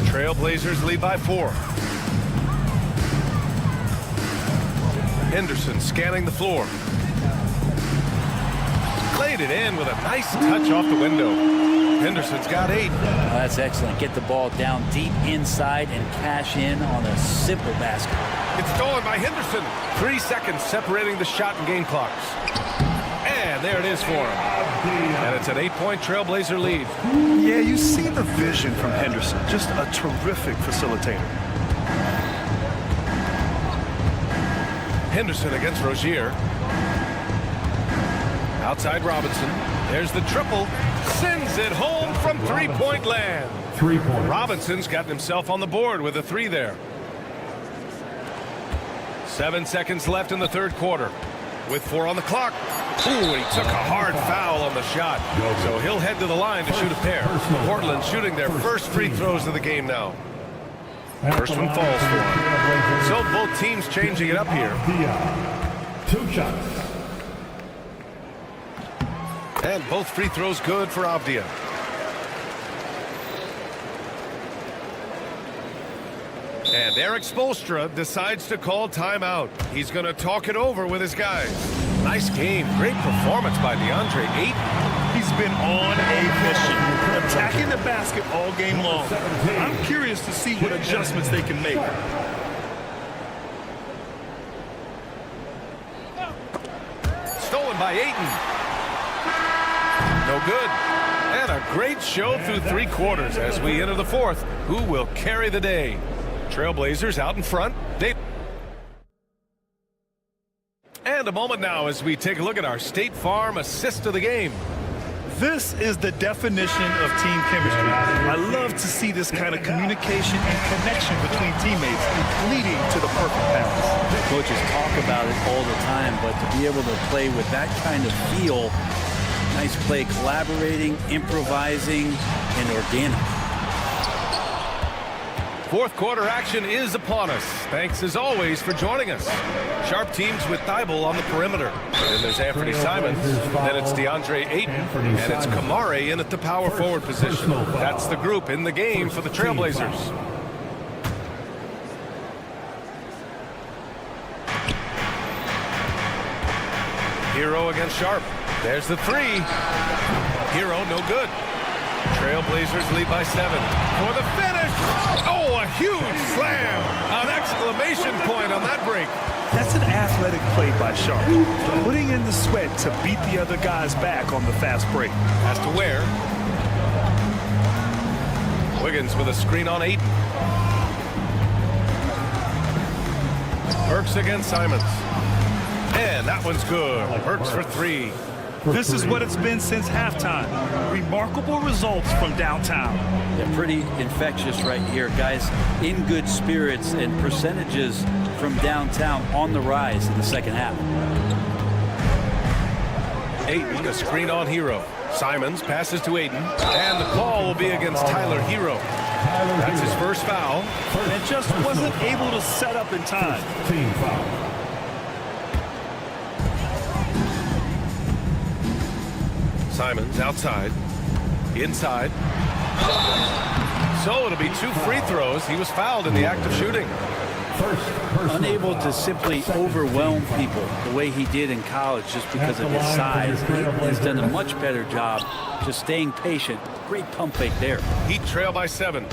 Trailblazers lead by 4. Henderson scanning the floor. Laid it in with a nice touch off the window. Henderson's got 8. That's excellent. Get the ball down deep inside and cash in on a simple basket. It's stolen by Henderson. 3 seconds separating the shot and game clocks. And there it is for him. And it's an 8-point Trailblazer lead. Yeah, you see the vision from Henderson. Just a terrific facilitator. Henderson against Rozier. Outside Robinson. There's the triple. Sends it home from three-point land. 3 points. Robinson's gotten himself on the board with a 3 there. 7 seconds left in the third quarter. With 4 on the clock. Ooh, he took a hard foul on the shot. So he'll head to the line to shoot a pair. Portland shooting their first free throws of the game now. First one falls for him. So both teams changing it up here. 2 shots. And both free throws good for Avdia. And Eric Spoelstra decides to call timeout. He's going to talk it over with his guys. Nice game. Great performance by DeAndre Ayton. He's been on a mission, attacking the basket all game long. I'm curious to see what adjustments they can make. Stolen by Ayton. No good. And a great show through 3 quarters as we enter the fourth. Who will carry the day? Trailblazers out in front. And a moment now as we take a look at our State Farm assist of the game. This is the definition of team chemistry. I love to see this kind of communication and connection between teammates leading to the perfect pass. Coaches talk about it all the time, but to be able to play with that kind of feel, nice play, collaborating, improvising, and organic. Fourth quarter action is upon us. Thanks as always for joining us. Sharp teams with Thibault on the perimeter. Then there's Anthony Simons. Then it's DeAndre Ayton. And it's Kamare in at the power forward position. That's the group in the game for the Trailblazers. Hero against Sharp. There's the three. Hero, no good. Trailblazers lead by 7. For the finish! Oh, a huge slam! An exclamation point on that break. That's an athletic play by Sharp, putting in the sweat to beat the other guys back on the fast break. Has to wear. Wiggins with a screen on Ayton. Burks against Simons. And that one's good. Burks for 3. This is what it's been since halftime. Remarkable results from downtown. They're pretty infectious right here, guys. In good spirits and percentages from downtown on the rise in the second half. Ayton, a screen on Hero. Simons passes to Ayton. And the call will be against Tyler Hero. That's his first foul. And just wasn't able to set up in time. Team foul. Simons outside. Inside. So it'll be 2 free throws. He was fouled in the act of shooting. Unable to simply overwhelm people the way he did in college just because of his size. He's done a much better job just staying patient. Great pump fake there. Heat trail by 7.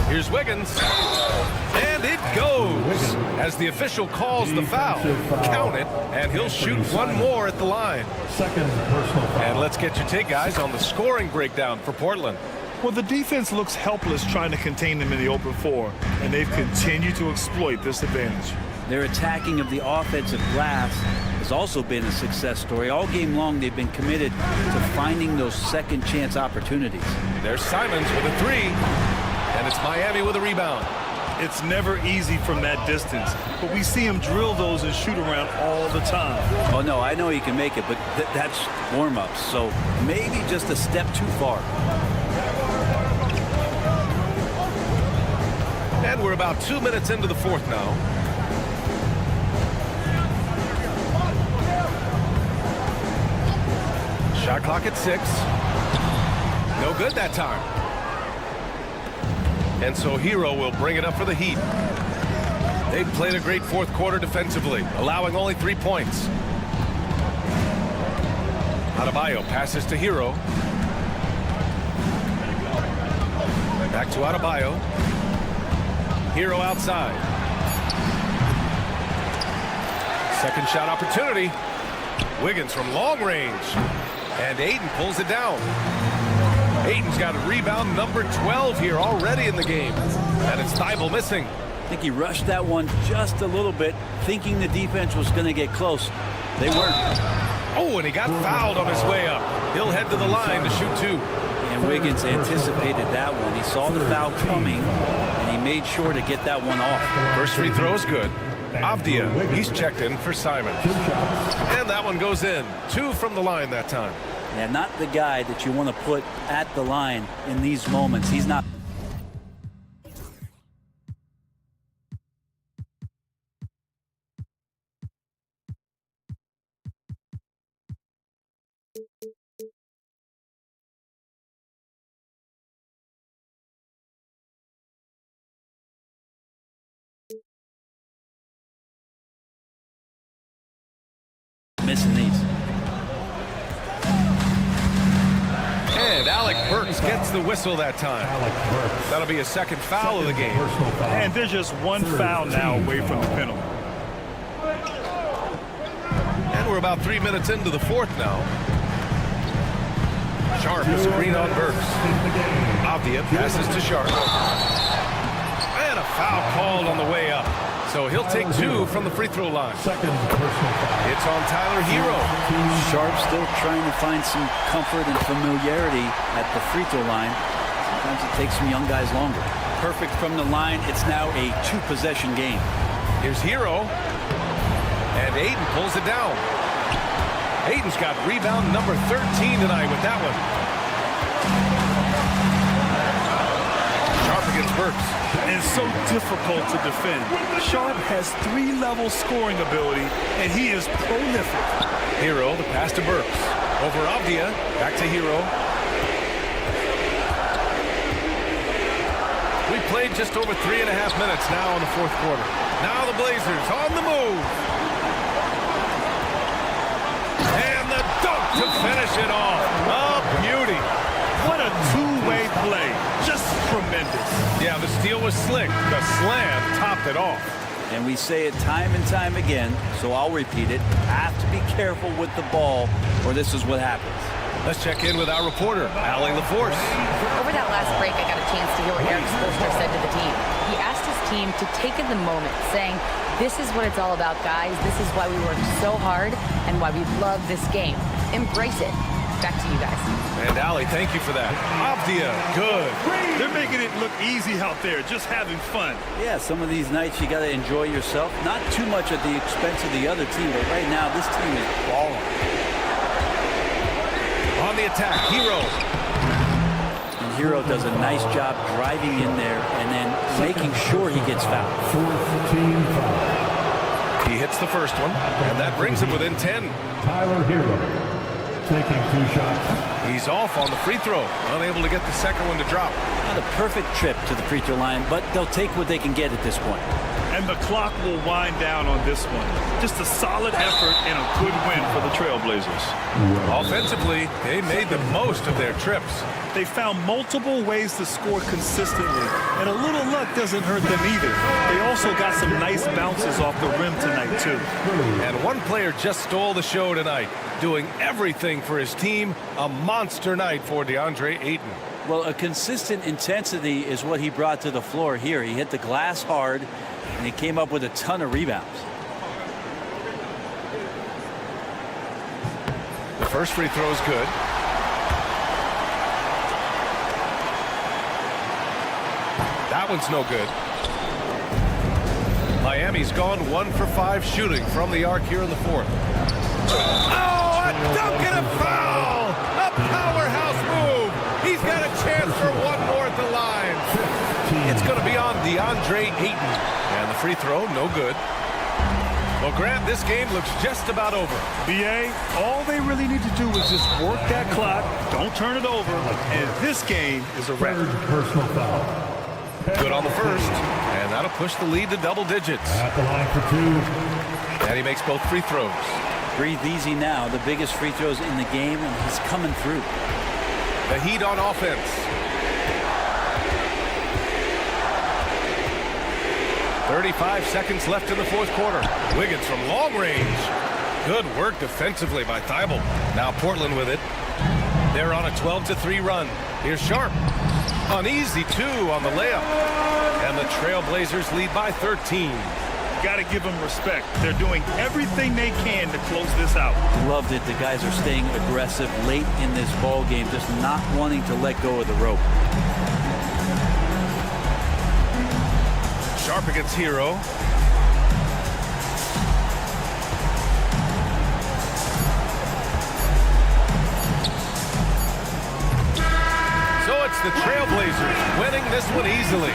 Here's Wiggins. And it goes. As the official calls the foul. Count it. And he'll shoot one more at the line. Second personal foul. And let's get your take, guys, on the scoring breakdown for Portland. Well, the defense looks helpless trying to contain them in the open floor, and they've continued to exploit this advantage. Their attacking of the offensive glass has also been a success story. All game long, they've been committed to finding those second chance opportunities. There's Simons with a 3, and it's Miami with a rebound. It's never easy from that distance, but we see him drill those and shoot around all the time. Oh, no, I know he can make it, but that's warm-ups, so maybe just a step too far. And we're about 2 minutes into the fourth now. Shot clock at 6. No good that time. And so Hero will bring it up for the Heat. They've played a great fourth quarter defensively, allowing only 3 points. Adebayo passes to Hero. Back to Adebayo. Hero outside. Second shot opportunity. Wiggins from long range. And Ayton pulls it down. Ayton's got a rebound number 12 here already in the game. And it's Thibault missing. I think he rushed that one just a little bit, thinking the defense was going to get close. They weren't. Oh, and he got fouled on his way up. He'll head to the line to shoot 2. And Wiggins anticipated that one. He saw the foul coming, and he made sure to get that one off. First free throw is good. Avdia, he's checked in for Simon. And that one goes in. 2 from the line that time. Yeah, not the guy that you want to put at the line in these moments. He's not. Missing these. And Alec Burks gets the whistle that time. That'll be a second foul of the game. And there's just one foul now away from the penalty. And we're about 3 minutes into the fourth now. Sharp, a screen on Burks. Avdia passes to Sharp. And a foul called on the way up. So he'll take 2 from the free throw line. Second personal foul. It's on Tyler Hero. Sharp still trying to find some comfort and familiarity at the free throw line. Sometimes it takes some young guys longer. Perfect from the line. It's now a 2-possession game. Here's Hero. And Ayton pulls it down. Ayton's got rebound number 13 tonight with that one. Sharp against Burks. And so difficult to defend. Sharp has 3-level scoring ability, and he is prolific. Hero, the pass to Burks. Over Avdia, back to Hero. We played just over 3.5 minutes now in the fourth quarter. Now the Blazers on the move. And the dunk to finish it off. A beauty. What a two-way play. Just tremendous. Yeah, the steal was slick. The slam topped it off. And we say it time and time again, so I'll repeat it. Have to be careful with the ball, or this is what happens. Let's check in with our reporter, Allie LaForce. Over that last break, I got a chance to hear what Eric Spoelstra said to the team. He asked his team to take in the moment, saying, "This is what it's all about, guys. This is why we work so hard and why we love this game. Embrace it." Back to you guys. And Allie, thank you for that. Avdia, good. They're making it look easy out there, just having fun. Yeah, some of these nights you got to enjoy yourself. Not too much at the expense of the other team, but right now this team is balling. On the attack, Hero. And Hero does a nice job driving in there and then making sure he gets fouled. He hits the first one, and that brings him within 10. Tyler Hero taking 2 shots. He's off on the free throw, unable to get the second one to drop. Not a perfect trip to the free throw line, but they'll take what they can get at this point. And the clock will wind down on this one. Just a solid effort and a good win for the Trailblazers. Offensively, they made the most of their trips. They found multiple ways to score consistently, and a little luck doesn't hurt them either. They also got some nice bounces off the rim tonight, too. And one player just stole the show tonight, doing everything for his team. A monster night for DeAndre Ayton. Well, a consistent intensity is what he brought to the floor here. He hit the glass hard, and he came up with a ton of rebounds. The first free throw is good. That one's no good. Miami's gone 1 for 5 shooting from the arc here in the fourth. Oh, a dunk and a foul! A powerhouse move! He's got a chance for one more at the line. It's going to be on DeAndre Ayton. And the free throw, no good. Well, Grant, this game looks just about over. BA, all they really need to do is just work that clock, don't turn it over, and this game is a wrap. Personal foul. Good on the first, and that'll push the lead to double digits. At the line for 2. And he makes both free throws. Breathe easy now. The biggest free throws in the game, and he's coming through. The Heat on offense. .35 seconds left in the fourth quarter. Wiggins from long range. Good work defensively by Thibault. Now Portland with it. They're on a 12-3 run. Here's Sharp. An easy 2 on the layup. And the Trailblazers lead by 13. Got to give them respect. They're doing everything they can to close this out. Loved it. The guys are staying aggressive late in this ball game, just not wanting to let go of the rope. Sharp against Hero. So it's the Trailblazers winning this one easily.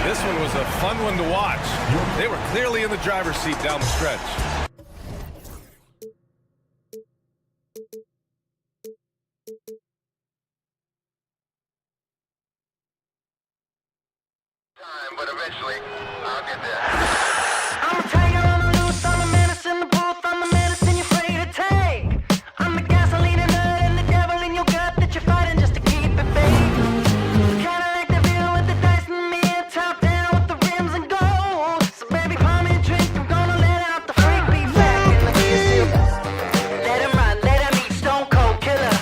This one was a fun one to watch. They were clearly in the driver's seat down the stretch. But eventually, I'll get there. I'm a tiger on the loose, I'm a menace in the booth, I'm the medicine you're afraid to take. I'm the gasoline and nut and the devil in your gut that you're fighting just to keep it baked. Kinda like the view with the dice and me, top down with the rims and gold. So baby, pour me a drink, I'm gonna let out the freak beat back. Let him run, let him eat, stone cold killer.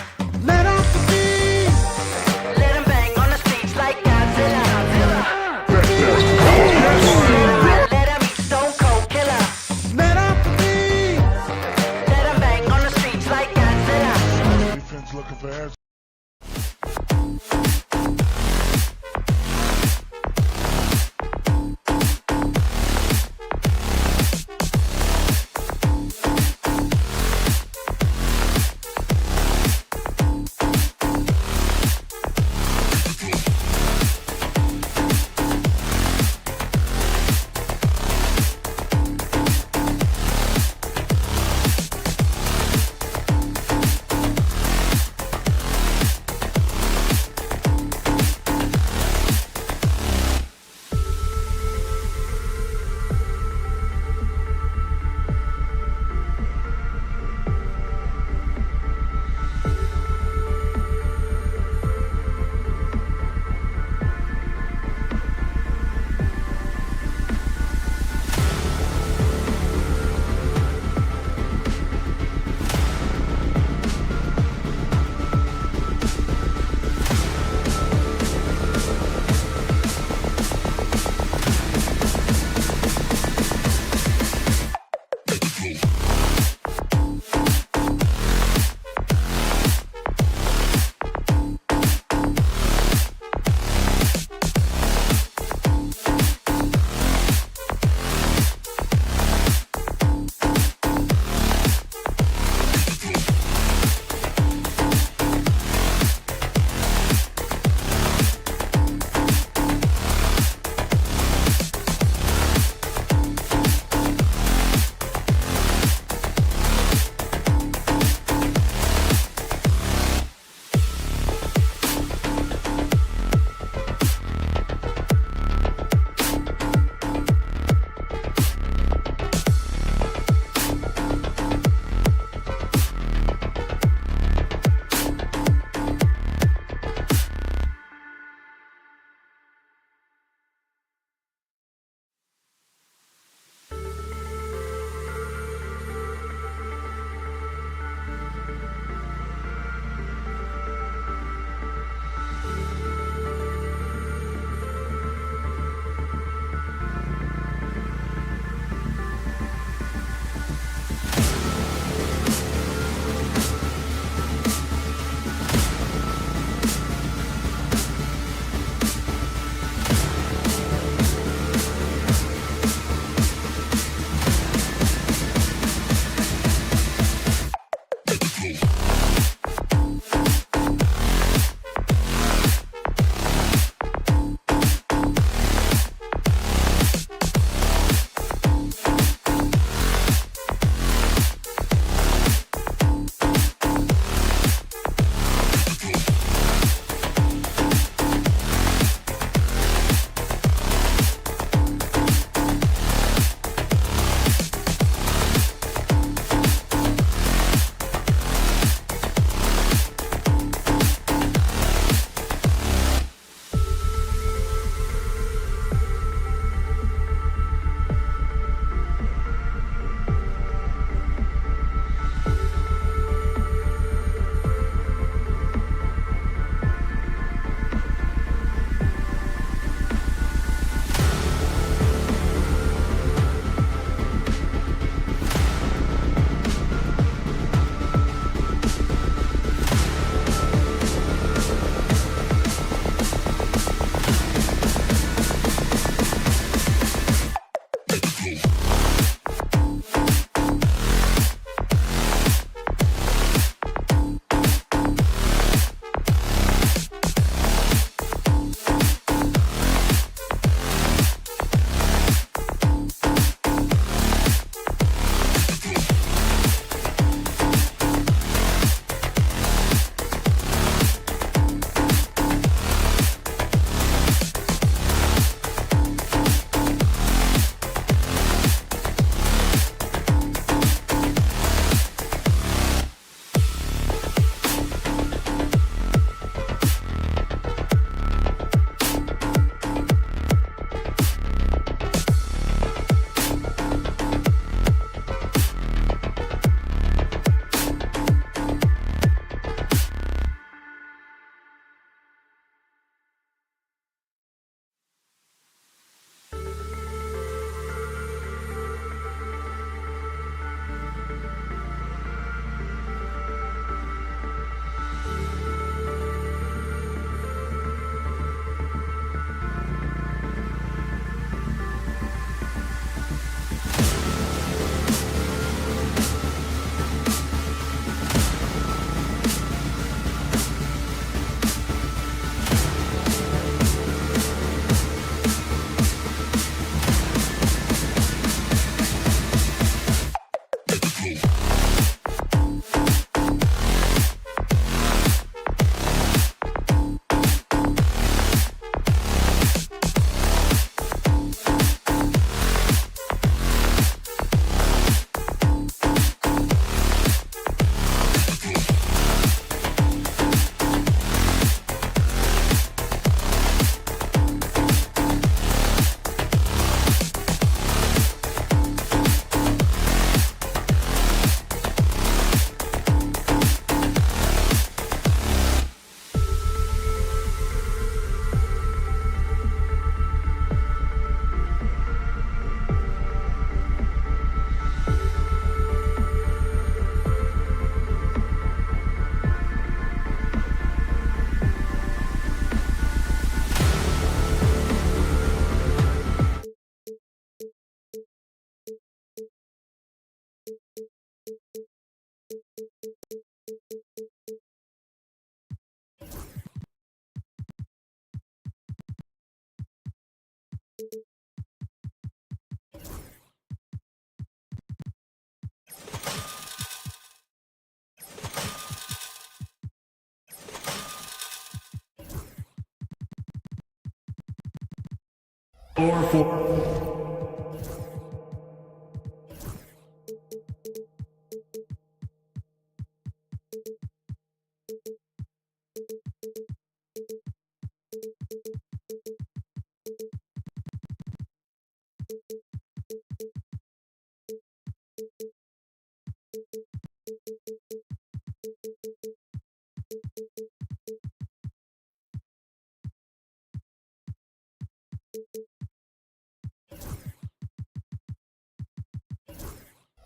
Let off the beat. Let him bang on the streets like Godzilla. Let him eat, stone cold killer. Let off the beat. Let him bang on the streets like Godzilla. Defense looking for answers.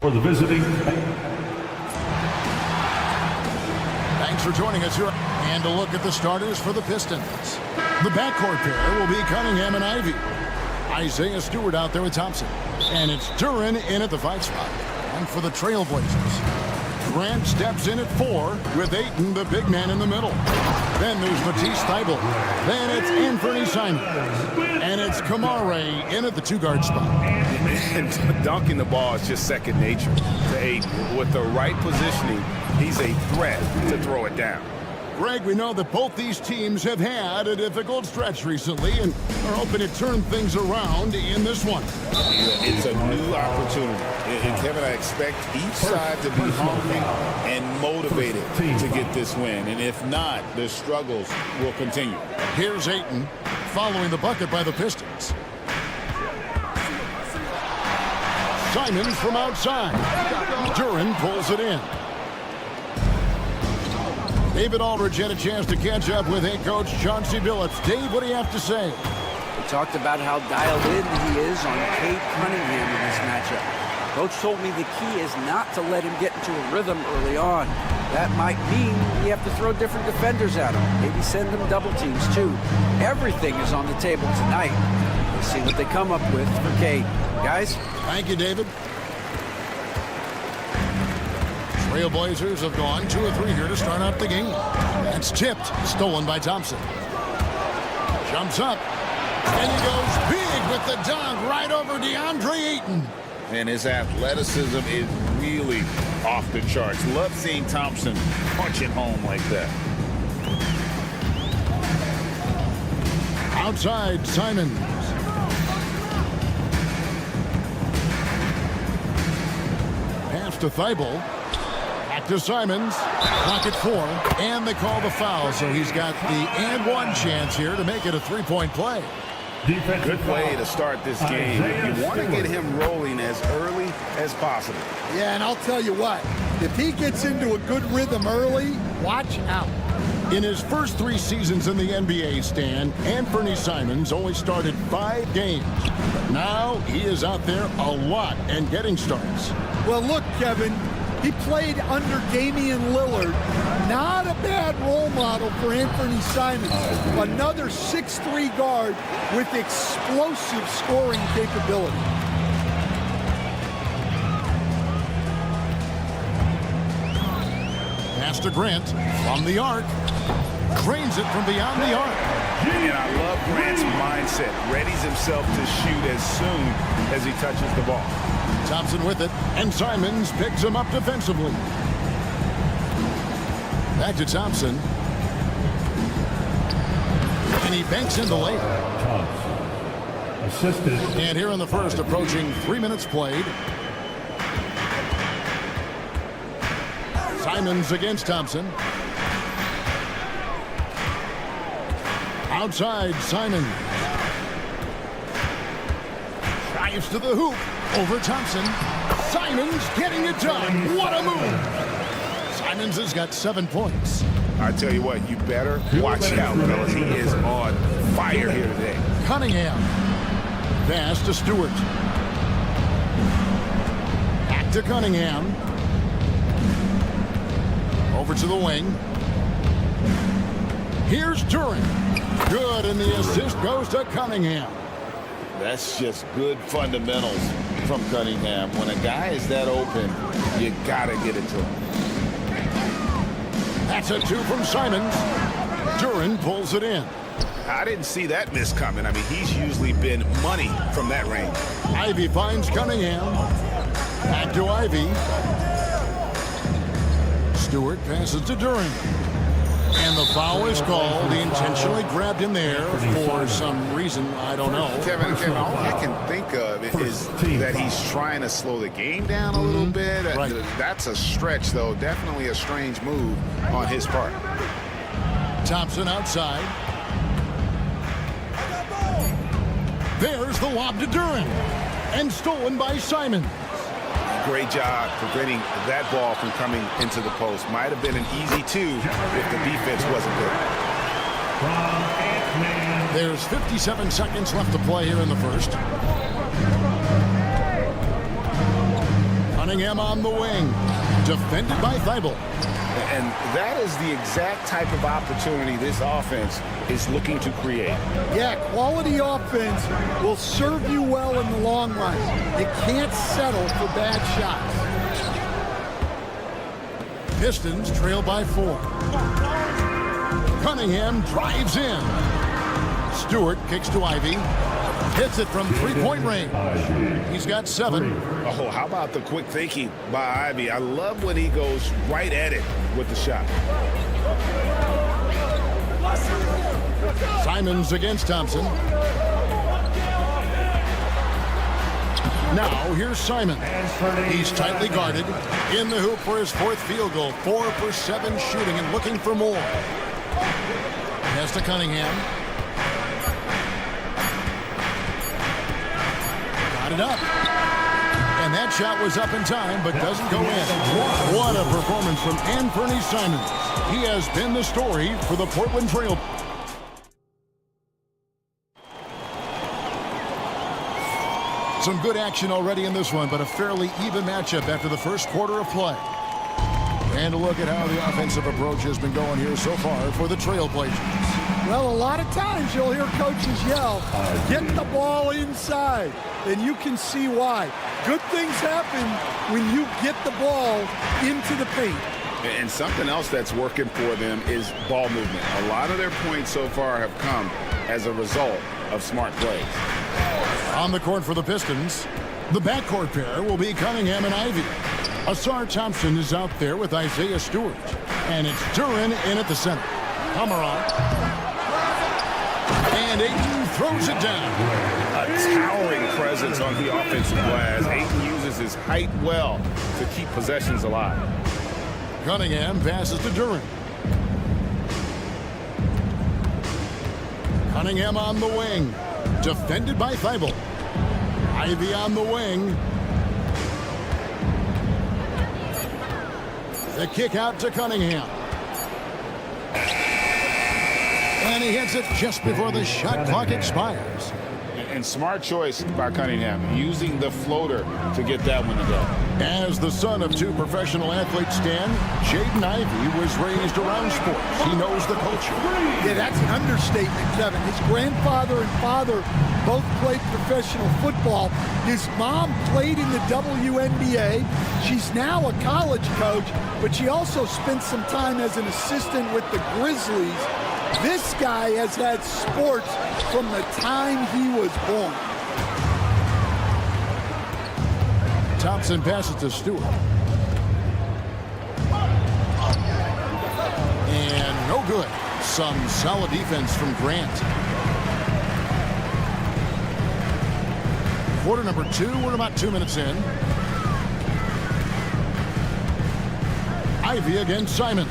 For the visiting. Thanks for joining us here. And a look at the starters for the Pistons. The backcourt pair will be Cunningham and Ivy. Isaiah Stewart out there with Thompson. And it's Duran in at the 5 spot. And for the Trailblazers, Grant steps in at 4 with Ayton, the big man, in the middle. Then there's Matisse Thybulle. Then it's Anthony Simons. And it's Kamare in at the 2-guard spot. And dunking the ball is just second nature to Ayton. With the right positioning, he's a threat to throw it down. Greg, we know that both these teams have had a difficult stretch recently and are hoping to turn things around in this one. It's a new opportunity. And Kevin, I expect each side to be hungry and motivated to get this win. And if not, the struggles will continue. Here's Ayton following the bucket by the Pistons. Simons from outside. Duren pulls it in. David Aldridge had a chance to catch up with head coach Chauncey Billups. Dave, what do you have to say? We talked about how dialed in he is on Cade Cunningham in this matchup. Coach told me the key is not to let him get into a rhythm early on. That might mean you have to throw different defenders at him. Maybe send them double teams too. Everything is on the table tonight. We'll see what they come up with for Cade. Guys? Thank you, David. Trailblazers have gone 2 of 3 here to start out the game. That's tipped, stolen by Thompson. Jumps up, and he goes big with the dunk right over DeAndre Ayton. And his athleticism is really off the charts. Love seeing Thompson punch it home like that. Outside, Simons. Pass to Thybulle. To Simons, clock at 4, and they call the foul, so he's got the and one chance here to make it a 3-point play. Good way to start this game. You want to get him rolling as early as possible. Yeah, and I'll tell you what, if he gets into a good rhythm early, watch out. In his first 3 seasons in the NBA, Stan, Anthony Simons only started 5 games. Now he is out there a lot and getting starts. Well, look, Kevin, he played under Damian Lillard. Not a bad role model for Anthony Simons. Another 6'3" guard with explosive scoring capability. Pass to Grant from the arc. Cranes it from beyond the arc. And I love Grant's mindset. Readies himself to shoot as soon as he touches the ball. Thompson with it, and Simons picks him up defensively. Back to Thompson. And he banks in the layup. Assisted. And here in the first, approaching 3 minutes played. Simons against Thompson. Outside, Simons. Drives to the hoop. Over Thompson. Simons getting it done. What a move. Simons has got 7 points. I tell you what, you better watch out, fellas. He is on fire here today. Cunningham. Pass to Stewart. Back to Cunningham. Over to the wing. Here's Duren. Good, and the assist goes to Cunningham. That's just good fundamentals from Cunningham. When a guy is that open, you gotta get it to him. That's a 2 from Simons. Duren pulls it in. I didn't see that miss coming. I mean, he's usually been money from that range. Ivy finds Cunningham. Back to Ivy. Stewart passes to Duren. And the foul is called. He intentionally grabbed him there for some reason. I don't know. Kevin, all I can think of is that he's trying to slow the game down a little bit. Right. That's a stretch, though. Definitely a strange move on his part. Thompson outside. There's the lob to Duren. And stolen by Simons. Great job preventing that ball from coming into the post. Might have been an easy 2 if the defense wasn't there. There's 57 seconds left to play here in the first. Cunningham on the wing. Defended by Thybulle. And that is the exact type of opportunity this offense is looking to create. Yeah, quality offense will serve you well in the long run. You can't settle for bad shots. Pistons trail by 4. Cunningham drives in. Stewart kicks to Ivy. Hits it from three-point range. He's got 7. Oh, how about the quick thinking by Ivy? I love when he goes right at it with the shot. Simons against Thompson. Now, here's Simon. He's tightly guarded. In the hoop for his 4th field goal. 4 for 7 shooting and looking for more. Pass to Cunningham. Got it up. And that shot was up in time, but doesn't go in. What a performance from Anthony Simons. He has been the story for the Portland Trail. Some good action already in this one, but a fairly even matchup after the first quarter of play. And a look at how the offensive approach has been going here so far for the Trailblazers. Well, a lot of times you'll hear coaches yell, get the ball inside, and you can see why. Good things happen when you get the ball into the paint. And something else that's working for them is ball movement. A lot of their points so far have come as a result of smart plays. On the court for the Pistons, the backcourt pair will be Cunningham and Ivy. Asar Thompson is out there with Isaiah Stewart. And it's Duren in at the center. Amaran. And Ayton throws it down. A towering presence on the offensive glass. Ayton uses his height well to keep possessions alive. Cunningham passes to Duren. Cunningham on the wing. Defended by Thibault. Ivy on the wing. The kick out to Cunningham. And he hits it just before the shot clock expires. And smart choice by Cunningham, using the floater to get that one to go. As the son of 2 professional athletes, Stan, Jaden Ivey was raised around sports. He knows the culture. Yeah, that's an understatement, Kevin. His grandfather and father both played professional football. His mom played in the WNBA. She's now a college coach, but she also spent some time as an assistant with the Grizzlies. This guy has had sports from the time he was born. Thompson passes to Stewart. And no good. Some solid defense from Grant. Quarter number 2. We're about 2 minutes in. Ivy against Simon.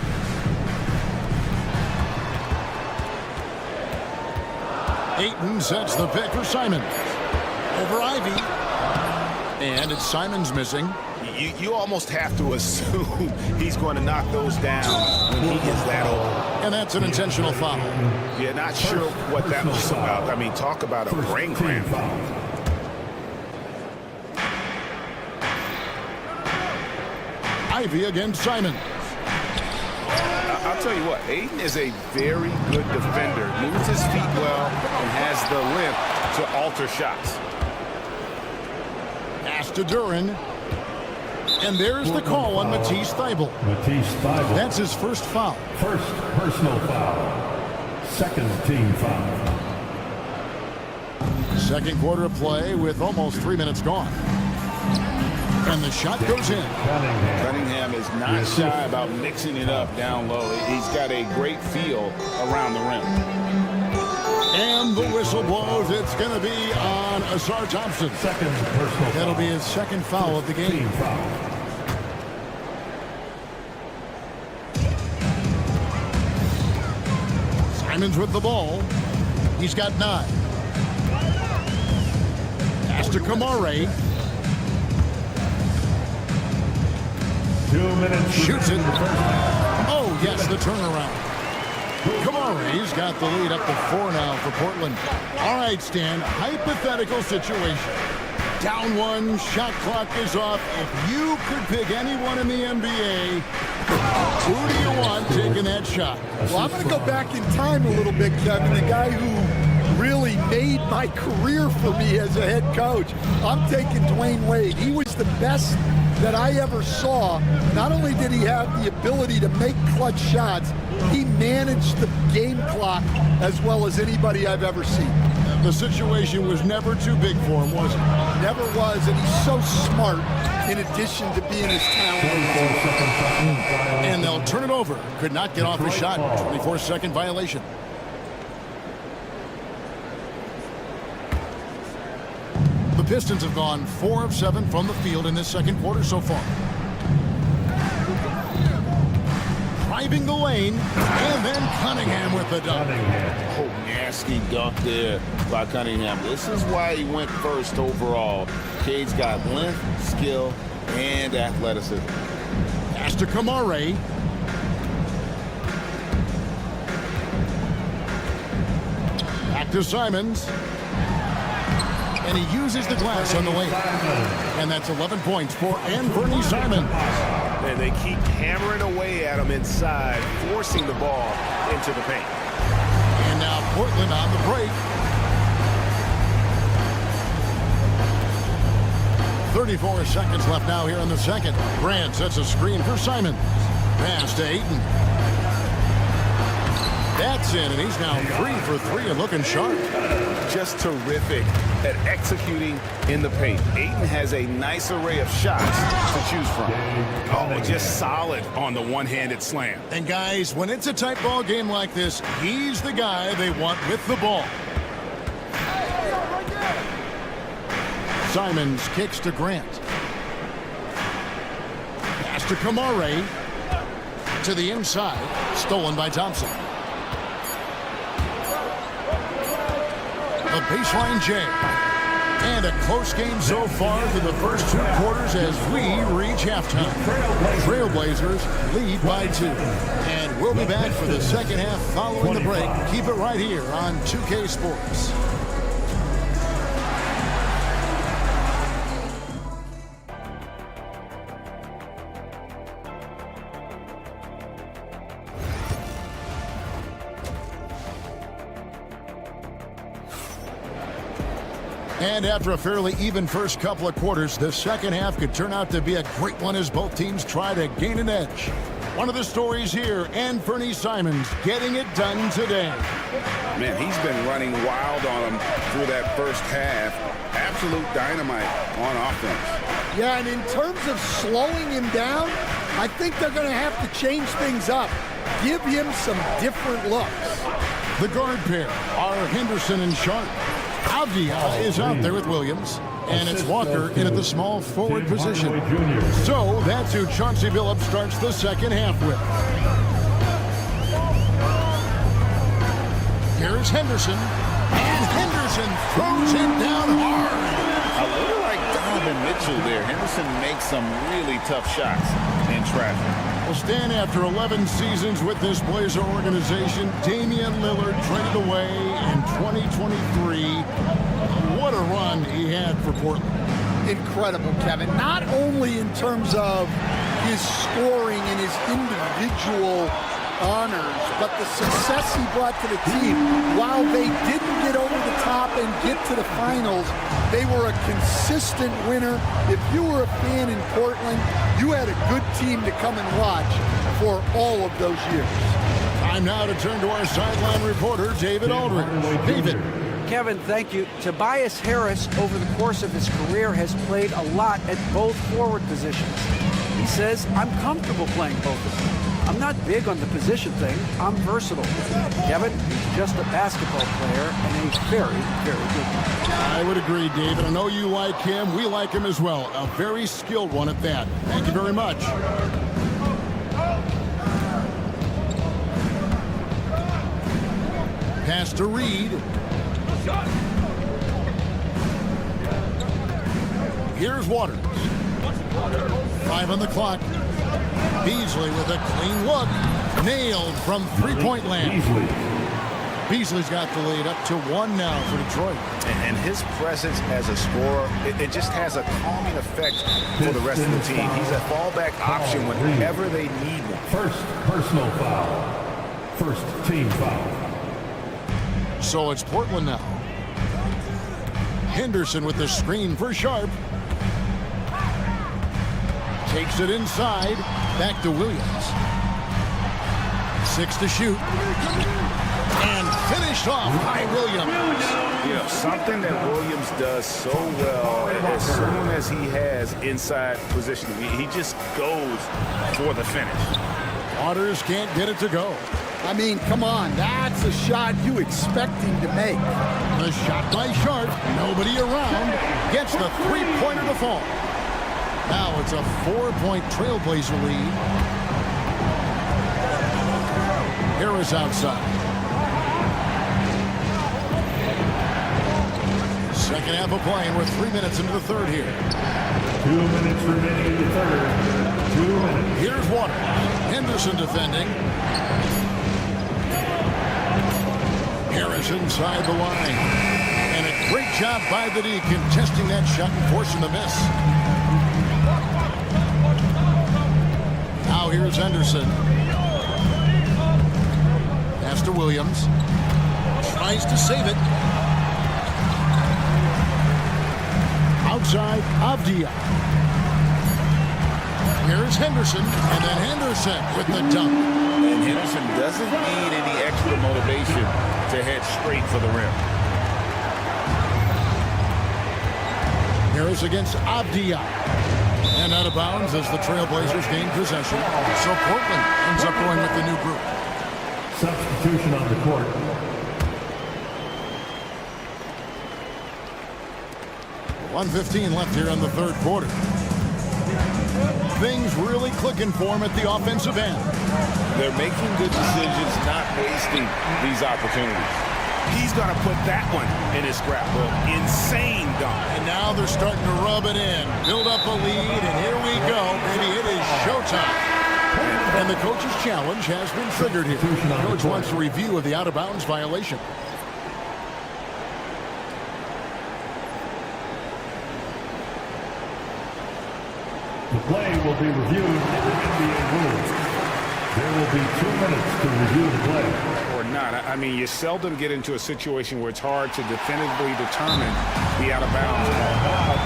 Ayton sets the pick for Simon. Over Ivy. And it's Simons missing. You almost have to assume he's going to knock those down when he gets that open. And that's an intentional foul. Yeah, not sure what that was about. I mean, talk about a brain cramp. Ivy against Simon. I'll tell you what, Ayton is a very good defender. Moves his feet well and has the length to alter shots. Pass to Duren. And there's the call on Matisse Thibault. Matisse Thibault. That's his first foul. First personal foul. Second team foul. Second quarter of play with almost 3 minutes gone. And the shot goes in. Cunningham is not shy about mixing it up down low. He's got a great feel around the rim. And the whistle blows. It's going to be on Asar Thompson. Second personal That'll be his second foul of the game. Team foul. Simons with the ball. He's got 9. Pass to Kamare. 2 minutes. Shoots it. Oh, yes, the turnaround. Kamari's got the lead up to 4 now for Portland. All right, Stan, hypothetical situation. Down 1, shot clock is off. If you could pick anyone in the NBA, who do you want taking that shot? Well, I'm going to go back in time a little bit, Kevin. The guy who really made my career for me as a head coach. I'm taking Dwayne Wade. He was the best that I ever saw. Not only did he have the ability to make clutch shots, he managed the game clock as well as anybody I've ever seen. The situation was never too big for him, was it? Never was, and he's so smart in addition to being his talented. And they'll turn it over. Could not get off his shot. 24-second violation. The Pistons have gone 4 of 7 from the field in this second quarter so far. Driving the lane, and then Cunningham with the dunk. Oh, nasty dunk there by Cunningham. This is why he went first overall. Cade's got length, skill, and athleticism. Pass to Kamare. Back to Simons. And he uses the glass on the lane. And that's 11 points for Anthony Simons. And they keep hammering away at him inside, forcing the ball into the paint. And now Portland on the break. 34 seconds left now here in the second. Grant sets a screen for Simons. Pass to Ayton. That's in, and he's now 3 for 3 and looking sharp. Just terrific at executing in the paint. Ayton has a nice array of shots to choose from. Oh, just solid on the one-handed slam. And guys, when it's a tight ball game like this, he's the guy they want with the ball. Simons kicks to Grant. Pass to Kamare. To the inside. Stolen by Thompson. A baseline jam. And a close game so far through the first 2 quarters as we reach halftime. Trailblazers lead by 2. And we'll be back for the second half following the break. Keep it right here on 2K Sports. And after a fairly even first couple of quarters, the second half could turn out to be a great one as both teams try to gain an edge. One of the stories here, Anthony Simons getting it done today. Man, he's been running wild on him through that first half. Absolute dynamite on offense. Yeah, and in terms of slowing him down, I think they're going to have to change things up. Give him some different looks. The guard pair are Henderson and Sharp. Avdia is out there with Williams, and it's Walker in at the small forward position. So that's who Chauncey Billups starts the second half with. Here's Henderson, and Henderson throws it down hard. A little like Donovan Mitchell there. Henderson makes some really tough shots in traffic. Well, Stan, after 11 seasons with this Blazer organization, Damian Lillard traded away in 2023. What a run he had for Portland. Incredible, Kevin. Not only in terms of his scoring and his individual honors, but the success he brought to the team. While they didn't get over the top and get to the finals, they were a consistent winner. If you were a fan in Portland, you had a good team to come and watch for all of those years. Time now to turn to our sideline reporter, David Aldridge. David. Kevin, thank you. Tobias Harris, over the course of his career, has played a lot at both forward positions. He says, I'm comfortable playing both of them. I'm not big on the position thing. I'm versatile. Kevin, he's just a basketball player and a very, very good one. I would agree, David. I know you like him. We like him as well. A very skilled one at that. Thank you very much. Pass to Reed. Here's Waters. 5 on the clock. Beasley with a clean look. Nailed from three-point land. Beasley's got the lead up to 1 now for Detroit. And his presence as a scorer, it just has a calming effect for the rest of the team. He's a fallback option whenever they need one. First personal foul. First team foul. So it's Portland now. Henderson with the screen for Sharp. Takes it inside. Back to Williams. 6 to shoot. And finished off by Williams. You know, something that Williams does so well, as soon as he has inside position, he just goes for the finish. Waters can't get it to go. I mean, come on, that's a shot you expect him to make. The shot by Sharp, nobody around, gets the three-pointer to fall. Now it's a 4-point Trailblazer lead. Harris outside. Second half of play, and we're 3 minutes into the third here. 2 minutes remaining in the third. 2 minutes. Here's Waters. Henderson defending. Harris inside the line. And a great job by the D contesting that shot and forcing the miss. Now here's Henderson. Pass to Williams. Tries to save it. Outside, Avdia. Here's Henderson, and then Henderson with the dunk. And Henderson doesn't need any extra motivation to head straight for the rim. Harris against Avdia. And out of bounds as the Trailblazers gain possession. So Portland ends up going with the new group. Substitution on the court. .115 left here in the third quarter. Things really clicking for him at the offensive end. They're making good decisions, not wasting these opportunities. He's going to put that one in his scrapbook. Insane dunk. And now they're starting to rub it in. Build up a lead, and here we go. Baby, it is showtime. And the coach's challenge has been triggered here. The coach wants a review of the out-of-bounds violation. The play will be reviewed under NBA rules. There will be 2 minutes to review the play. Or not. I mean, you seldom get into a situation where it's hard to definitively determine the out-of-bounds.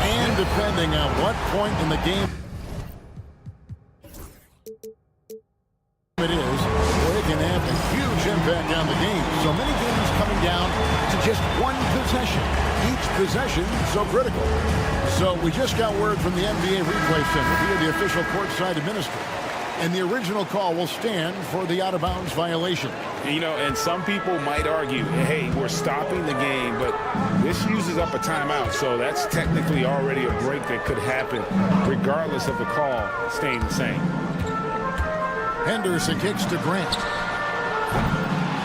And depending on what point in the game it is, well, it can have a huge impact on the game. So many games coming down to just one possession. Each possession so critical. So we just got word from the NBA replay center via the official courtside administrator. And the original call will stand for the out-of-bounds violation. You know, and some people might argue, hey, we're stopping the game, but this uses up a timeout. So that's technically already a break that could happen regardless of the call staying the same. Henderson kicks to Grant.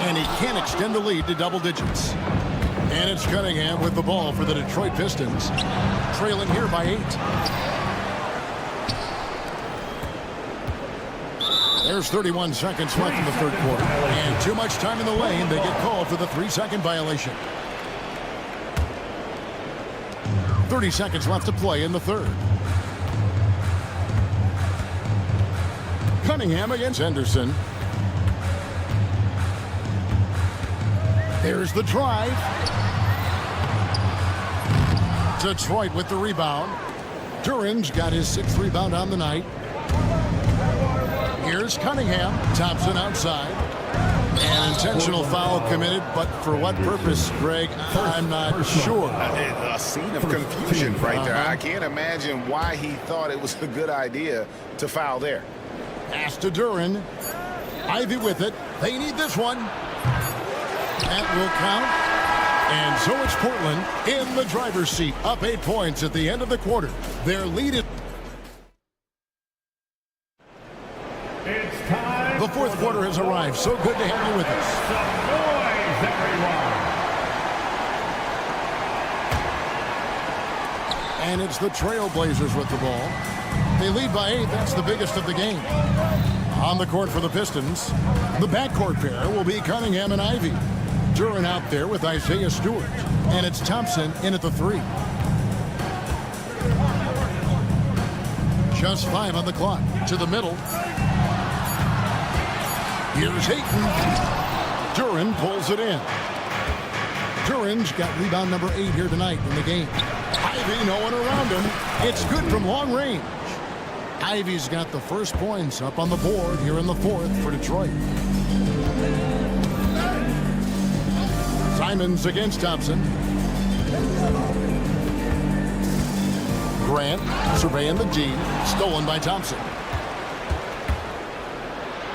And he can't extend the lead to double digits. And it's Cunningham with the ball for the Detroit Pistons. Trailing here by 8. There's 31 seconds left in the third quarter. And too much time in the lane. They get called for the 3-second violation. 30 seconds left to play in the third. Cunningham against Henderson. There's the drive. Detroit with the rebound. Duran's got his 6th rebound on the night. Here's Cunningham. Thompson outside. An intentional foul committed, but for what purpose, Greg? I'm not sure. A scene of confusion right there. I can't imagine why he thought it was a good idea to foul there. Pass to Duran. Ivy with it. They need this one. That will count. And so it's Portland in the driver's seat. Up 8 points at the end of the quarter. Their lead is... It's time. The fourth quarter has arrived. So good to have you with us. Some noise, everyone. And it's the Trailblazers with the ball. They lead by 8. That's the biggest of the game. On the court for the Pistons, the backcourt pair will be Cunningham and Ivy. Duran out there with Isaiah Stewart. And it's Thompson in at the 3. Just 5 on the clock. To the middle. Here's Ayton. Duran pulls it in. Duran's got rebound number 8 here tonight in the game. Ivy, no one around him. It's good from long range. Ivy's got the first points up on the board here in the fourth for Detroit. Simons against Thompson. Grant surveying the D, stolen by Thompson.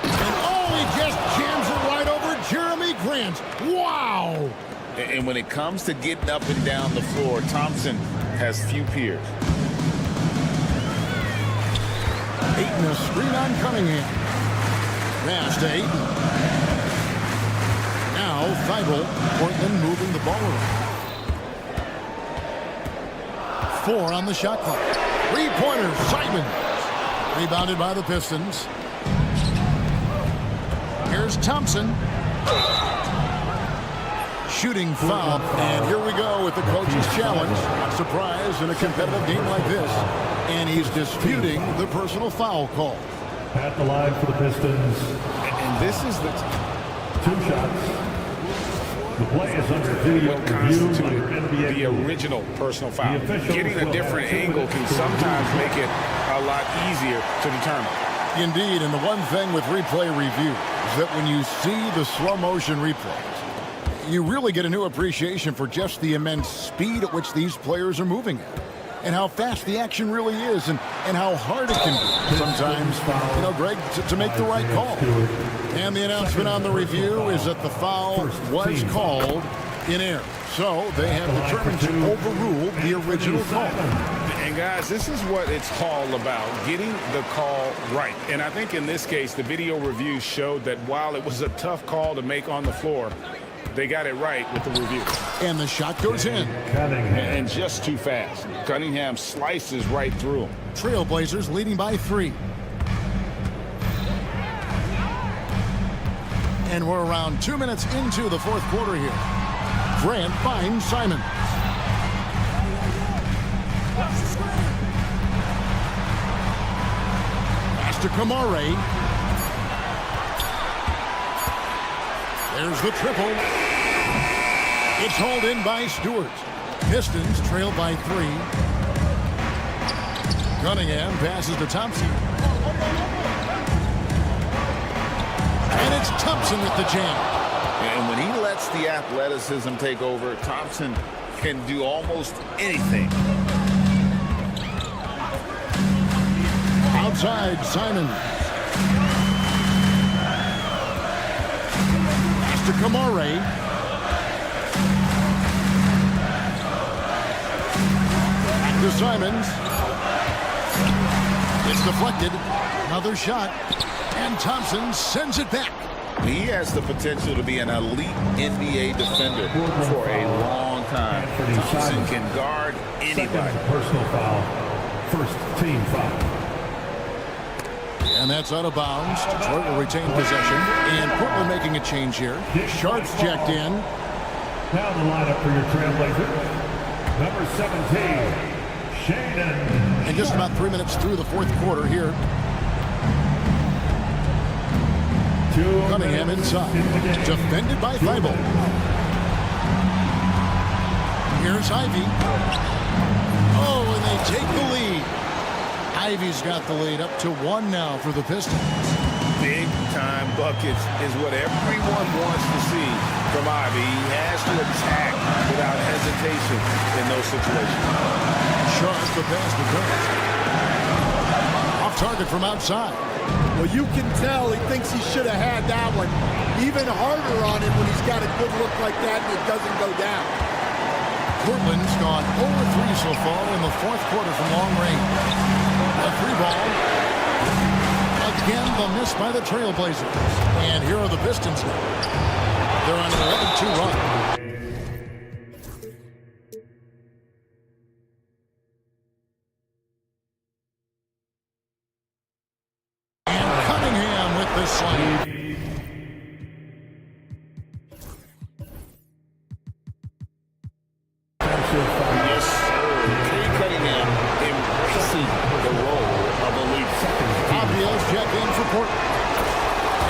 And oh, he just jams it right over Jeremy Grant. Wow! And when it comes to getting up and down the floor, Thompson has few peers. Ayton a screen on Cunningham. Pass to Ayton. Now Thibault, Portland moving the ball around. 4 on the shot clock. Three-pointer, Simons. Rebounded by the Pistons. Here's Thompson. Shooting foul. And here we go with the coach's challenge. Not surprised in a competitive game like this. And he's disputing the personal foul call. At the line for the Pistons. And this is the 2 shots. The play is under video what review constituted under NBA the original personal foul. Getting a different angle can sometimes make it a lot easier to determine. Indeed, and the one thing with replay review is that when you see the slow motion replays, you really get a new appreciation for just the immense speed at which these players are moving at. And how fast the action really is, and how hard it can be sometimes, Greg, to make the right call. And the announcement on the review is that the foul was called in error. So they have determined to overrule the original call. And guys, this is what it's all about, getting the call right. And I think in this case, the video review showed that while it was a tough call to make on the floor, they got it right with the review. And the shot goes in. And just too fast. Cunningham slices right through him. Trailblazers leading by 3. And we're around 2 minutes into the fourth quarter here. Grant finds Simons. Pass to Kamare. There's the triple. It's hauled in by Stewart. Pistons trail by 3. Cunningham passes to Thompson. And it's Thompson with the jam. And when he lets the athleticism take over, Thompson can do almost anything. Outside, Simons. Pass to Kamare. Back to Simons. It's deflected. Another shot. And Thompson sends it back. He has the potential to be an elite NBA defender for a long time. Thompson can guard anybody. Personal foul. First team foul. And that's out of bounds. Detroit will retain possession. And Portland making a change here. Sharp's checked in. Now the lineup for your Trailblazers. Number 17, Shaden. And just about 3 minutes through the fourth quarter here. Cunningham inside. Defended by Thibault. Here's Ivy. Oh, and they take the lead. Ivy's got the lead up to 1 now for the Pistons. Big-time buckets is what everyone wants to see from Ivy. He has to attack without hesitation in those situations. Sharp the pass to Grant. Off target from outside. Well, you can tell he thinks he should have had that one. Even harder on him when he's got a good look like that and it doesn't go down. Portland's gone 0-3 so far in the fourth quarter from long range. A 3-ball. Again, the miss by the Trailblazers. And here are the Pistons. They're on an 11-2 run. Yes, Cade Cunningham embracing the role of a leader. Obvious check in for Portland.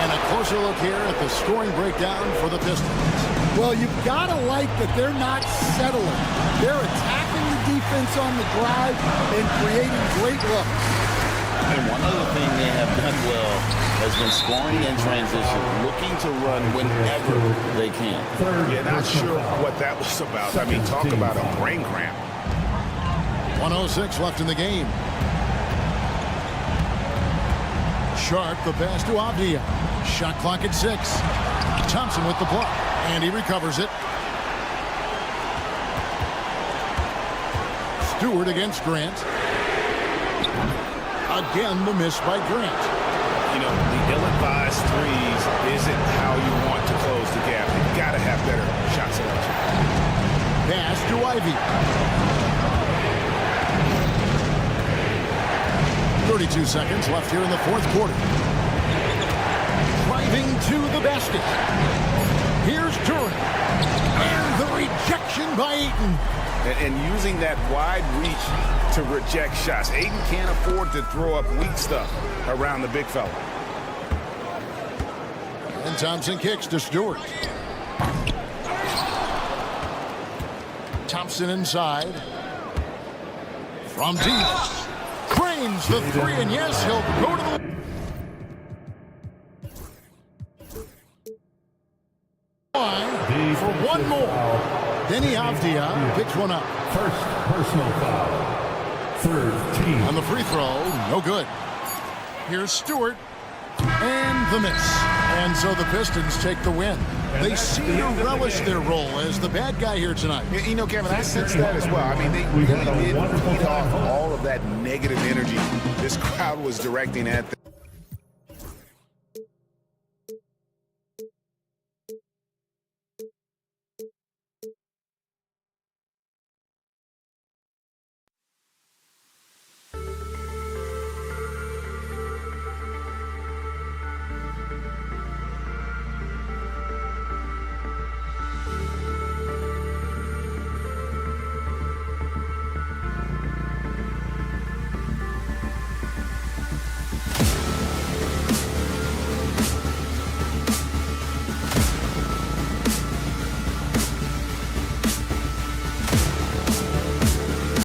And a closer look here at the scoring breakdown for the Pistons. Well, you've got to like that they're not settling. They're attacking the defense on the drive and creating great looks. And one other thing they have done well has been scoring in transition, looking to run whenever they can. Yeah, not sure what that was about. I mean, talk about a brain cramp. 1:06 left in the game. Sharp, the pass to Avdia. Shot clock at 6. Thompson with the block, and he recovers it. Stewart against Grant. Again, the miss by Grant. You know, the ill-advised threes isn't how you want to close the gap. You've got to have better shot selection. Pass to Ivy. 32 seconds left here in the fourth quarter. Driving to the basket. Here's Turin. And the rejection by Ayton. And using that wide reach to reject shots. Ayton can't afford to throw up weak stuff around the big fella. And Thompson kicks to Stewart. Thompson inside. From deep. Cranes the three, and yes, he'll go to the line for one more. Denny Avdia picks one up. First personal foul. Third team. On the free throw, no good. Here's Stewart, and the miss. And so the Pistons take the win. They seem to relish their role as the bad guy here tonight. You know, Kevin, I sense that as well. I mean, they really did feed off all of that negative energy this crowd was directing at them.